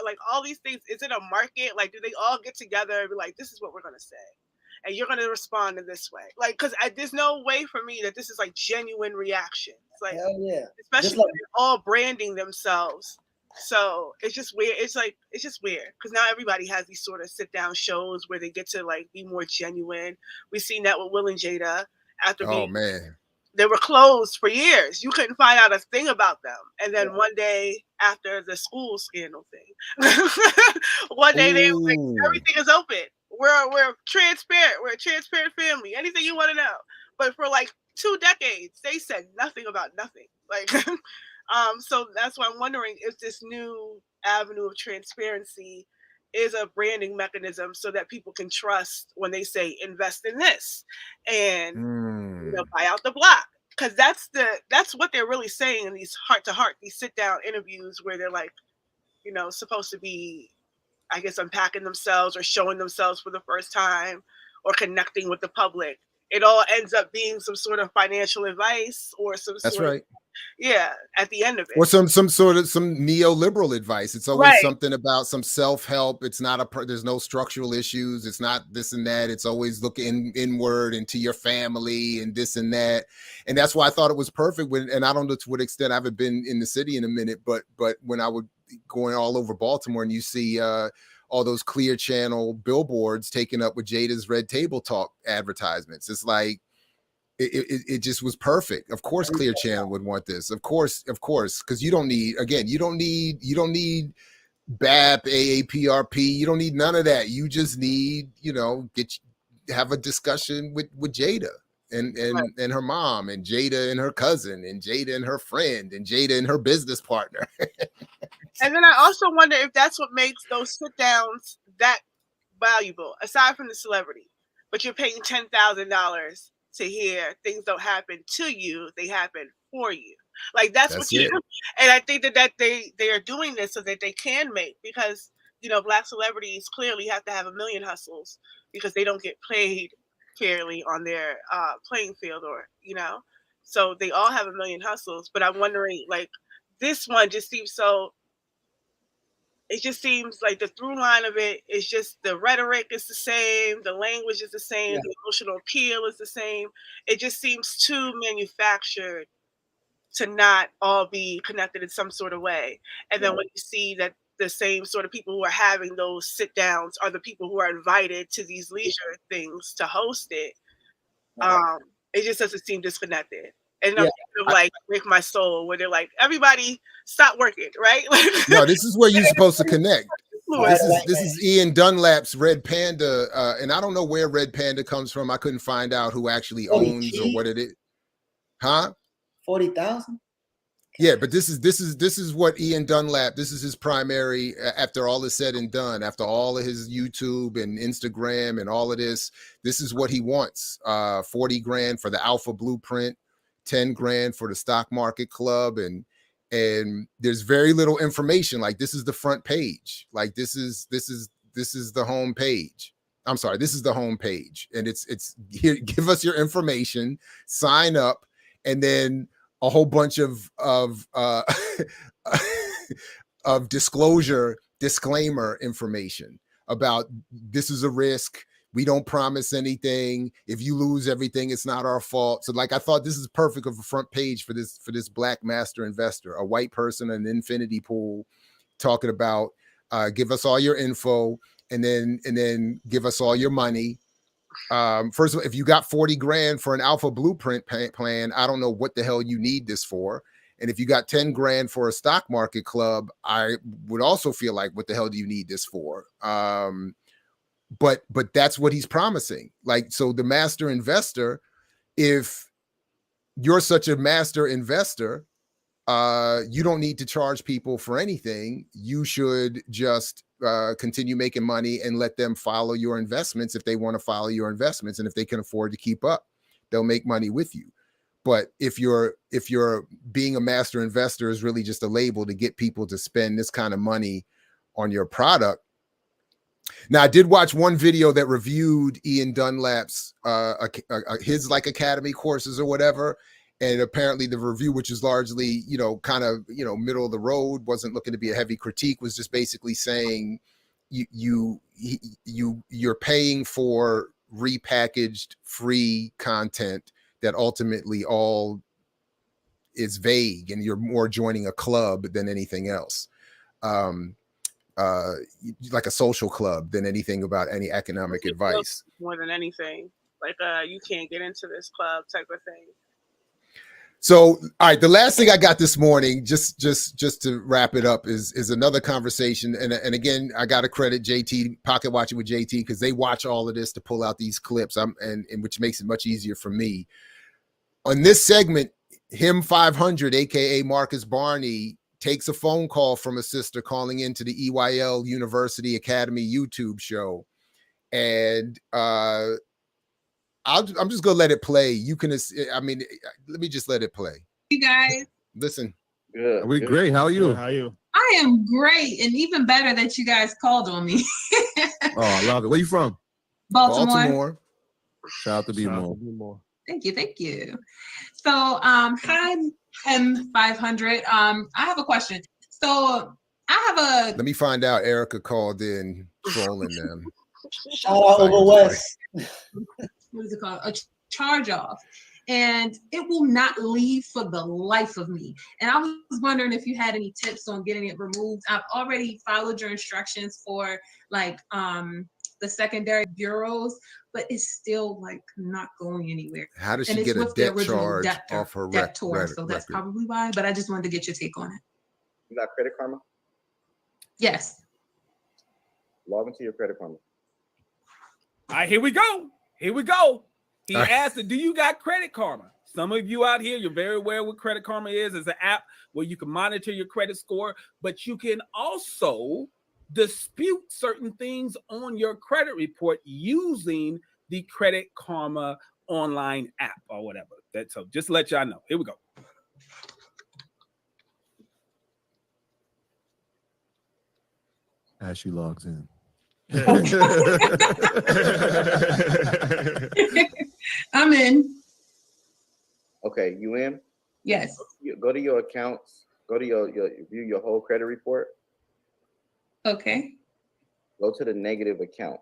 like all these things, is it a market? Like, do they all get together and be like, this is what we're gonna say, and you're gonna respond in this way? Like, because there's no way for me that this is like genuine reaction. It's like, hell yeah, especially when they're all branding themselves. So it's just weird. It's like, it's just weird because now everybody has these sort of sit down shows where they get to like be more genuine. We've seen that with Will and Jada after being, man, they were closed for years. You couldn't find out a thing about them. And then one day after the school scandal thing, one day they were like, everything is open. We're transparent. We're a transparent family. Anything you want to know. But for like 2 decades, they said nothing about nothing. Like, so that's why I'm wondering if this new avenue of transparency is a branding mechanism so that people can trust when they say invest in this and you know, buy out the block. Because that's what they're really saying in these heart to heart, these sit down interviews where they're like, you know, supposed to be, I guess, unpacking themselves or showing themselves for the first time or connecting with the public. It all ends up being some sort of financial advice or some sort of, yeah, at the end of it. Or some sort of some neoliberal advice. It's always something about some self-help. It's not there's no structural issues. It's not this and that. It's always looking inward into your family and this and that. And that's why I thought it was perfect and I don't know to what extent I haven't been in the city in a minute, but when I would going all over Baltimore and you see all those Clear Channel billboards taken up with Jada's Red Table Talk advertisements. It's like, it just was perfect. Of course, Clear Channel would want this. Of course, because you don't need BAP, AAPRP. You don't need none of that. You just need, you know, have a discussion with Jada and her mom and Jada and her cousin and Jada and her friend and Jada and her business partner. And then I also wonder if that's what makes those sit downs that valuable, aside from the celebrity. But you're paying $10,000 to hear things don't happen to you, they happen for you. Like that's what you do. And I think that they are doing this so that they can make, because you know, Black celebrities clearly have to have a million hustles because they don't get paid fairly on their playing field, or you know, so they all have a million hustles. But I'm wondering, like, this one just seems so, it just seems like the through line of it is just the rhetoric is the same, the language is the same, the emotional appeal is the same. It just seems too manufactured to not all be connected in some sort of way. And then when you see that the same sort of people who are having those sit downs are the people who are invited to these leisure things to host it, it just doesn't seem disconnected. And I'm kind of like break my soul where they're like, everybody stop working, right? No, this is where you're supposed to connect. This is Ian Dunlap's Red Panda, and I don't know where Red Panda comes from. I couldn't find out who actually owns or what it is. Huh? 40,000. Yeah, but this is what Ian Dunlap, this is his primary, after all is said and done, after all of his YouTube and Instagram and all of this is what he wants. 40 grand for the Alpha Blueprint, 10 grand for the stock market club, and there's very little information. Like, this is the front page. Like, this is the home page. I'm sorry, this is the home page, and it's here, give us your information, sign up, and then a whole bunch of of disclaimer information about this is a risk. We don't promise anything. If you lose everything, it's not our fault. So, like, I thought this is perfect of a front page for this black master investor, a white person, an infinity pool, talking about give us all your info, and then give us all your money. First of all, if you got 40 grand for an Alpha Blueprint plan, I don't know what the hell you need this for. And if you got 10 grand for a stock market club, I would also feel like, what the hell do you need this for? But that's what he's promising. Like, so the master investor, if you're such a master investor, you don't need to charge people for anything. You should just continue making money and let them follow your investments if they want to follow your investments, and if they can afford to keep up, they'll make money with you. But if you're being a master investor is really just a label to get people to spend this kind of money on your product. Now, I did watch one video that reviewed Ian Dunlap's his like academy courses or whatever. And apparently the review, which is largely, kind of, middle of the road, wasn't looking to be a heavy critique, was just basically saying you're paying for repackaged free content that ultimately all is vague, and you're more joining a club than anything else. Like a social club than anything about any economic advice. More than anything. Like you can't get into this club type of thing. So, all right, the last thing I got this morning, just to wrap it up, is another conversation. And again, I got to credit JT, Pocket Watching with JT, because they watch all of this to pull out these clips, and which makes it much easier for me. On this segment, him 500, aka Marcus Barney, takes a phone call from a sister calling into the EYL University Academy YouTube show, and I'm just gonna let it play. You can, let me just let it play. You guys, listen. Good. We great. How are you? How are you? I am great, and even better that you guys called on me. Oh, I love it. Where you from? Baltimore. Shout out to B-More. Thank you. So, hi, M500. I have a question. So, I have a. Let me find out. Erica called in, trolling them. Shout out over West. What is it called? A charge off, and it will not leave for the life of me. And I was wondering if you had any tips on getting it removed. I've already followed your instructions for like the secondary bureaus, but it's still like not going anywhere. How does she get a debt charge off her record? So that's probably why. But I just wanted to get your take on it. You got Credit Karma? Yes. Log into your Credit Karma. All right, here we go. He asked, do you got Credit Karma? Some of you out here, you're very aware what Credit Karma is. It's an app where you can monitor your credit score, but you can also dispute certain things on your credit report using the Credit Karma online app or whatever. So just to let y'all know. Here we go. As she logs in. I'm in. Okay, you in? Yes. Go to your accounts. Go to your view your whole credit report. Okay. Go to the negative account.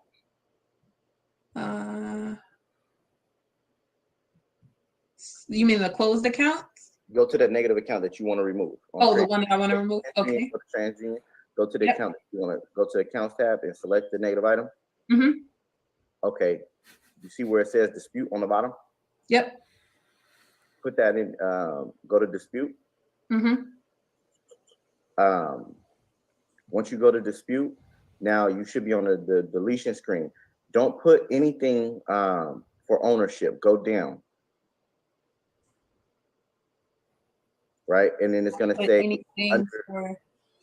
You mean the closed account? Go to the negative account that you want to remove. Oh, the one that I want to remove. Okay. TransUnion. Go to the account. You want to go to the accounts tab and select the negative item. Mm-hmm. Okay. You see where it says dispute on the bottom? Yep. Put that in. Go to dispute. Mm-hmm. Once you go to dispute, now you should be on the deletion screen. Don't put anything for ownership. Go down. right? And then it's going to say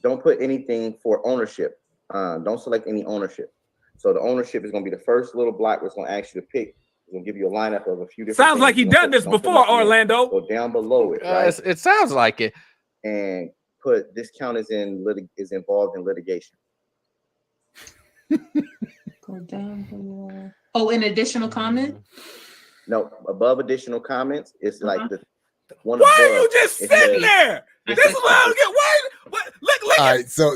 don't put anything for ownership. Don't select any ownership. So the ownership is going to be the first little block that's going to ask you to pick. It's going to give you a lineup of a few different Sounds things. like he done this before, Orlando. Go down below it, right? It sounds like it. And put this count is involved in litigation. Go down below. Oh, an additional comment? No, above additional comments, it's like the one. Why are you just sitting there? This is what I don't get. Why? Look. All right, so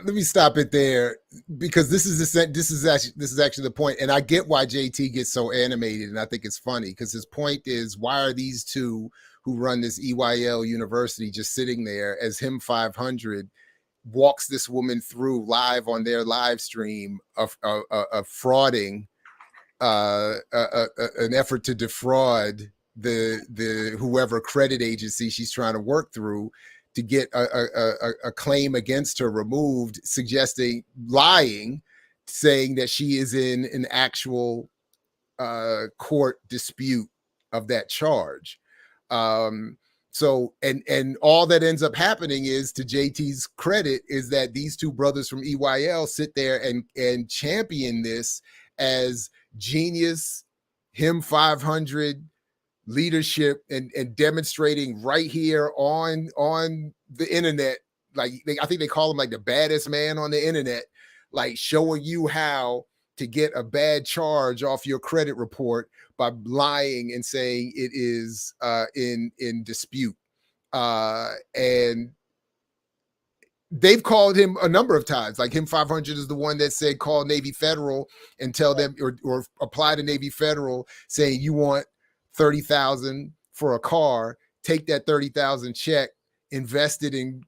let me stop it there, because this is actually the point, and I get why JT gets so animated, and I think it's funny because his point is, why are these two who run this EYL University just sitting there as him 500 walks this woman through live on their live stream of frauding, an effort to defraud the whoever credit agency she's trying to work through to get a claim against her removed, lying, saying that she is in an actual court dispute of that charge. So all that ends up happening is, to JT's credit, is that these two brothers from EYL sit there and champion this as genius, him 500 leadership, and demonstrating right here on the internet. Like I think they call him like the baddest man on the internet, like showing you how to get a bad charge off your credit report by lying and saying it is in dispute. And they've called him a number of times. Like him 500 is the one that said call Navy Federal and tell them, or apply to Navy Federal saying you want $30,000 for a car, take that $30,000 check, invest it in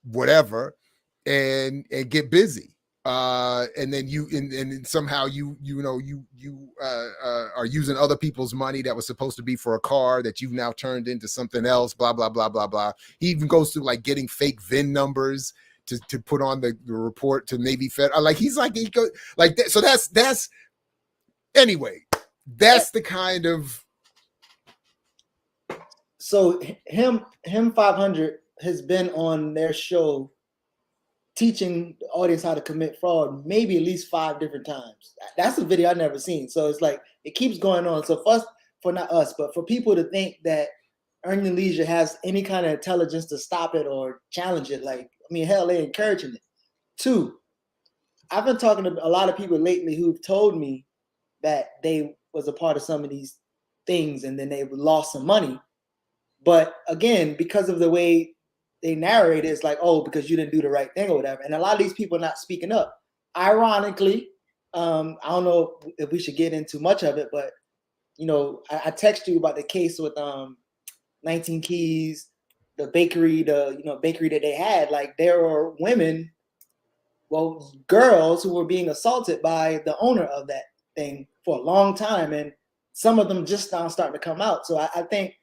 whatever, and get busy. And then and somehow you are using other people's money that was supposed to be for a car that you've now turned into something else, blah, blah, blah, blah, blah. He even goes through like getting fake VIN numbers to put on the report to Navy Fed. Like he goes like that. So that's anyway, that's the kind of. So him 500 has been on their show teaching the audience how to commit fraud maybe at least 5 different times. That's a video I've never seen. So it's like it keeps going on. So for not us, but for people to think that Earning Leisure has any kind of intelligence to stop it or challenge it, like, I mean, hell, they're encouraging it. 2, I've been talking to a lot of people lately who've told me that they was a part of some of these things and then they lost some money. But again, because of the way they narrate it, it's like, oh, because you didn't do the right thing or whatever. And a lot of these people are not speaking up. Ironically, I don't know if we should get into much of it, but I text you about the case with 19 Keys, the bakery, bakery that they had. Like, there were women, girls who were being assaulted by the owner of that thing for a long time, and some of them just now starting to come out. So I think,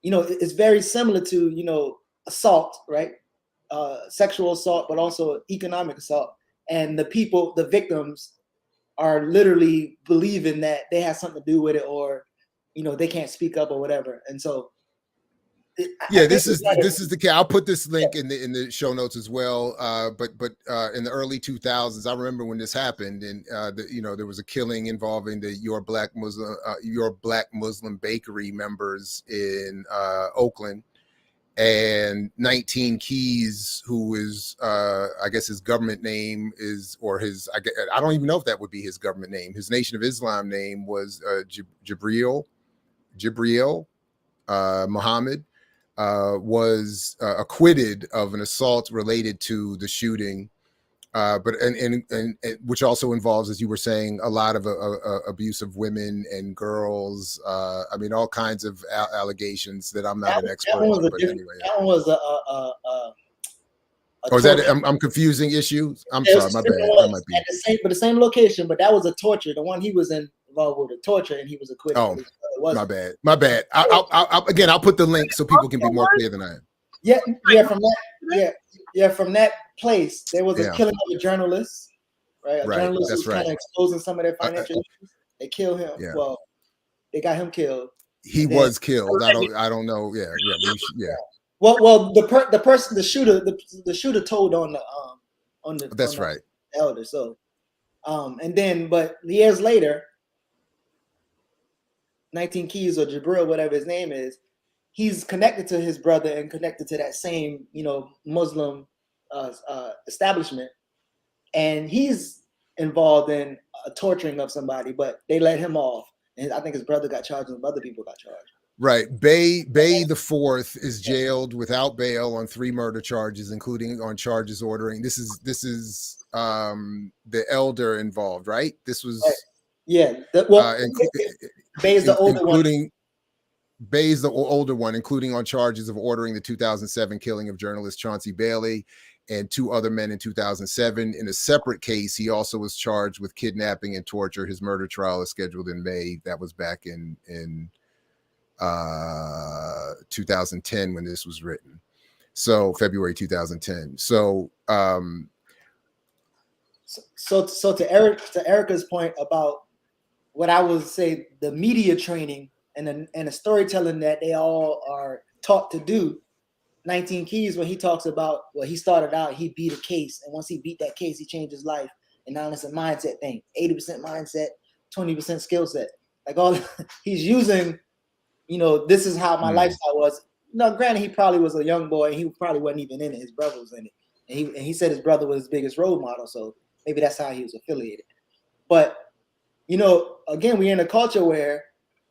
it's very similar to, assault, right? Sexual assault, but also economic assault. And the victims are literally believing that they have something to do with it, or, they can't speak up or whatever. And so, this is the case. I'll put this link in the show notes as well. But in the early 2000s, I remember when this happened, and there was a killing involving the Your Black Muslim Bakery members in Oakland, and 19 Keys, who is I guess his government name is, or his, I don't even know if that would be his government name. His Nation of Islam name was Jibril Muhammad. Was acquitted of an assault related to the shooting, but which also involves, as you were saying, a lot of abuse of women and girls. I mean, all kinds of allegations that I'm not an expert on. But anyway, that one was is that I'm confusing issues? I'm sorry, my bad. That might be the same location, but that was a torture. The one he was involved with, a torture, and he was acquitted. Oh. My bad. I'll put the link so people can be more clear than I am. From that place, there was a killing of a journalist, right? A journalist was kind of exposing some of their financial issues. They killed him. Yeah. Well, they got him killed. He was killed. I don't know. Yeah. Well, the person, the shooter told on the That's right. elder. So, and then, but years later, 19 Keys or Jabril, whatever his name is, he's connected to his brother and connected to that same, Muslim establishment, and he's involved in a torturing of somebody, but they let him off, and I think his brother got charged and other people got charged. Right. Bay the Fourth is jailed without bail on 3 murder charges, including on charges ordering. This is the elder involved, right? This was Bay's the older one. Bay's the older one, including on charges of ordering the 2007 killing of journalist Chauncey Bailey and 2 other men in 2007. In a separate case, he also was charged with kidnapping and torture. His murder trial is scheduled in May. That was back in 2010 when this was written. So February 2010. So to Erica's point about what I would say, the media training and the storytelling that they all are taught to do. 19 Keys, when he talks about, well, he started out, he beat a case, and once he beat that case, he changed his life. And now it's a mindset thing. 80% mindset, 20% skill set. Like all he's using, this is how my lifestyle was. No, granted, he probably was a young boy. He probably wasn't even in it. His brother was in it. And he said his brother was his biggest role model. So maybe that's how he was affiliated. But, again, we're in a culture where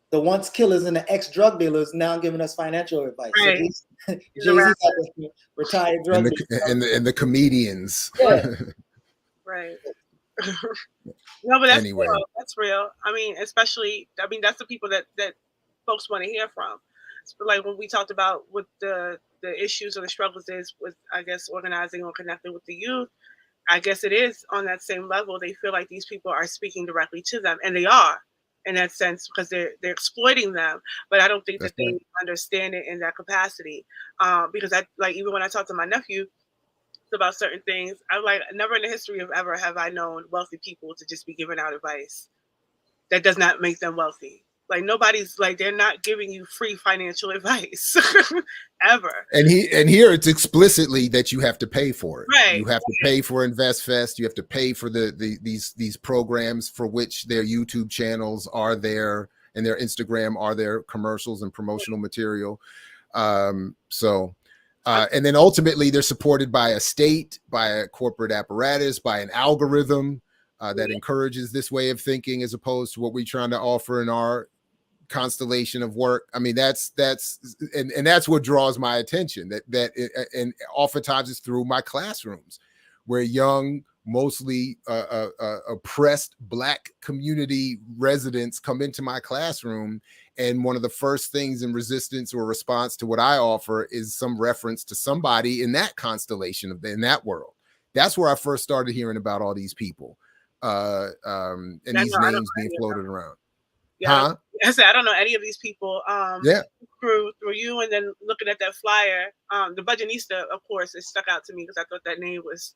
the once killers and the ex-drug dealers now giving us financial advice. Right. So Jay-Z retired drug dealers. And the comedians. Yeah. Right. No, but that's real. That's real. I mean, that's the people that folks want to hear from. Like when we talked about what the issues or the struggles is with, I guess, organizing or connecting with the youth, I guess it is on that same level. They feel like these people are speaking directly to them, and they are in that sense because they're exploiting them. But I don't think that they understand it in that capacity. Because even when I talk to my nephew about certain things, I'm like, never in the history of ever have I known wealthy people to just be giving out advice that does not make them wealthy. Like nobody's like, they're not giving you free financial advice ever. And here it's explicitly that you have to pay for it. Right. You have to pay for Investfest. You have to pay for these programs for which their YouTube channels are there and their Instagram are their commercials and promotional material. And then ultimately they're supported by a state, by a corporate apparatus, by an algorithm that encourages this way of thinking as opposed to what we're trying to offer in our constellation of work. I mean, that's what draws my attention, and oftentimes it's through my classrooms where young, mostly oppressed Black community residents come into my classroom, and one of the first things in resistance or response to what I offer is some reference to somebody in that constellation in that world. That's where I first started hearing about all these people and these names being floated around. Yeah, I said I don't know any of these people. Through you, and then looking at that flyer, the Budgetnista, of course, it stuck out to me because I thought that name was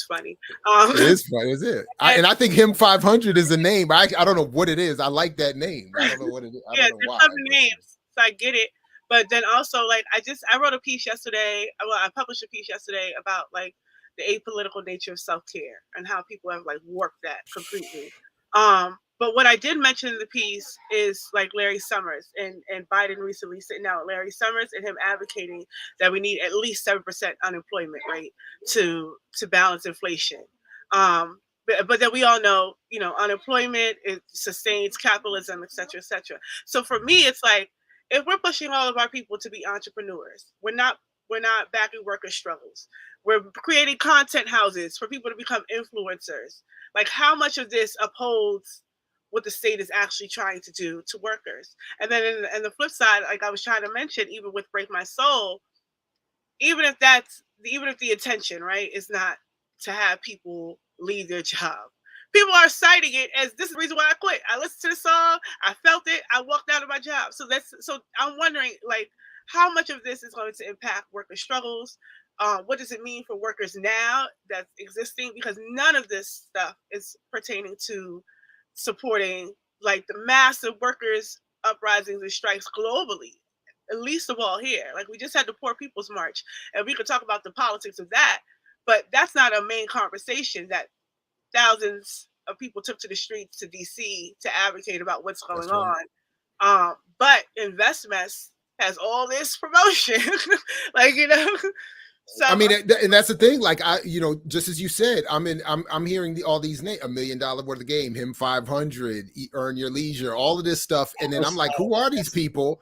funny. It is funny, is it? And I think him 500 is a name. I don't know what it is. I like that name. I don't know what it is. I don't know why. Names, so I get it. But then also, like, I wrote a piece yesterday. Well, I published a piece yesterday about like the apolitical nature of self-care and how people have like warped that completely. But what I did mention in the piece is like Larry Summers and Biden recently sitting down with Larry Summers and him advocating that we need at least 7% unemployment rate to balance inflation. But then we all know, unemployment, it sustains capitalism, et cetera, et cetera. So for me, it's like, if we're pushing all of our people to be entrepreneurs, we're not backing worker struggles. We're creating content houses for people to become influencers. Like, how much of this upholds what the state is actually trying to do to workers? And then in the flip side, like I was trying to mention, even with Break My Soul, even if the intention, right, is not to have people leave their job, people are citing it as this is the reason why I quit. I listened to the song, I felt it, I walked out of my job. So I'm wondering, like, how much of this is going to impact worker struggles? What does it mean for workers now that's existing? Because none of this stuff is pertaining to supporting like the massive workers uprisings and strikes globally, at least of all here. Like, we just had the Poor People's March, and we could talk about the politics of that, but that's not a main conversation that thousands of people took to the streets to DC to advocate about what's going on. But InvestMESS has all this promotion, like, you know. So I mean, and that's the thing. Like, just as you said, I'm hearing all these names: $1 million worth of game, him 500, earn your leisure, all of this stuff, and then I'm like, who are these people?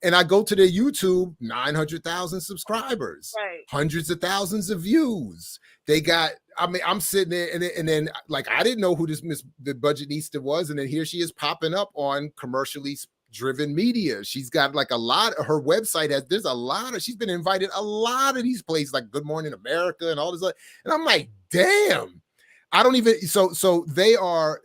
And I go to their YouTube, 900,000 subscribers, right, hundreds of thousands of views. They got. I mean, I'm sitting there, and then like, I didn't know who this the Budgetnista was, and then here she is popping up on commercially driven media. She's got like a lot of her website has, there's a lot of, she's been invited a lot of these places like Good Morning America and all this, and I'm like, damn, I don't even, so they are,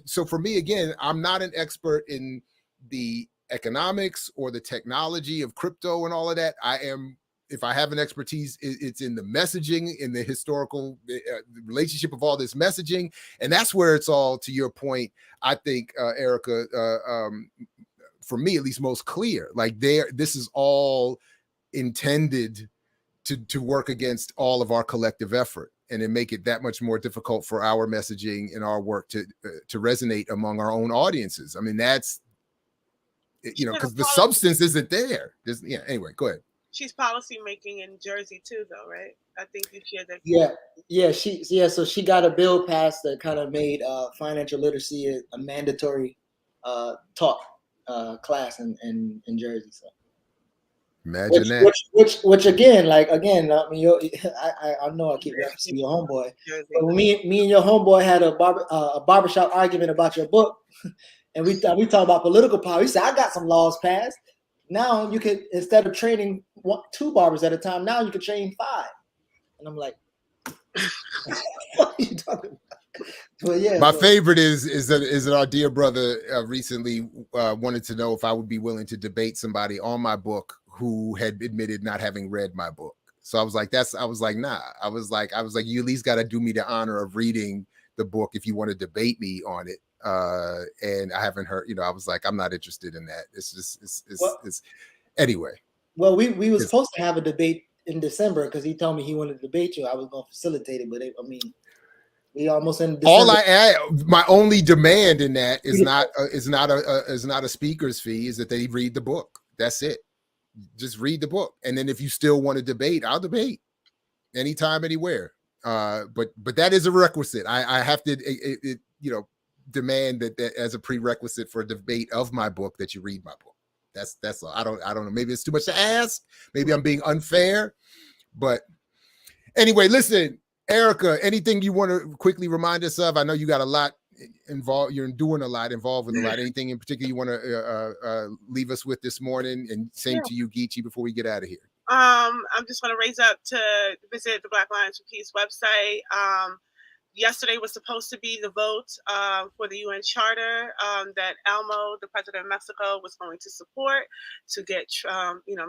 so for me, again, I'm not an expert in the economics or the technology of crypto and all of that. I am, if I have an expertise, it's in the messaging, in the historical relationship of all this messaging, and that's where it's all, to your point, I think, Erica, for me at least, most clear. Like, this is all intended to work against all of our collective effort, and to make it that much more difficult for our messaging and our work to resonate among our own audiences. I mean, that's, you know, because the substance isn't there. Yeah. Anyway, go ahead. She's policy making in Jersey too, though, right? I think you shared that. Yeah. So she got a bill passed that kind of made financial literacy a mandatory taught class in Jersey. So imagine that. Which again, I mean, I know I keep referencing your homeboy, but me and your homeboy had a barbershop argument about your book, and we talk about political power. He said, I got some laws passed. Now you could, instead of training 2 barbers at a time, now you could train 5. And I'm like, what are you talking about? But yeah, my favorite is that our dear brother recently wanted to know if I would be willing to debate somebody on my book who had admitted not having read my book. So I was like, nah. I was like, you at least got to do me the honor of reading the book if you want to debate me on it. And I haven't heard, I was like, I'm not interested in that. It's just, it's anyway. Well, we were supposed to have a debate in December because he told me he wanted to debate you. I was going to facilitate it, but we almost in December. My only demand in that is not a speaker's fee, is that they read the book. That's it. Just read the book. And then if you still want to debate, I'll debate anytime, anywhere. But that is a requisite. I have to, demand that as a prerequisite for a debate of my book, that you read my book. That's all. I don't know. Maybe it's too much to ask. Maybe I'm being unfair. But anyway, listen, Erica, anything you want to quickly remind us of? I know you got a lot involved. You're doing a lot, involved with a lot. Anything in particular you want to leave us with this morning? And same to you, Geechee, before we get out of here. I'm just going to raise up to visit the Black Lions for Peace website. Yesterday was supposed to be the vote for the UN Charter that Almo, the president of Mexico, was going to support to get,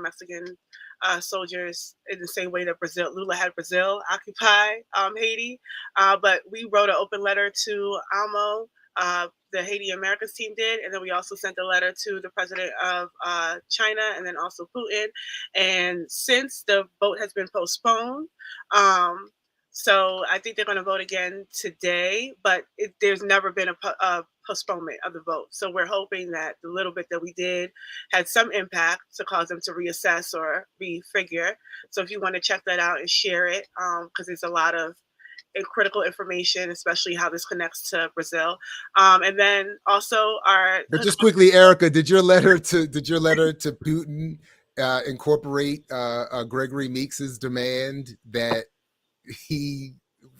Mexican soldiers in the same way that Lula had Brazil occupy Haiti. But we wrote an open letter to Almo, the Haiti Americas team did, and then we also sent a letter to the president of China and then also Putin. And since the vote has been postponed, so I think they're going to vote again today, but there's never been a postponement of the vote. So we're hoping that the little bit that we did had some impact to cause them to reassess or refigure. So if you want to check that out and share it, because there's a lot of critical information, especially how this connects to Brazil. And then also But just quickly, Erica, did your letter to Putin incorporate Gregory Meeks's demand that he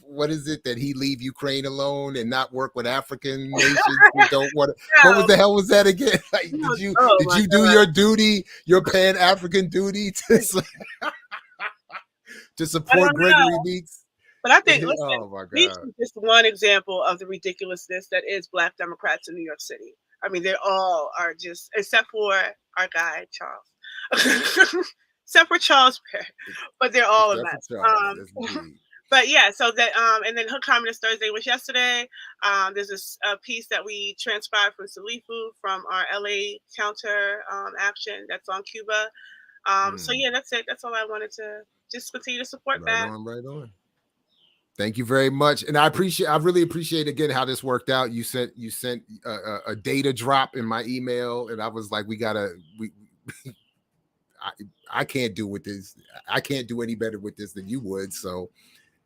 leave Ukraine alone and not work with African nations who don't want to? No. What the hell was that again? Like, did you do your duty, your Pan-African duty to support Gregory Meeks? But I think, Meeks is just one example of the ridiculousness that is Black Democrats in New York City. I mean, they all are just, except for our guy, Charles. Except for Charles Perry, but they're all a mess. But yeah, so that and then Hood Communist Thursday was yesterday. There's a piece that we transcribed from Salifu from our LA counter action that's on Cuba. So yeah, that's it. That's all I wanted to just continue to support that. Right on. Thank you very much, and I really appreciate again how this worked out. You sent a data drop in my email, and I was like, I can't do with this. I can't do any better with this than you would. So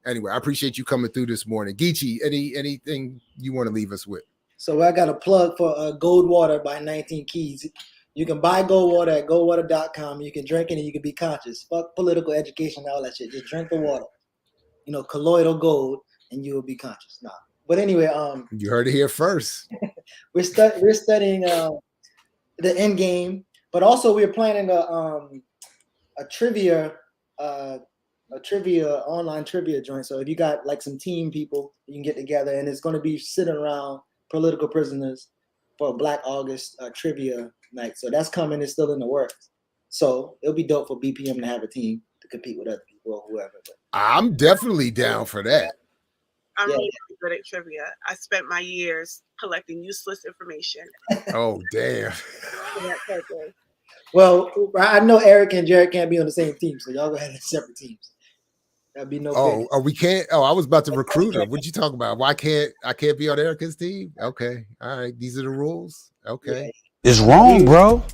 anyway, I appreciate you coming through this morning. Geechee, anything you want to leave us with? So I got a plug for Gold Water by 19 Keys. You can buy Gold Water at goldwater.com. You can drink it and you can be conscious. Fuck political education and all that shit. Just drink the water. You know, colloidal gold, and you will be conscious. Nah. But anyway, you heard it here first. we're studying the end game, but also we're planning a trivia online trivia joint. So if you got like some team people, you can get together, and it's going to be sitting around political prisoners for a Black August trivia night. So that's coming. It's still in the works. So it'll be dope for BPM to have a team to compete with other people or whoever. But I'm definitely down for that. I'm really good at trivia. I spent my years collecting useless information. Oh, damn. Well, I know Eric and Jared can't be on the same team, so y'all go ahead and separate teams. That'd be no fair. We can't. Oh, I was about to recruit her. What you talking about? Why can't I be on Erica's team? Okay. All right. These are the rules. Okay. It's wrong, bro.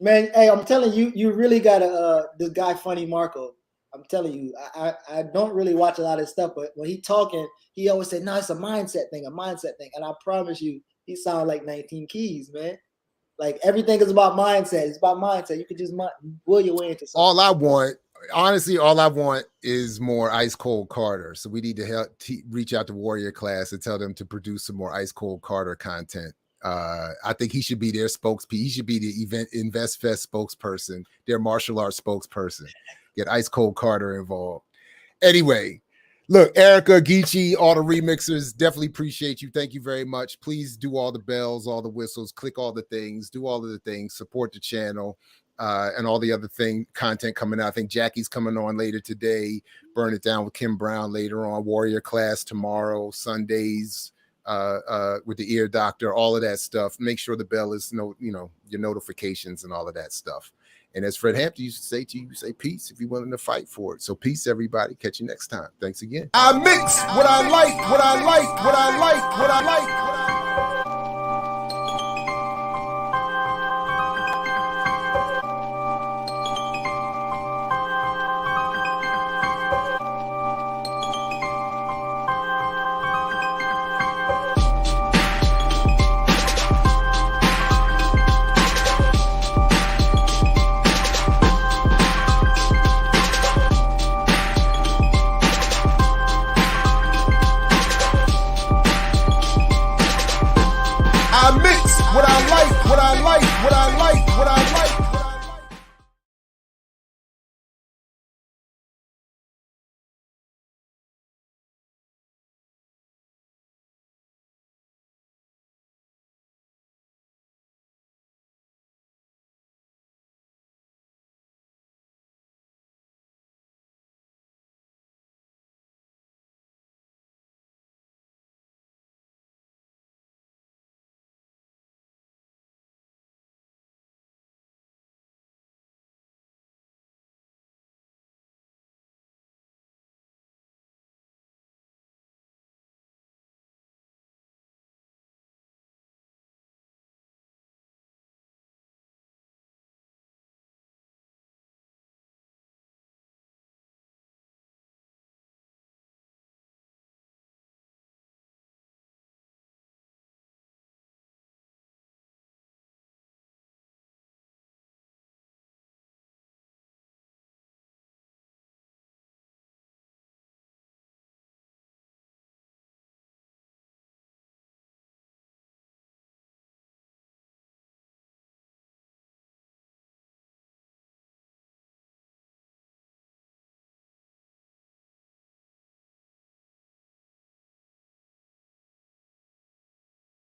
Man, hey, I'm telling you, you really gotta this guy Funny Marco. I'm telling you, I don't really watch a lot of his stuff, but when he talking, he always say, "No, it's a mindset thing," And I promise you, he sound like 19 Keys, man. Like everything is about mindset. It's about mindset. You could just will your way into something. All I want is more Ice Cold Carter. So we need to help reach out to Warrior Class and tell them to produce some more Ice Cold Carter content. I think he should be their spokesperson. He should be the Investfest spokesperson, their martial arts spokesperson. Get Ice Cold Carter involved. Anyway, look, Erica, Geechee, all the remixers, definitely appreciate you. Thank you very much. Please do all the bells, all the whistles, click all the things, do all of the things, support the channel, and all the other content coming out. I think Jackie's coming on later today. Burn It Down with Kim Brown later on. Warrior Class tomorrow, Sundays. With the ear doctor, all of that stuff. Make sure the bell is your notifications and all of that stuff. And as Fred Hampton used to say to you, say peace if you're willing to fight for it. So peace, everybody. Catch you next time. Thanks again. I mix what I like, what I like, what I like, what I like.